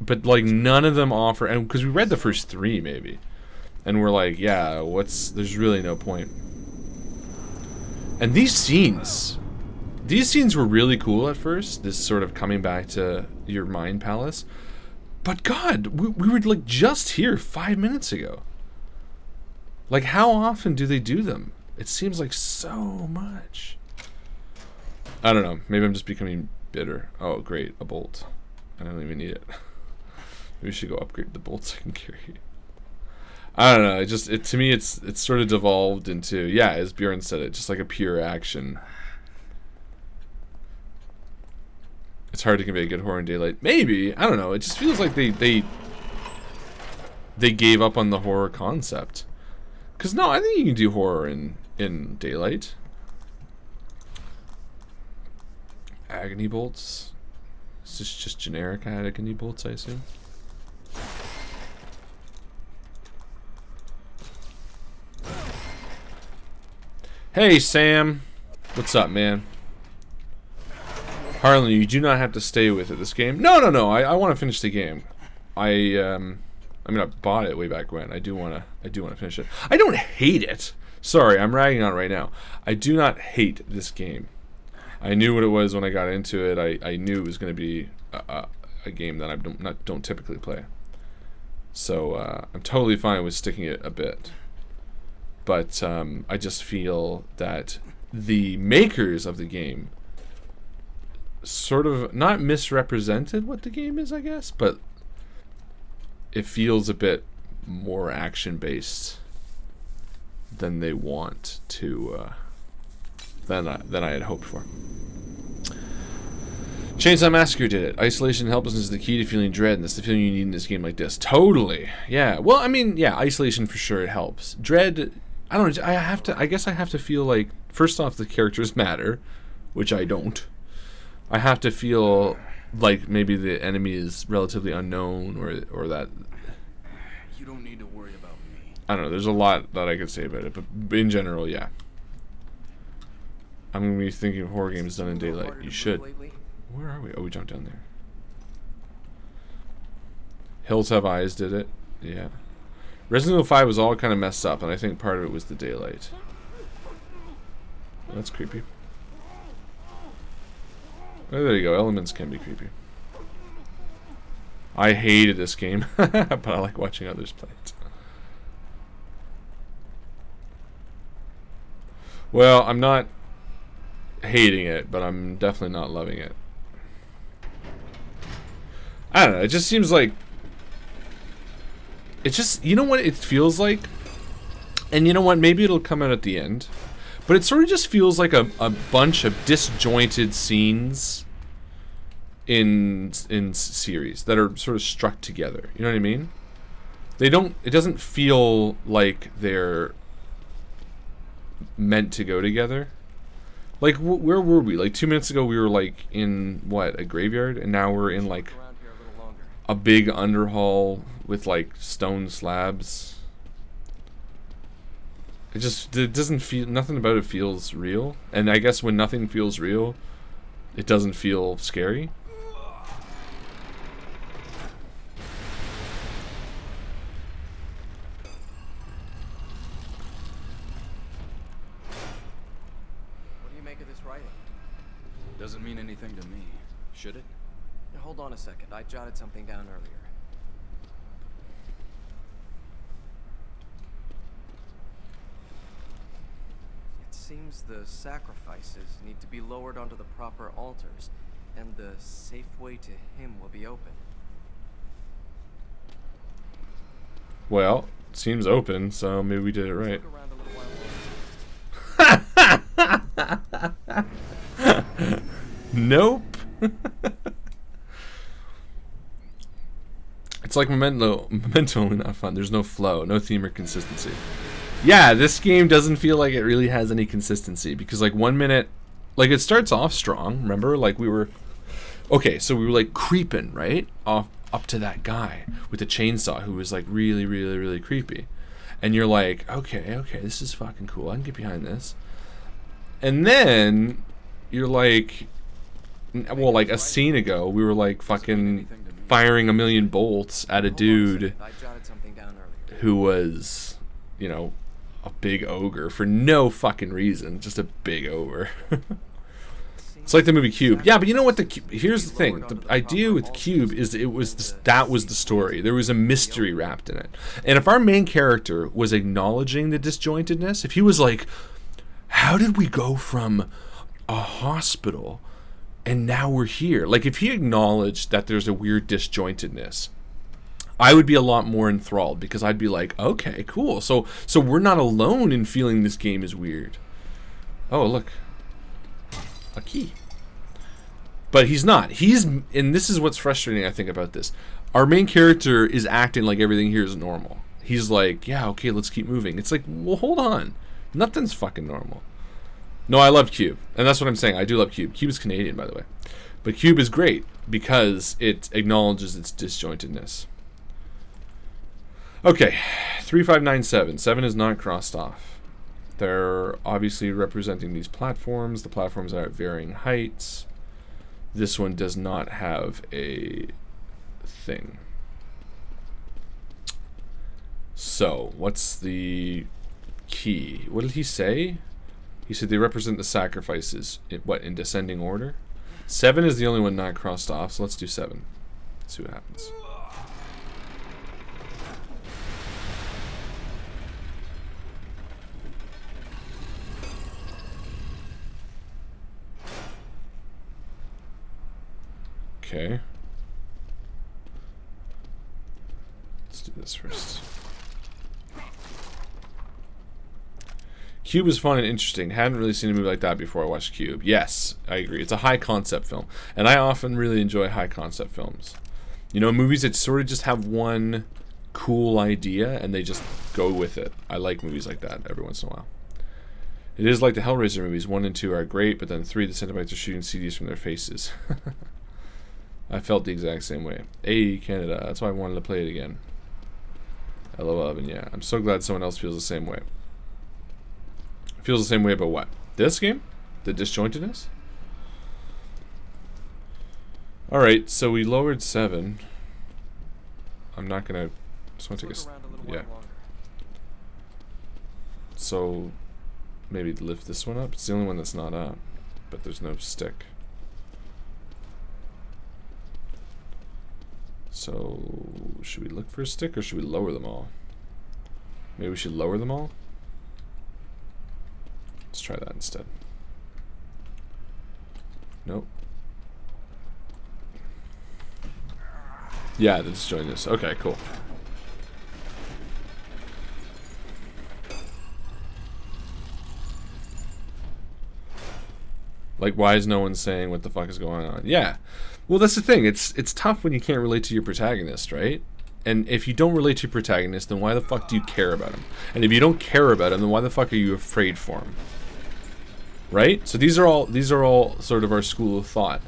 [SPEAKER 2] But like, none of them offer, and because we read the first 3 maybe. And we're like, yeah, there's really no point. And these scenes were really cool at first, this sort of coming back to your mind palace. But God, we were like just here 5 minutes ago. Like, how often do they do them? It seems like so much. I don't know, maybe I'm just becoming bitter. Oh great, a bolt. I don't even need it. Maybe we should go upgrade the bolts I can carry. I don't know, to me it's sort of devolved into, yeah, as Bjorn said it, just like a pure action. It's hard to convey good horror in daylight. Maybe, I don't know, it just feels like they gave up on the horror concept. Cause no, I think you can do horror in daylight. Agony bolts. Is this just generic agony bolts, I assume? Hey, Sam. What's up, man? Harlan, you do not have to stay with it this game. No. I want to finish the game. I mean, I bought it way back when. I do want to finish it. I don't hate it. Sorry, I'm ragging on it right now. I do not hate this game. I knew what it was when I got into it. I knew it was going to be a game that I don't typically play. So I'm totally fine with sticking it a bit. But I just feel that the makers of the game sort of not misrepresented what the game is, I guess, but it feels a bit more action-based than they want to, than I had hoped for. Chainsaw Massacre did it. Isolation and helplessness is the key to feeling dread, and that's the feeling you need in this game like this. Totally. Yeah. Well, I mean, yeah, isolation for sure, it helps. Dread, I don't know, I guess I have to feel like, first off, the characters matter, which I don't. I have to feel like maybe the enemy is relatively unknown, or that...
[SPEAKER 6] You don't need to worry about me.
[SPEAKER 2] I don't know, there's a lot that I could say about it, but in general, yeah. I'm going to be thinking of horror games done in daylight. You should. Where are we? Oh, we jumped down there. Hills Have Eyes did it. Yeah. Resident Evil 5 was all kind of messed up, and I think part of it was the daylight. That's creepy. Oh, there you go. Elements can be creepy. I hated this game, but I like watching others play it. Well, I'm not hating it, but I'm definitely not loving it. I don't know. It just seems like... It just... You know what it feels like? And you know what? Maybe it'll come out at the end. But it sort of just feels like a bunch of disjointed scenes in series that are sort of struck together. You know what I mean? They don't... It doesn't feel like they're meant to go together. Like, where were we? Like, 2 minutes ago we were, like, in, what, a graveyard? And now we're in, like, a big underhall with, like, stone slabs. It doesn't feel... Nothing about it feels real. And I guess when nothing feels real, it doesn't feel scary.
[SPEAKER 6] Doesn't mean anything to me, should it?
[SPEAKER 3] Now, hold on a second. I jotted something down earlier. It seems the sacrifices need to be lowered onto the proper altars, and the safe way to him will be open.
[SPEAKER 2] Well, it seems open, so maybe we did it right.
[SPEAKER 3] Look around a little while longer.
[SPEAKER 2] Nope. It's like Memento only not fun. There's no flow, no theme or consistency. Yeah, this game doesn't feel like it really has any consistency because like 1 minute, like it starts off strong. Remember, like we were, okay, so we were like creeping right off up to that guy with the chainsaw who was like really, really, really creepy, and you're like, okay, this is fucking cool. I can get behind this, and then you're like. Well, like a scene ago, we were like fucking firing a million bolts at a dude who was, you know, a big ogre for no fucking reason, just a big ogre. It's like the movie Cube. Yeah, but you know what? Here's the thing: the idea with Cube is that was the story. There was a mystery wrapped in it, and if our main character was acknowledging the disjointedness, if he was like, "How did we go from a hospital?" And now we're here. Like, if he acknowledged that there's a weird disjointedness, I would be a lot more enthralled because I'd be like, okay, cool. So we're not alone in feeling this game is weird. Oh, look. A key. But he's not. And this is what's frustrating, I think, about this. Our main character is acting like everything here is normal. He's like, yeah, okay, let's keep moving. It's like, well, hold on. Nothing's fucking normal. No, I love Cube, and that's what I'm saying. I do love Cube. Cube is Canadian, by the way. But Cube is great because it acknowledges its disjointedness. Okay, 3597. 7 is not crossed off. They're obviously representing these platforms. The platforms are at varying heights. This one does not have a thing. So, what's the key? What did he say? He said they represent the sacrifices. In descending order? 7 is the only one not crossed off, so let's do 7. See what happens. Okay. Let's do this first. Cube is fun and interesting. Hadn't really seen a movie like that before I watched Cube. Yes, I agree. It's a high concept film. And I often really enjoy high concept films. You know, movies that sort of just have one cool idea and they just go with it. I like movies like that every once in a while. It is like the Hellraiser movies. 1 and 2 are great, but then 3, the Cenobites are shooting CDs from their faces. I felt the exact same way. Hey, Canada. That's why I wanted to play it again. LOL, and yeah. I'm so glad someone else feels the same way. Feels the same way about what? This game? The disjointedness? Alright, so we lowered 7. I'm not gonna... Just want to take a... Yeah. So... Maybe lift this one up? It's the only one that's not up. But there's no stick. So... Should we look for a stick or should we lower them all? Maybe we should lower them all? Let's try that instead. Nope. Yeah, let's join this. Okay, cool. Like, why is no one saying what the fuck is going on? Yeah. Well, that's the thing. It's tough when you can't relate to your protagonist, right? And if you don't relate to your protagonist, then why the fuck do you care about him? And if you don't care about him, then why the fuck are you afraid for him? Right? So these are all sort of our school of thought.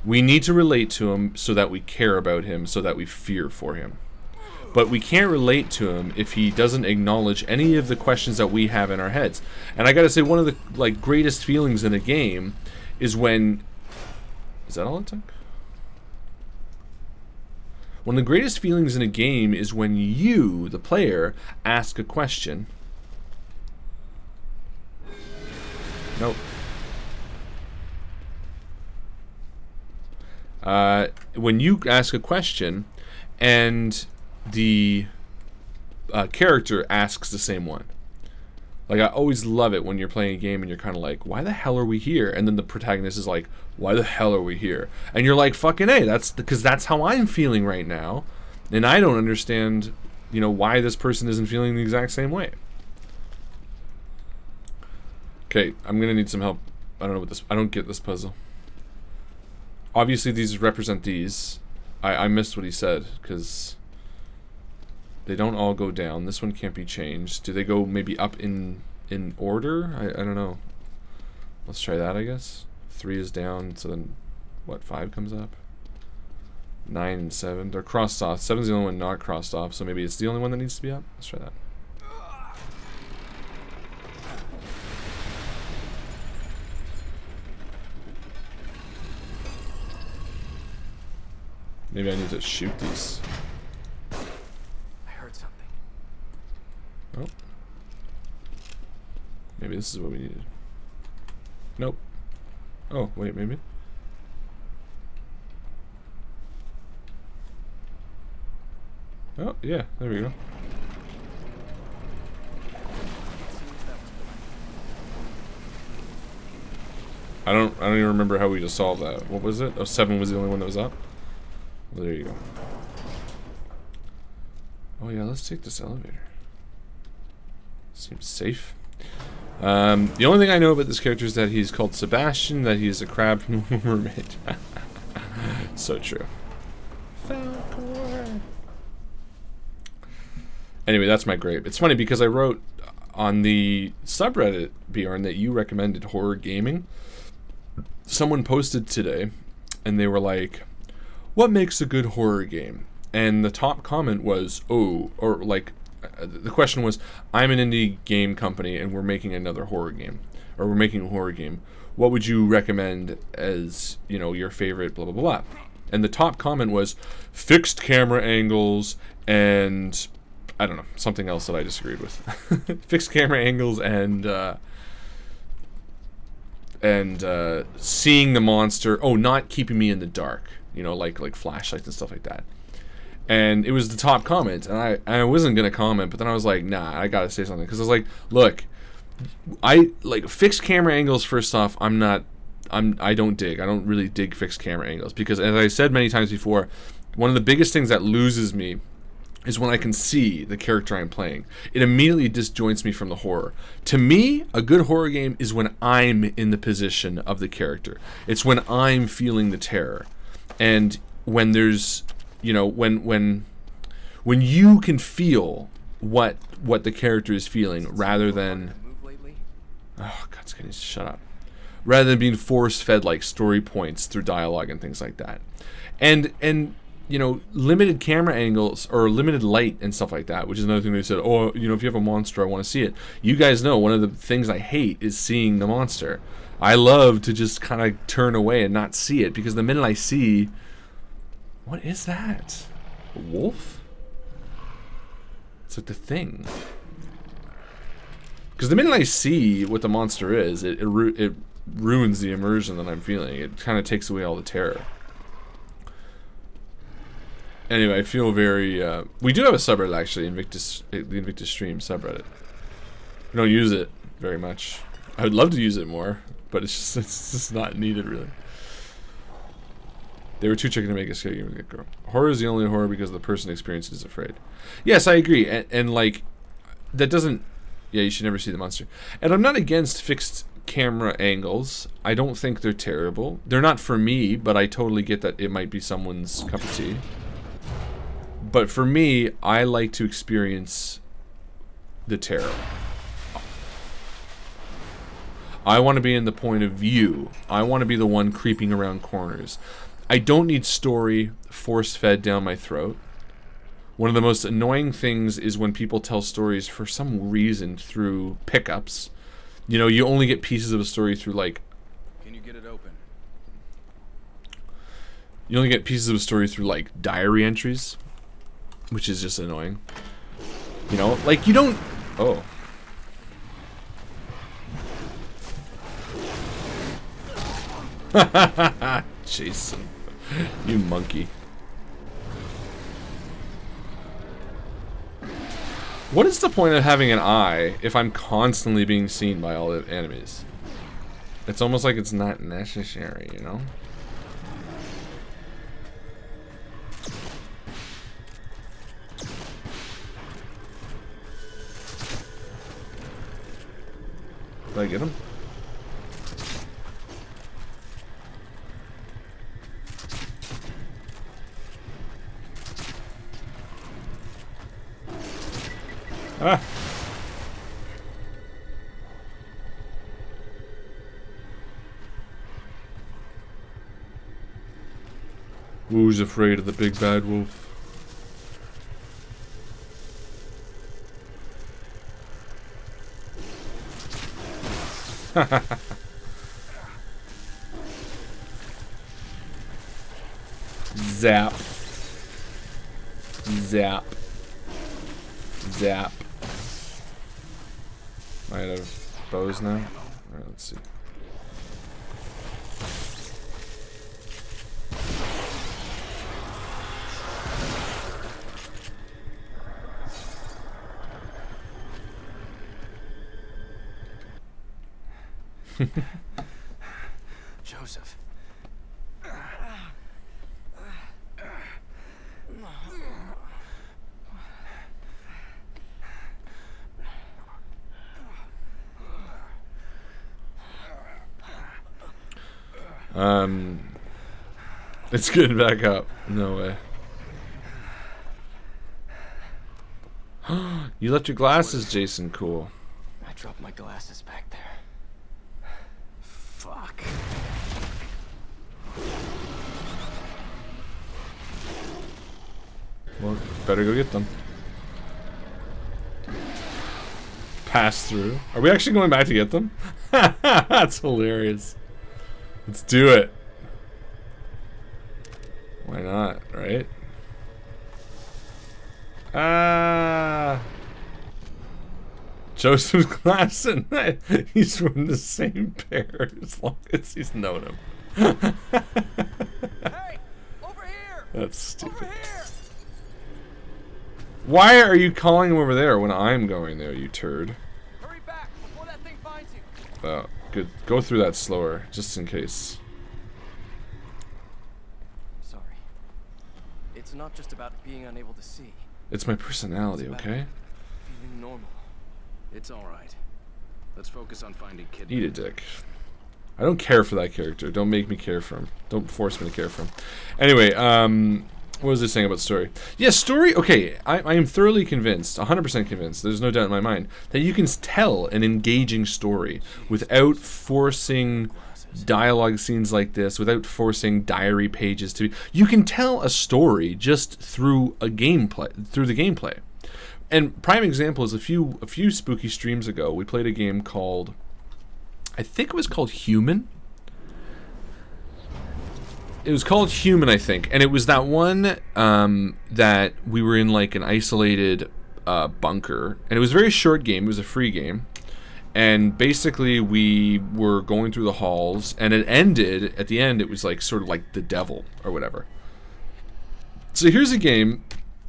[SPEAKER 2] We need to relate to him so that we care about him, so that we fear for him. But we can't relate to him if he doesn't acknowledge any of the questions that we have in our heads. And I gotta say, one of the greatest feelings in a game is when... Is that all it took? One of the greatest feelings in a game is when you, the player, ask a question. Nope. When you ask a question and the character asks the same one. Like, I always love it when you're playing a game and you're kind of like, why the hell are we here? And then the protagonist is like, why the hell are we here? And you're like, fucking A, that's because that's how I'm feeling right now. And I don't understand, why this person isn't feeling the exact same way. Okay, I'm going to need some help. I don't know what this... I don't get this puzzle. Obviously, these represent these. I missed what he said, because... They don't all go down. This one can't be changed. Do they go maybe up in order? I don't know. Let's try that, I guess. 3 is down, so then, what, 5 comes up? 9 and 7. They're crossed off. 7's the only one not crossed off, so maybe it's the only one that needs to be up. Let's try that. Maybe I need to shoot these. Oh. Maybe this is what we needed. Nope. Oh, wait, maybe? Oh, yeah, there we go. I don't even remember how we just solved that. What was it? Oh, 7 was the only one that was up? Well, there you go. Oh yeah, let's take this elevator. Seems safe. The only thing I know about this character is that he's called Sebastian, that he's a crab from the Mermaid. So true. Falcor. Anyway, that's my grape. It's funny because I wrote on the subreddit, Bjorn, that you recommended horror gaming. Someone posted today, and they were like, what makes a good horror game? And the top comment was, the question was, I'm an indie game company and we're making another horror game. Or we're making a horror game. What would you recommend as, your favorite blah, blah, blah. And the top comment was fixed camera angles and, I don't know, something else that I disagreed with. Fixed camera angles and seeing the monster. Oh, not keeping me in the dark. Like flashlights and stuff like that. And it was the top comment, and I wasn't gonna comment, but then I was like, nah, I gotta say something, because I was like, look, I like fixed camera angles. First off, I don't really dig fixed camera angles, because as I said many times before, one of the biggest things that loses me is when I can see the character I'm playing. It immediately disjoints me from the horror. To me, a good horror game is when I'm in the position of the character. It's when I'm feeling the terror, and when there's when you can feel what the character is feeling, rather than shut up, rather than being force-fed like story points through dialogue and things like that, and limited camera angles or limited light and stuff like that, which is another thing they said. Oh, if you have a monster, I want to see it. You guys know one of the things I hate is seeing the monster. I love to just kind of turn away and not see it, because the minute I see... What is that? A wolf? It's like the Thing. Because the minute I see what the monster is, it ruins the immersion that I'm feeling. It kind of takes away all the terror. Anyway, I feel very... we do have a subreddit, actually, the INVICTUS stream subreddit. We don't use it very much. I would love to use it more, but it's just not needed really. They were too chicken to make a scary game with a girl. Horror is the only horror because the person experiencing it is afraid. Yes, I agree, and like that doesn't. Yeah, you should never see the monster. And I'm not against fixed camera angles. I don't think they're terrible. They're not for me, but I totally get that it might be someone's cup of tea. But for me, I like to experience the terror. I want to be in the point of view. I want to be the one creeping around corners. I don't need story force-fed down my throat. One of the most annoying things is when people tell stories for some reason through pickups. You know, you only get pieces of a story through like...
[SPEAKER 3] Can you get it open?
[SPEAKER 2] You only get pieces of a story through like diary entries, which is just annoying. You know, like you don't... Oh. Jason, you monkey. What is the point of having an eye if I'm constantly being seen by all the enemies? It's almost like it's not necessary, you know? Did I get him? Ah. Who's afraid of the big bad wolf? Zap. Zap. Zap. I have bows now. Alright, let's see.
[SPEAKER 3] Joseph.
[SPEAKER 2] It's getting back up. No way. You left your glasses, Jason. Cool.
[SPEAKER 3] I dropped my glasses back there. Fuck.
[SPEAKER 2] Well, better go get them. Pass through. Are we actually going back to get them? That's hilarious. Let's do it. Why not, right? Ah. Joseph's glass and he's from the same pair as long as he's known him.
[SPEAKER 3] Hey! Over here!
[SPEAKER 2] That's stupid.
[SPEAKER 3] Over here!
[SPEAKER 2] Why are you calling him over there when I'm going there, you turd?
[SPEAKER 3] Hurry back before that thing finds you.
[SPEAKER 2] Oh, good. Go through that slower, just in case.
[SPEAKER 3] Sorry. It's not just about being unable to see.
[SPEAKER 2] It's my personality,
[SPEAKER 3] It's about
[SPEAKER 2] okay?
[SPEAKER 3] feeling normal.
[SPEAKER 7] It's all right. Let's focus on finding Kid.
[SPEAKER 2] Eat a dick. I don't care for that character. Don't make me care for him. Don't force me to care for him. Anyway, what was I saying about story? Yeah, story, okay, I am thoroughly convinced, 100% convinced, there's no doubt in my mind, that you can tell an engaging story without forcing dialogue scenes like this, without forcing diary pages to... You can tell a story just through the gameplay. And prime example is a few spooky streams ago, we played a game called, I think it was called Human. It was called Human, I think, and it was that one that we were in like an isolated bunker, and it was a very short game. It was a free game, and basically we were going through the halls, and it ended at the end. It was like sort of like the devil or whatever. So here's a game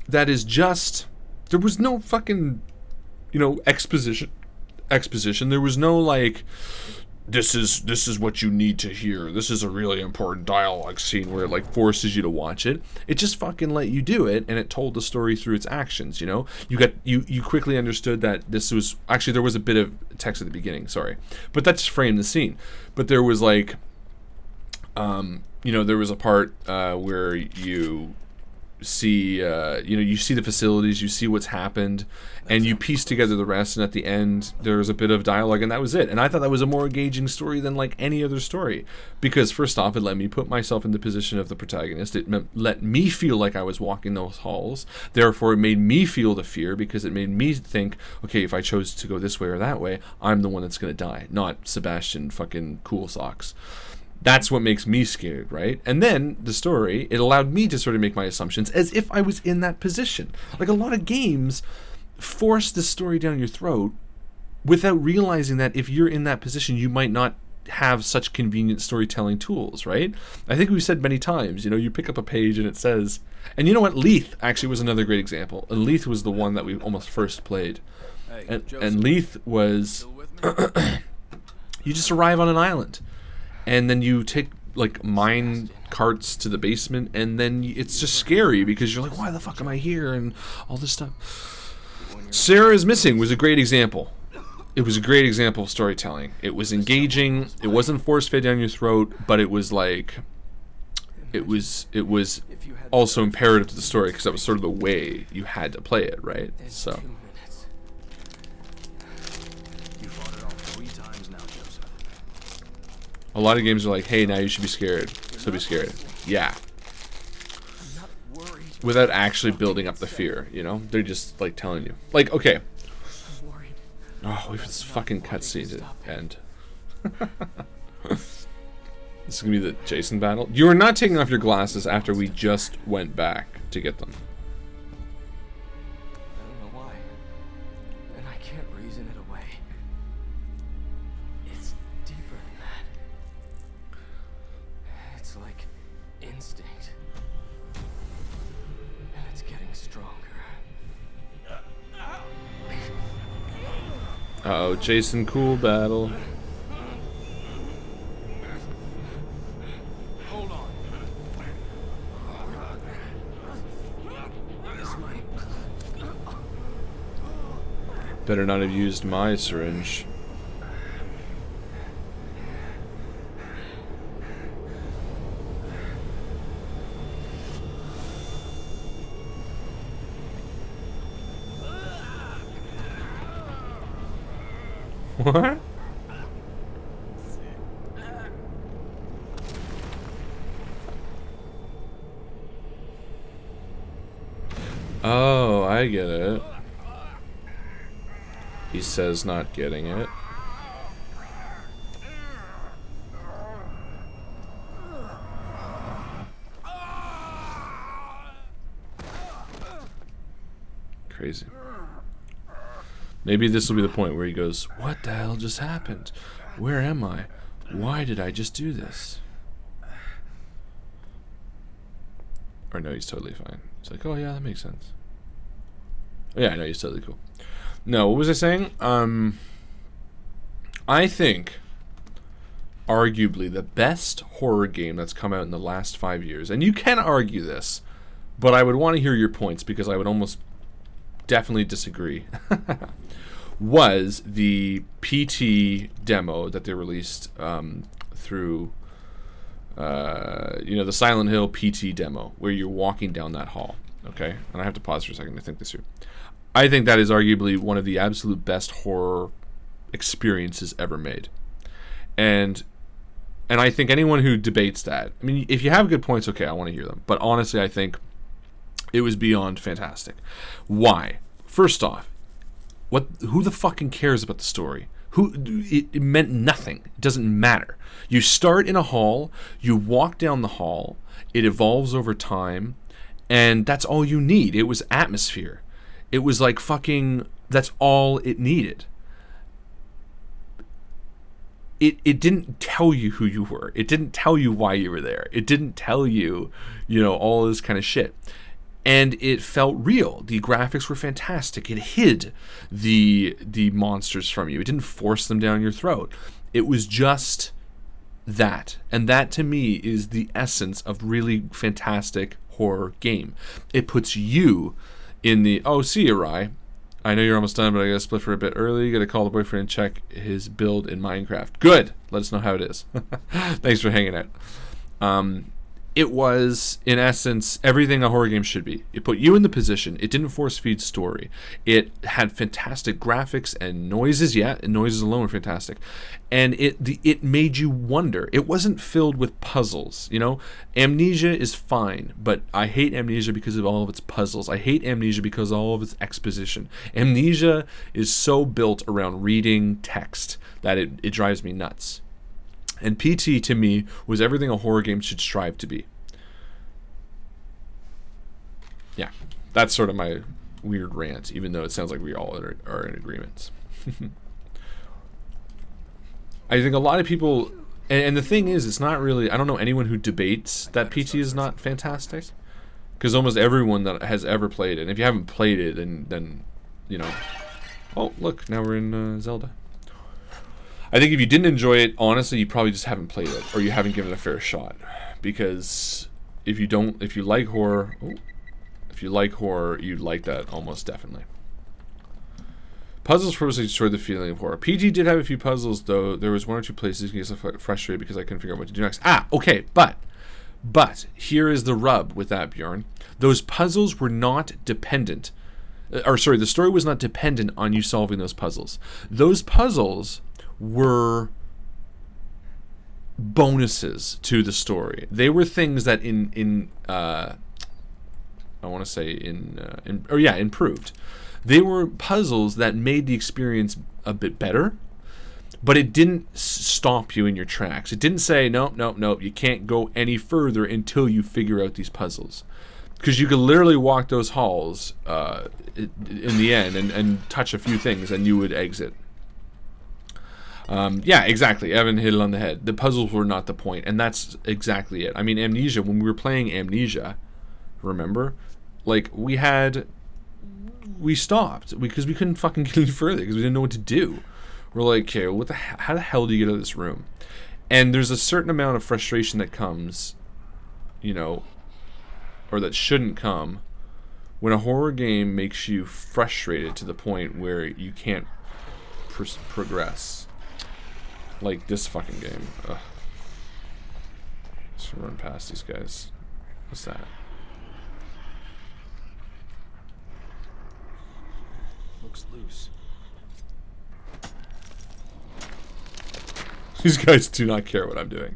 [SPEAKER 2] that is just, there was no fucking, exposition exposition. There was no like, this is what you need to hear. This is a really important dialogue scene where it like forces you to watch it. It just fucking let you do it, and it told the story through its actions. You know, you quickly understood that this was actually, there was a bit of text at the beginning. Sorry, but that just framed the scene. But there was like, there was a part where you see you see the facilities, you see what's happened, and you piece together the rest, and at the end there's a bit of dialogue, and that was it. And I thought that was a more engaging story than like any other story, because first off, it let me put myself in the position of the protagonist. It let me feel like I was walking those halls, therefore it made me feel the fear, because it made me think, okay, if I chose to go this way or that way, I'm the one that's going to die, not Sebastian fucking Cool Socks. That's what makes me scared, right? And then the story, it allowed me to sort of make my assumptions as if I was in that position. Like a lot of games force the story down your throat without realizing that if you're in that position, you might not have such convenient storytelling tools, right? I think we've said many times, you pick up a page and it says, and you know what? Leith actually was another great example. And Leith was the one that we almost first played. And Leith was, you just arrive on an island. And then you take like mine carts to the basement, and then it's just scary because you're like, why the fuck am I here, and all this stuff. Sarah is Missing was a great example. It was a great example of storytelling. It was engaging. It wasn't force-fed down your throat, but it was like, it was also imperative to the story, because that was sort of the way you had to play it, right? So. A lot of games are like, hey, now you should be scared, so be scared. Yeah. Without actually building up the fear, They're just, like, telling you. Like, okay. Oh, we have this fucking cutscene to end. This is going to be the Jason battle. You are not taking off your glasses after we just went back to get them.
[SPEAKER 3] I don't know why. And I can't reason it away. It's deeper than that. It's like instinct. And it's getting stronger.
[SPEAKER 2] Uh-oh, Jason Cool battle.
[SPEAKER 3] Hold on. This might...
[SPEAKER 2] Better not have used my syringe. What? Oh, I get it. He says not getting it. Crazy. Maybe this will be the point where he goes, what the hell just happened? Where am I? Why did I just do this? Or no, he's totally fine. He's like, oh yeah, that makes sense. Yeah, no, he's totally cool. No, what was I saying? I think arguably the best horror game that's come out in the last 5 years, and you can argue this, but I would want to hear your points because I would almost definitely disagree, was the PT demo that they released through the Silent Hill PT demo, where you're walking down that hall. Okay, and I have to pause for a second to think this through. I think that is arguably one of the absolute best horror experiences ever made, and I think anyone who debates that, I mean, if you have good points, okay, I want to hear them, but honestly, I think it was beyond fantastic. Why? First off, who the fucking cares about the story? It meant nothing. It doesn't matter. You start in a hall, you walk down the hall, it evolves over time, and that's all you need. It was atmosphere. It was like fucking, that's all it needed. It didn't tell you who you were. It didn't tell you why you were there. It didn't tell you, all this kind of shit. and it felt real. The graphics were fantastic. It hid the monsters from you. It didn't force them down your throat. It was just that. And that to me is the essence of really fantastic horror game. It puts you in the, oh, see you, Rye. I know you're almost done, but I gotta split for a bit early. You gotta call the boyfriend and check his build in Minecraft. Good. Let us know how it is. Thanks for hanging out. It was, in essence, everything a horror game should be. It put you in the position. It didn't force feed story. It had fantastic graphics and noises. Yeah, and noises alone were fantastic. And it made you wonder. It wasn't filled with puzzles. You know, Amnesia is fine, but I hate Amnesia because of all of its puzzles. I hate Amnesia because of all of its exposition. Amnesia is so built around reading text that it drives me nuts. And PT, to me, was everything a horror game should strive to be. Yeah, that's sort of my weird rant, even though it sounds like we all are in agreement. I think a lot of people, and the thing is, it's not really, I don't know anyone who debates that PT is not fantastic, because almost everyone that has ever played it, and if you haven't played it, then you know, oh, look, now we're in Zelda. I think if you didn't enjoy it, honestly, you probably just haven't played it, or you haven't given it a fair shot. Because if you like horror, you'd like that almost definitely. Puzzles purposely destroyed the feeling of horror. PG did have a few puzzles, though. There was one or two places you get so frustrated because I couldn't figure out what to do next. Ah, okay, but here is the rub with that, Bjorn. Those puzzles were not dependent, the story was not dependent on you solving those puzzles. Those puzzles were bonuses to the story. They were things that improved. They were puzzles that made the experience a bit better, but it didn't stop you in your tracks. It didn't say, no, you can't go any further until you figure out these puzzles. Because you could literally walk those halls in the end and touch a few things and you would exit. Yeah, exactly. Evan hit it on the head. The puzzles were not the point, and that's exactly it. I mean, Amnesia, when we were playing Amnesia, remember? Like, we stopped because we couldn't fucking get any further because we didn't know what to do. We're like, okay, how the hell do you get out of this room? And there's a certain amount of frustration that comes, you know, or that shouldn't come, when a horror game makes you frustrated to the point where you can't progress. Like this fucking game. Ugh. Let's run past these guys. What's that?
[SPEAKER 3] Looks loose.
[SPEAKER 2] These guys do not care what I'm doing.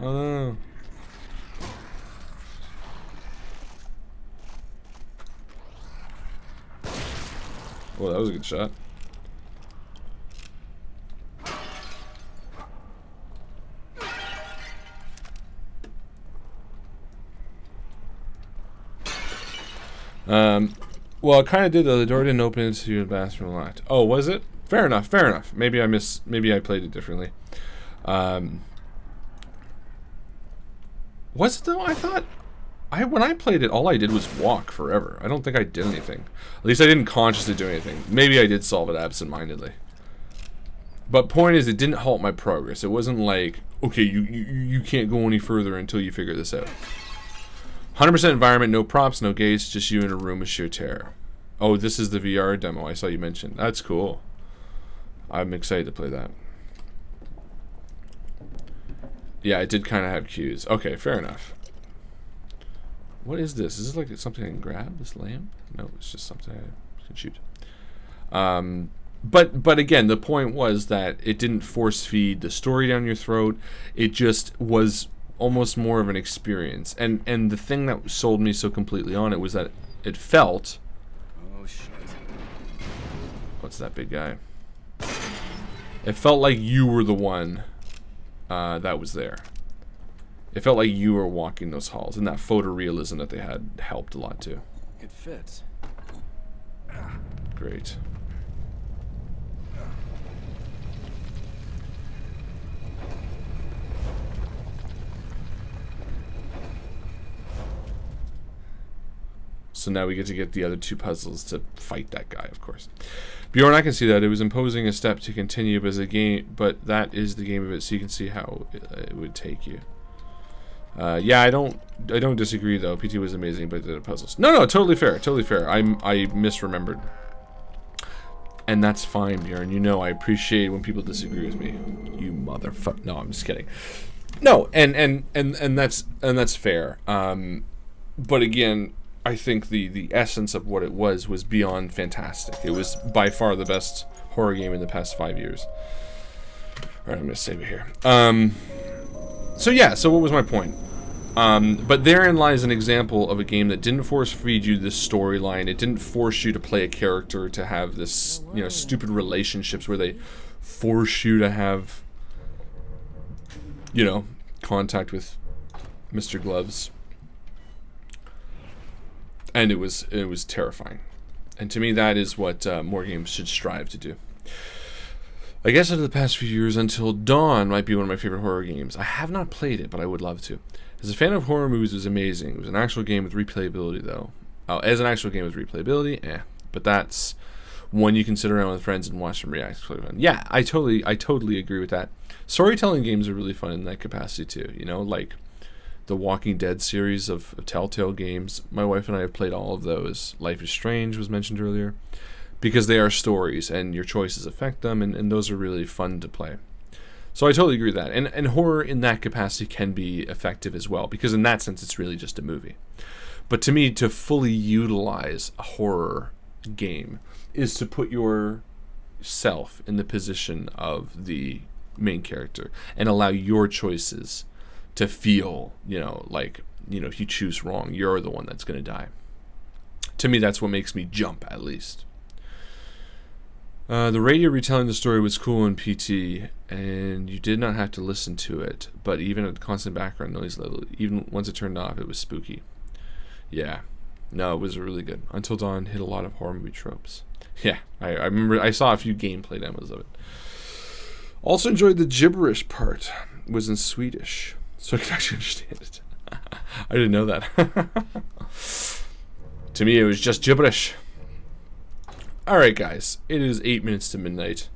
[SPEAKER 2] Oh no. Oh, that was a good shot. Well, it kind of did though. The door didn't open into the bathroom locked. Oh, was it? Fair enough. Fair enough. Maybe I played it differently. Was it though? I thought when I played it, all I did was walk forever. I don't think I did anything. At least I didn't consciously do anything. Maybe I did solve it absentmindedly. But point is, it didn't halt my progress. It wasn't like, okay, you can't go any further until you figure this out. 100% environment, no props, no gates, just you in a room of sheer terror. Oh, this is the VR demo I saw you mention. That's cool. I'm excited to play that. Yeah, it did kind of have cues. Okay, fair enough. What is this? Is this like something I can grab? This lamp? No, it's just something I can shoot. But again, the point was that it didn't force feed the story down your throat. It just was almost more of an experience. And the thing that sold me so completely on it was that it felt...
[SPEAKER 3] Oh shit.
[SPEAKER 2] What's that big guy? It felt like you were the one that was there. It felt like you were walking those halls, and that photorealism that they had helped a lot too.
[SPEAKER 3] It fits.
[SPEAKER 2] Great. So now we get to get the other 2 puzzles to fight that guy, of course. Bjorn, I can see that. It was imposing a step to continue, but as a game, but that is the game of it, so you can see how it would take you. Yeah, I don't disagree though. PT was amazing, but the puzzles. No, totally fair, totally fair. I misremembered, and that's fine, Bjorn. You know I appreciate when people disagree with me. You motherfucker. No, I'm just kidding. No, and that's fair. But again, I think the essence of what it was beyond fantastic. It was by far the best horror game in the past 5 years. All right, I'm gonna save it here. So yeah, so what was my point? But therein lies an example of a game that didn't force feed you this storyline. It didn't force you to play a character to have this, stupid relationships where they force you to have, contact with Mr. Gloves. And it was terrifying. And to me, that is what more games should strive to do. I guess over the past few years, Until Dawn might be one of my favorite horror games. I have not played it, but I would love to. As a fan of horror movies, it was amazing. It was an actual game with replayability, though. As an actual game with replayability, But that's one you can sit around with friends and watch them react. Yeah, I totally agree with that. Storytelling games are really fun in that capacity, too. Like the Walking Dead series of Telltale games. My wife and I have played all of those. Life is Strange was mentioned earlier. Because they are stories, and your choices affect them, and those are really fun to play. So I totally agree with that. And horror in that capacity can be effective as well, because in that sense, it's really just a movie. But to me, to fully utilize a horror game is to put yourself in the position of the main character and allow your choices to feel, like, if you choose wrong, you're the one that's going to die. To me, that's what makes me jump, at least. The radio retelling the story was cool in PT, and you did not have to listen to it, but even at constant background noise level, even once it turned off, it was spooky. Yeah. No, it was really good. Until Dawn hit a lot of horror movie tropes. Yeah, I remember I saw a few gameplay demos of it. Also enjoyed the gibberish part. It was in Swedish, so I could actually understand it. I didn't know that. To me, it was just gibberish. Alright guys, it is 8 minutes to midnight.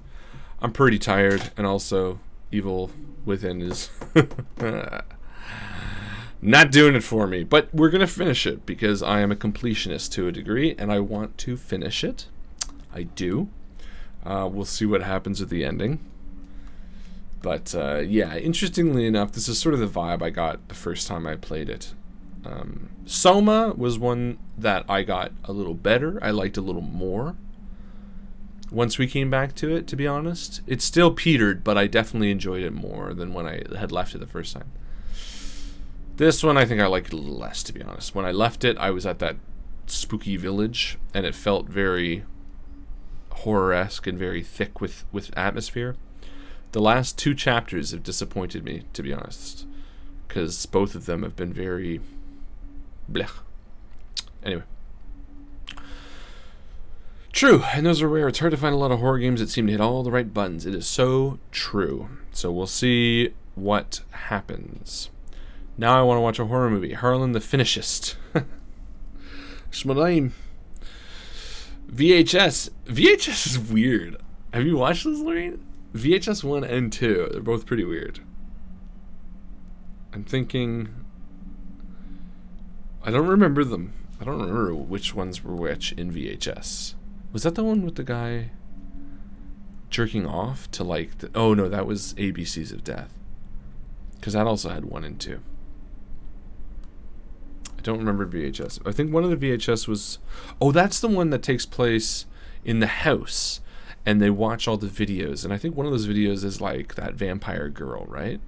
[SPEAKER 2] I'm pretty tired, and also Evil Within is not doing it for me. But we're going to finish it, because I am a completionist to a degree, and I want to finish it. I do. We'll see what happens at the ending. But yeah, interestingly enough, this is sort of the vibe I got the first time I played it. Soma was one that I got a little better. I liked a little more once we came back to it, to be honest. It still petered, but I definitely enjoyed it more than when I had left it the first time. This one, I think I liked it a little less, to be honest. When I left it, I was at that spooky village, and it felt very horror-esque and very thick with atmosphere. The last 2 chapters have disappointed me, to be honest, because both of them have been very blech. Anyway. True, and those are rare. It's hard to find a lot of horror games that seem to hit all the right buttons. It is so true. So we'll see what happens. Now I want to watch a horror movie. Harlan the Finishist. That's my name. VHS. VHS is weird. Have you watched this, Lorraine? VHS 1 and 2. They're both pretty weird. I'm thinking... I don't remember them. I don't remember which ones were which in VHS. Was that the one with the guy jerking off to like... oh no, that was ABCs of Death. Because that also had 1 and 2. I don't remember VHS. I think one of the VHS was... oh, that's the one that takes place in the house. And they watch all the videos. And I think one of those videos is like that vampire girl, right?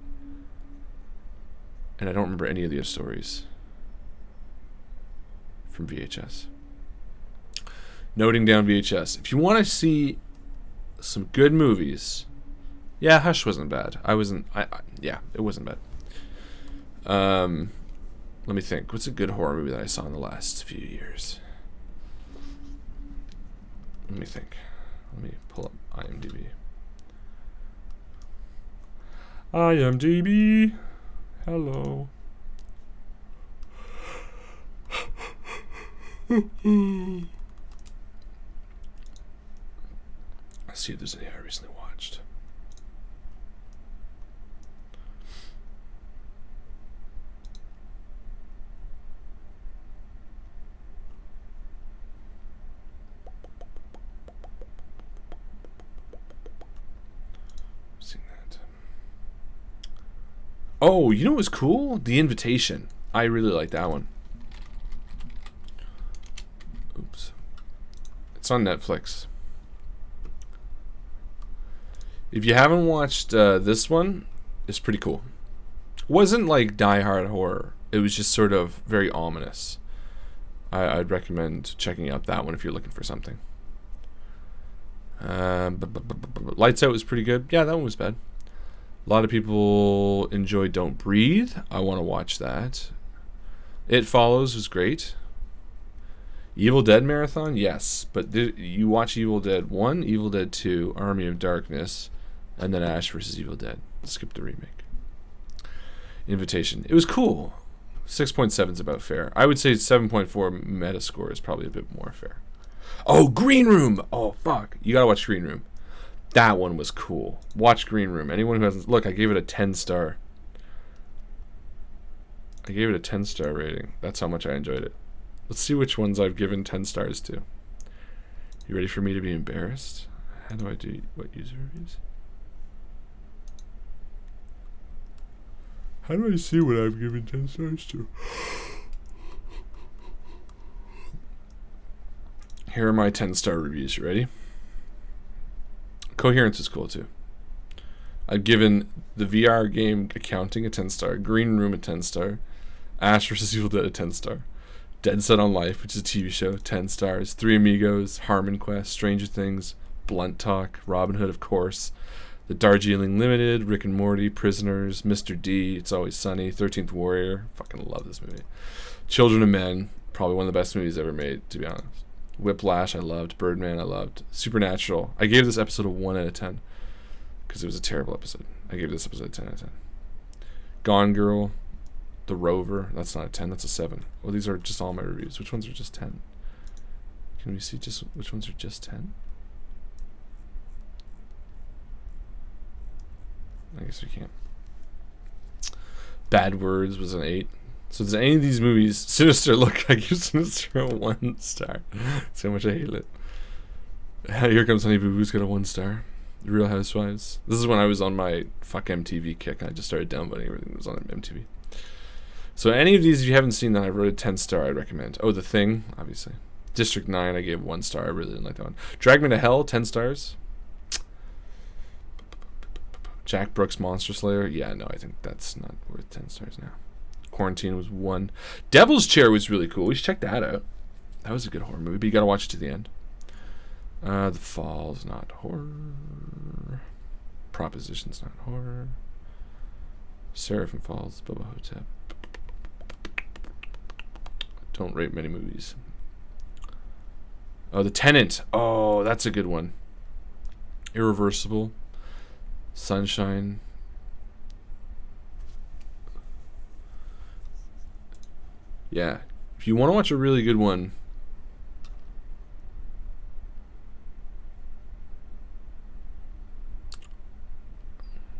[SPEAKER 2] And I don't remember any of the other stories from VHS. Noting down VHS. If you want to see some good movies... yeah, Hush wasn't bad. Yeah, it wasn't bad. Let me think. What's a good horror movie that I saw in the last few years? Let me think. Let me pull up IMDb. IMDb. Hello. Let's see if there's any I recently watched. Seen that. Oh, you know what was cool? The Invitation. I really like that one. Oops. It's on Netflix. If you haven't watched this one, it's pretty cool. It wasn't like Die Hard horror. It was just sort of very ominous. I'd recommend checking out that one if you're looking for something. Lights Out was pretty good. Yeah, that one was bad. A lot of people enjoy Don't Breathe. I want to watch that. It Follows was great. Evil Dead Marathon, yes. But you watch Evil Dead 1, Evil Dead 2, Army of Darkness, and then Ash vs. Evil Dead. Skip the remake. Invitation. It was cool. 6.7 is about fair. I would say 7.4 Metascore is probably a bit more fair. Oh, Green Room! Oh, fuck. You gotta watch Green Room. That one was cool. Watch Green Room. Anyone who hasn't... Look, I gave it a 10-star. I gave it a 10-star rating. That's how much I enjoyed it. Let's see which ones I've given 10 stars to. You ready for me to be embarrassed? How do I do... What user reviews? How do I see what I've given 10 stars to? Here are my 10-star reviews. You ready? Coherence is cool too. I've given the VR game Accounting a 10-star, Green Room a 10-star, Ash vs. Evil Dead a 10-star, Dead Set on Life, which is a TV show, 10 stars, Three Amigos, Harmon Quest, Stranger Things, Blunt Talk, Robin Hood, of course, The Darjeeling Limited, Rick and Morty, Prisoners, Mr. D, It's Always Sunny, 13th Warrior, fucking love this movie, Children of Men, probably one of the best movies ever made, to be honest. Whiplash, I loved. Birdman, I loved. Supernatural. I gave this episode a 1 out of 10 because it was a terrible episode. I gave this episode a 10 out of 10. Gone Girl, The Rover. That's not a 10. That's a 7. Well, these are just all my reviews. Which ones are just 10? Can we see just which ones are just 10? I guess we can't. Bad Words was an 8. So does any of these movies... Sinister, look, I give Sinister a 1 star. See how much I hate it. Here Comes Honey Boo Boo's got a 1 star. The Real Housewives. This is when I was on my fuck MTV kick. I just started downloading everything that was on MTV. So any of these, if you haven't seen that, I wrote a 10 star, I'd recommend. Oh, The Thing, obviously. District 9, I gave 1 star. I really didn't like that one. Drag Me to Hell, 10 stars. Jack Brooks Monster Slayer. Yeah, no, I think that's not worth 10 stars now. Quarantine was 1. Devil's Chair was really cool. We should check that out. That was a good horror movie, but you gotta watch it to the end. The Fall's not horror. Proposition's not horror. Seraphim Falls, Bubba Hotep. Don't rate many movies. Oh, The Tenant. Oh, that's a good one. Irreversible. Sunshine. Yeah, if you want to watch a really good one,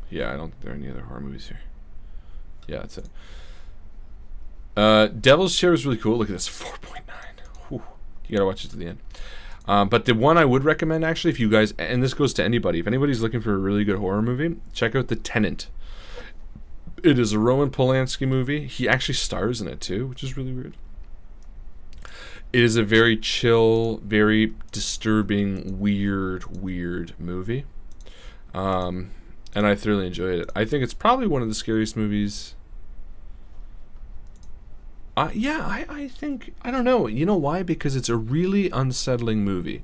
[SPEAKER 2] yeah, I don't think there are any other horror movies here. Yeah, that's it. Devil's Chair is really cool. Look at this, 4.9. Whew. You gotta watch it to the end. But the one I would recommend, actually, if you guys, and this goes to anybody, if anybody's looking for a really good horror movie, check out The Tenant. It is a Roman Polanski movie. He actually stars in it too, which is really weird. It is a very chill, very disturbing, weird movie. And I thoroughly enjoyed it. I think it's probably one of the scariest movies. I think, I don't know. You know why? Because it's a really unsettling movie.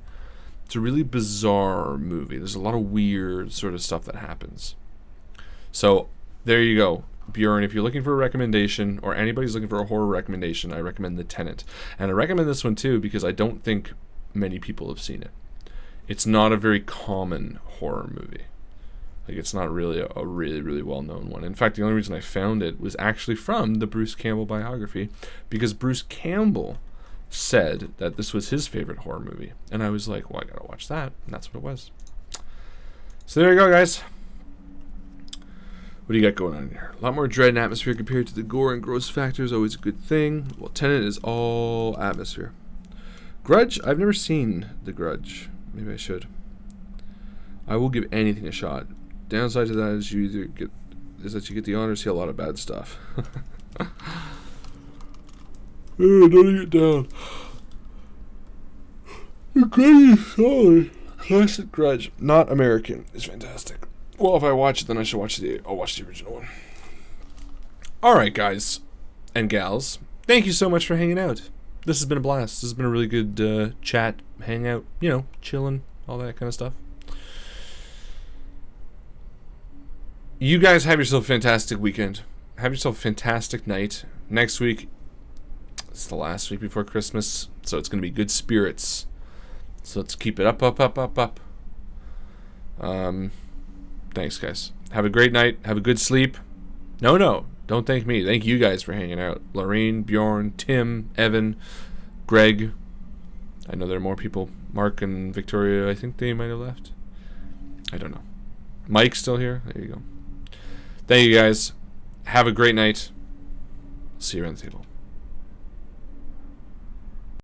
[SPEAKER 2] It's a really bizarre movie. There's a lot of weird sort of stuff that happens. So, there you go. Bjorn, if you're looking for a recommendation, or anybody's looking for a horror recommendation, I recommend The Tenant. And I recommend this one too because I don't think many people have seen it. it's not a very common horror movie. Like, it's not really a really, really well-known one. In fact, the only reason I found it was actually from the Bruce Campbell biography, because Bruce Campbell said that this was his favorite horror movie. And I was like, well, I gotta watch that. And that's what it was. So there you go, guys. What do you got going on here? A lot more dread and atmosphere compared to the gore and gross factor is always a good thing. Well, Tenet is all atmosphere. Grudge? I've never seen The Grudge. Maybe I should. I will give anything a shot. Downside to that is you get the honor to see a lot of bad stuff. Don't get down. The Grudge is solid. Classic Grudge, not American, is fantastic. Well, if I watch it, then I'll watch the original one. Alright, guys and gals, thank you so much for hanging out. This has been a blast. This has been a really good chat, hangout, chilling, all that kind of stuff. You guys have yourself a fantastic weekend. Have yourself a fantastic night. Next week, it's the last week before Christmas, so it's going to be good spirits. So let's keep it up. Thanks, guys. Have a great night. Have a good sleep. No, don't thank me. Thank you guys for hanging out. Lorraine, Bjorn, Tim, Evan, Greg. I know there are more people. Mark and Victoria, I think they might have left. I don't know. Mike's still here. There you go. Thank you, guys. Have a great night. See you around the table.